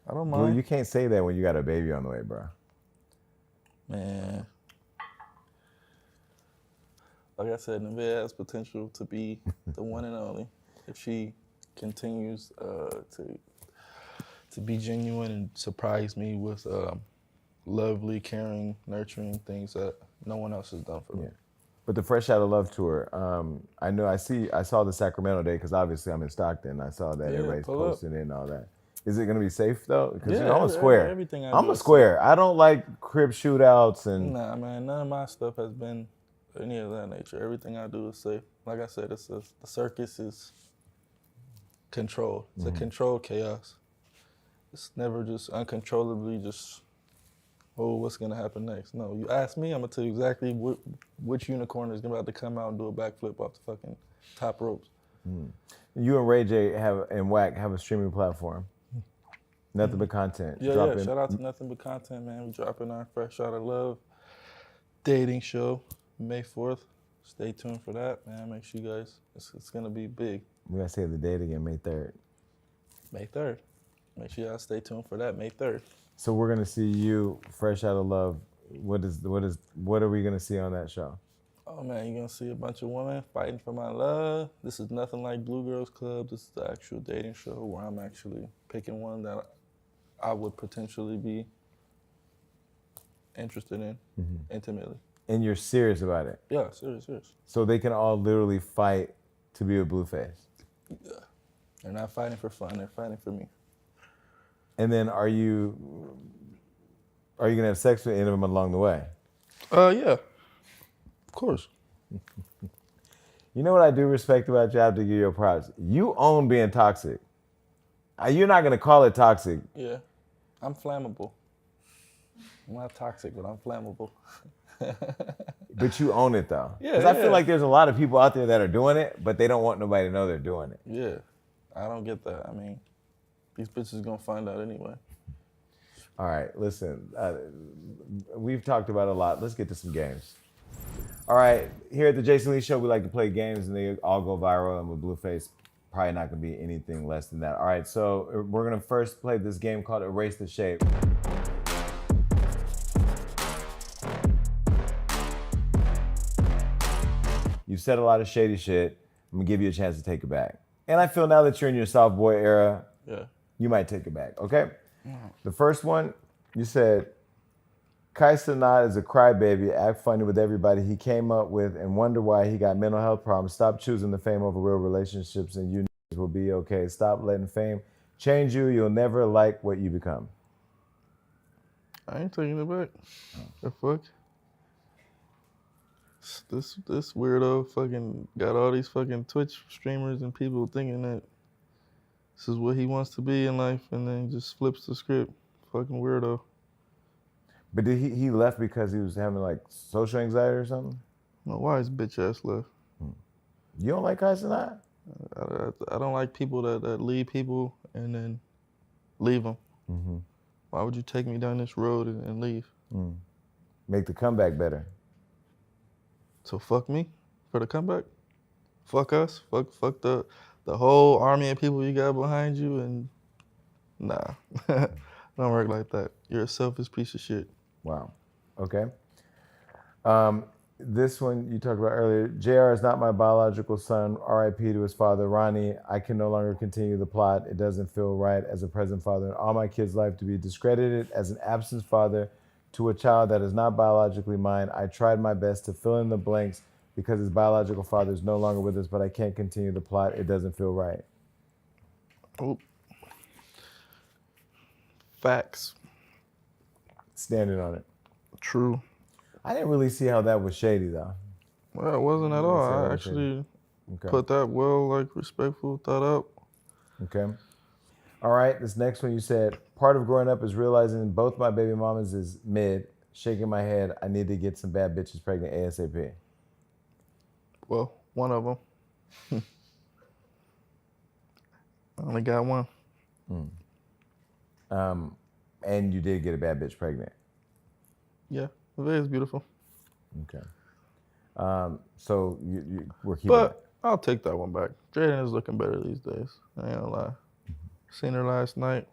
I don't mind. Blue, you can't say that when you got a baby on the way, bro. Man. Like I said, Nevaeh has potential to be the one and only if she continues to be genuine and surprise me with lovely, caring, nurturing things that no one else has done for me. Yeah. But the Fresh Out of Love tour, I saw the Sacramento day because obviously I'm in Stockton. I saw that everybody's posting it and all that. Is it going to be safe though? Because I'm a square. I'm a square. I don't like crib shootouts and. Nah, man, none of my stuff has been any of that nature. Everything I do is safe. Like I said, the circus is controlled. It's a controlled chaos. It's never just uncontrollably just, oh, what's gonna happen next? No, you ask me, I'm gonna tell you exactly which unicorn is about to come out and do a backflip off the fucking top ropes. You and Ray J and Wack have a streaming platform. Nothing but content. Yeah, shout out to Nothing But Content, man. We're dropping our Fresh Out of Love dating show May 4th. Stay tuned for that, man. Make sure you guys, it's gonna be big. We gotta say the date again, May 3rd. May 3rd. Make sure y'all stay tuned for that, May 3rd. So we're gonna see you Fresh Out of Love. What are we gonna see on that show? Oh man, you're gonna see a bunch of women fighting for my love. This is nothing like Blue Girls Club. This is the actual dating show where I'm actually picking one that I would potentially be interested in intimately. And you're serious about it? Yeah, serious. So they can all literally fight to be with Blueface? Yeah. They're not fighting for fun, they're fighting for me. And then are you gonna have sex with any of them along the way? Yeah, of course. You know what I do respect about you? I have to give you props. You own being toxic. You're not gonna call it toxic. Yeah, I'm flammable. I'm not toxic, but I'm flammable. But you own it though. Yeah. Because I feel like there's a lot of people out there that are doing it, but they don't want nobody to know they're doing it. Yeah, I don't get that. I mean, these bitches gonna find out anyway. All right, listen, we've talked about a lot. Let's get to some games. All right, here at the Jason Lee Show, we like to play games and they all go viral, and with Blueface, probably not gonna be anything less than that. All right, so we're gonna first play this game called Erase the Shape. You said a lot of shady shit. I'm gonna give you a chance to take it back. And I feel now that you're in your soft boy era, you might take it back. Okay. The first one, you said, Kai Cenat is a crybaby, act funny with everybody he came up with, and wonder why he got mental health problems. Stop choosing the fame over real relationships, and you will be okay. Stop letting fame change you. You'll never like what you become. I ain't taking it back. The fuck? This weirdo fucking got all these fucking Twitch streamers and people thinking that this is what he wants to be in life, and then just flips the script. Fucking weirdo. But did he left because he was having like social anxiety or something? No, why his bitch ass left? You don't like Kai Cenat? I don't like people that leave people and then leave them. Mm-hmm. Why would you take me down this road and leave? Make the comeback better. So fuck me for the comeback? Fuck us? Fuck the whole army of people you got behind you, and nah. Don't work like that. You're a selfish piece of shit. Wow. Okay. This one you talked about earlier. JR is not my biological son. R.I.P. to his father, Ronnie. I can no longer continue the plot. It doesn't feel right as a present father in all my kids' life to be discredited as an absent father to a child that is not biologically mine. I tried my best to fill in the blanks because his biological father is no longer with us, but I can't continue the plot. It doesn't feel right. Oh. Facts. Standing on it. True. I didn't really see how that was shady, though. Well, it wasn't at all. I actually put that well, like, respectful, thought out. Okay. All right, this next one you said, part of growing up is realizing both my baby mamas is mid, shaking my head, I need to get some bad bitches pregnant ASAP. Well, one of them. I only got one. And you did get a bad bitch pregnant. Yeah, it is beautiful. Okay. So you we're keeping But I'll take that one back. Jaden is looking better these days. I ain't gonna lie. Seen her last night.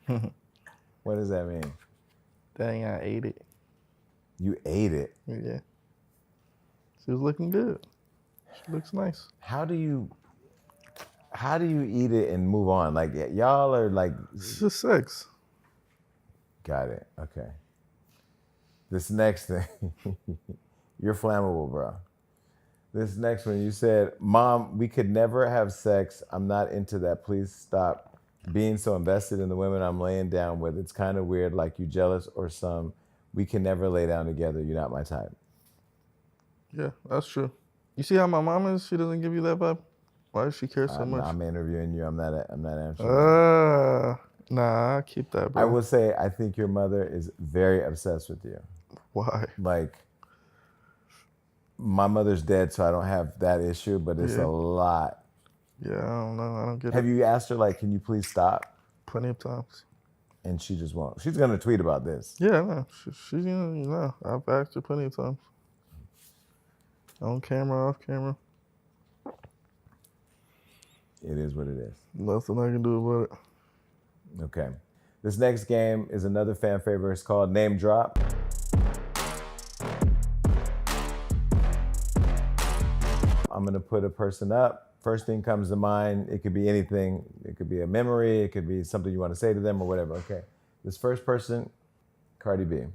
What does that mean? Dang, I ate it. You ate it? Yeah. She was looking good. She looks nice. How do you eat it and move on? Like, y'all are like... It's just sex. Got it. Okay. This next thing, you're flammable, bro. This next one, you said, Mom, we could never have sex. I'm not into that. Please stop being so invested in the women I'm laying down with. It's kind of weird, like you jealous or some. We can never lay down together. You're not my type. Yeah, that's true. You see how my mom is? She doesn't give you that vibe? Why does she care so much? I'm interviewing you. I'm not answering. Nah, I keep that, bro. I will say, I think your mother is very obsessed with you. Why? Like, my mother's dead, so I don't have that issue, but it's a lot. Yeah, I don't know. I don't get it. Have you asked her, like, can you please stop? Plenty of times. And she just won't. She's going to tweet about this. Yeah, no. She's, you know, I've asked her plenty of times. On camera, off camera. It is what it is. Nothing I can do about it. Okay. This next game is another fan favorite. It's called Name Drop. I'm going to put a person up. First thing comes to mind. It could be anything. It could be a memory. It could be something you want to say to them or whatever. Okay. This first person, Cardi B.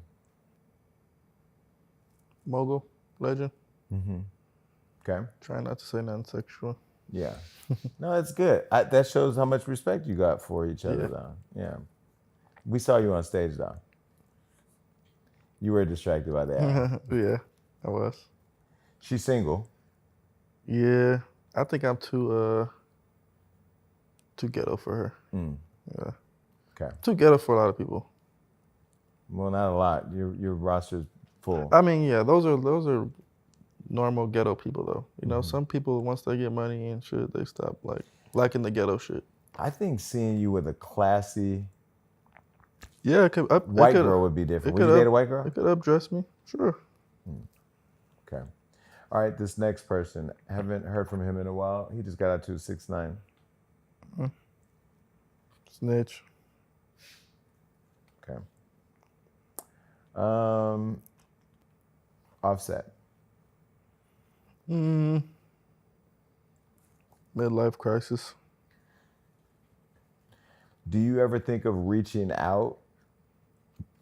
Mogul, legend. Mm-hmm. Okay. Try not to say nothing sexual. Yeah. No, that's good. That shows how much respect you got for each other, though. Yeah. We saw you on stage, though. You were distracted by that. Yeah, I was. She's single. Yeah, I think I'm too ghetto for her. Yeah. Okay. Too ghetto for a lot of people. Well, not a lot. Your roster's full. I mean, yeah, those are normal ghetto people, though. You know, some people, once they get money and shit, they stop liking the ghetto shit. I think seeing you with a classy white girl would be different. Would you date a white girl? It could updress me, sure. Okay. All right, this next person. Haven't heard from him in a while. He just got out to 6ix9ine. Snitch. Okay. Offset. Midlife crisis. Do you ever think of reaching out?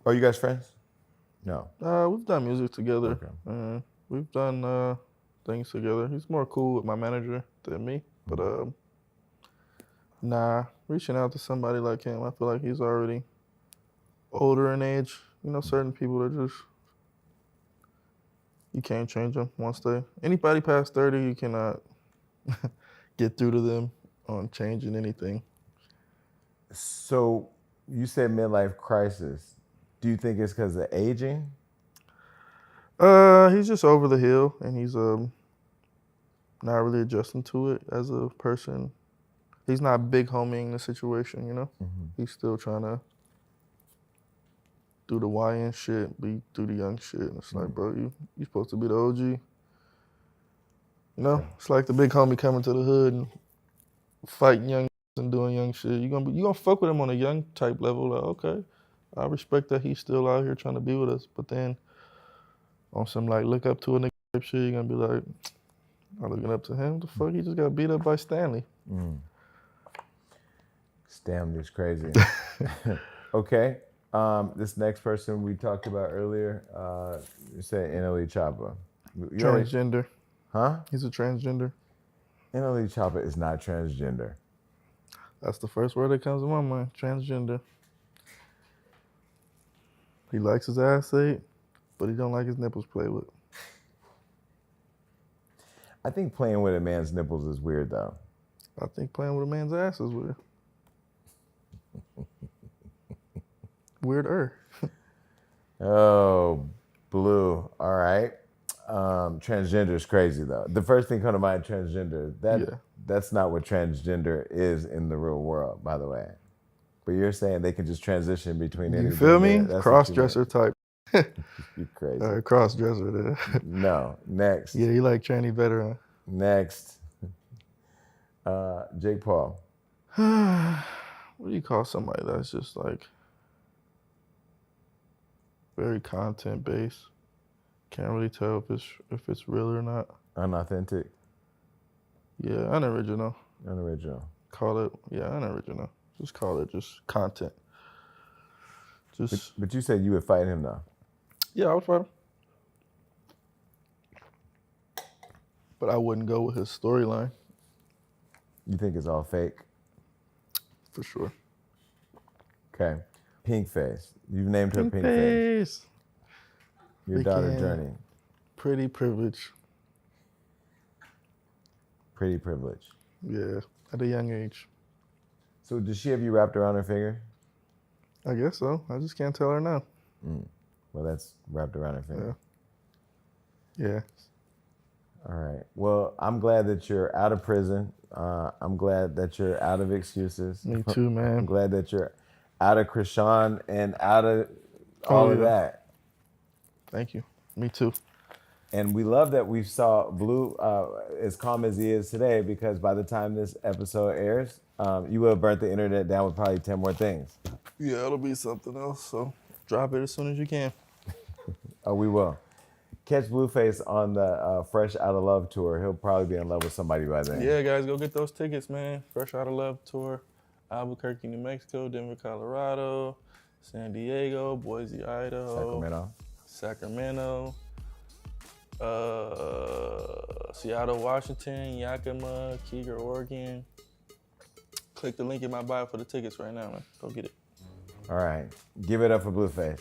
Are you guys friends? No. We've done music together. Okay. We've done things together. He's more cool with my manager than me. But nah, reaching out to somebody like him, I feel like he's already older in age. You know, certain people are just, you can't change them once anybody past 30, you cannot get through to them on changing anything. So you said midlife crisis. Do you think it's because of aging? He's just over the hill, and he's not really adjusting to it as a person. He's not big homieing the situation, you know? Mm-hmm. He's still trying to do the YN shit, do the young shit. And it's like, bro, you supposed to be the OG. You know? Okay. It's like the big homie coming to the hood and fighting young and doing young shit. You gonna fuck with him on a young type level, like, okay, I respect that he's still out here trying to be with us. But then on some like look up to a nigga type shit, you're gonna be like, I'm looking up to him. The fuck, he just got beat up by Stanley. Stanley's crazy. Okay. This next person we talked about earlier, you said NLE Choppa. Transgender. Huh? He's a transgender. NLE Choppa is not transgender. That's the first word that comes to my mind, transgender. He likes his ass ate, but he don't like his nipples played with. I think playing with a man's nipples is weird, though. I think playing with a man's ass is weird. Weirder. Oh, Blue. All right. Transgender is crazy, though. The first thing come to mind, transgender. That's not what transgender is in the real world, by the way. But you're saying they can just transition between any. You feel me? Cross-dresser type. You crazy. Cross-dresser there. No. Next. Yeah, you like tranny better, huh? Next. Jake Paul. What do you call somebody that's just like very content-based? Can't really tell if it's real or not. Unauthentic. Yeah, unoriginal. Unoriginal. Call it, unoriginal. Just call it just content. But you said you would fight him, though. Yeah, I would fight him. But I wouldn't go with his storyline. You think it's all fake? For sure. Okay. Pink Face. You've named her Pink Face. Your daughter, Journey. Pretty privilege. Pretty privilege. Yeah, at a young age. So does she have you wrapped around her finger? I guess so. I just can't tell her now. Well, that's wrapped around her finger. Yeah. All right. Well, I'm glad that you're out of prison. I'm glad that you're out of excuses. Me too, man. I'm glad that you're out of Chrisean and out of all of that. Thank you. Me too. And we love that we saw Blue as calm as he is today, because by the time this episode airs, you will have burnt the internet down with probably 10 more things. Yeah, it'll be something else. So drop it as soon as you can. Oh, we will. Catch Blueface on the Fresh Out of Love tour. He'll probably be in love with somebody by then. Yeah, guys, go get those tickets, man. Fresh Out of Love tour. Albuquerque, New Mexico, Denver, Colorado, San Diego, Boise, Idaho. Sacramento. Seattle, Washington, Yakima, Keegar, Oregon. Click the link in my bio for the tickets right now, man. Go get it. All right. Give it up for Blueface.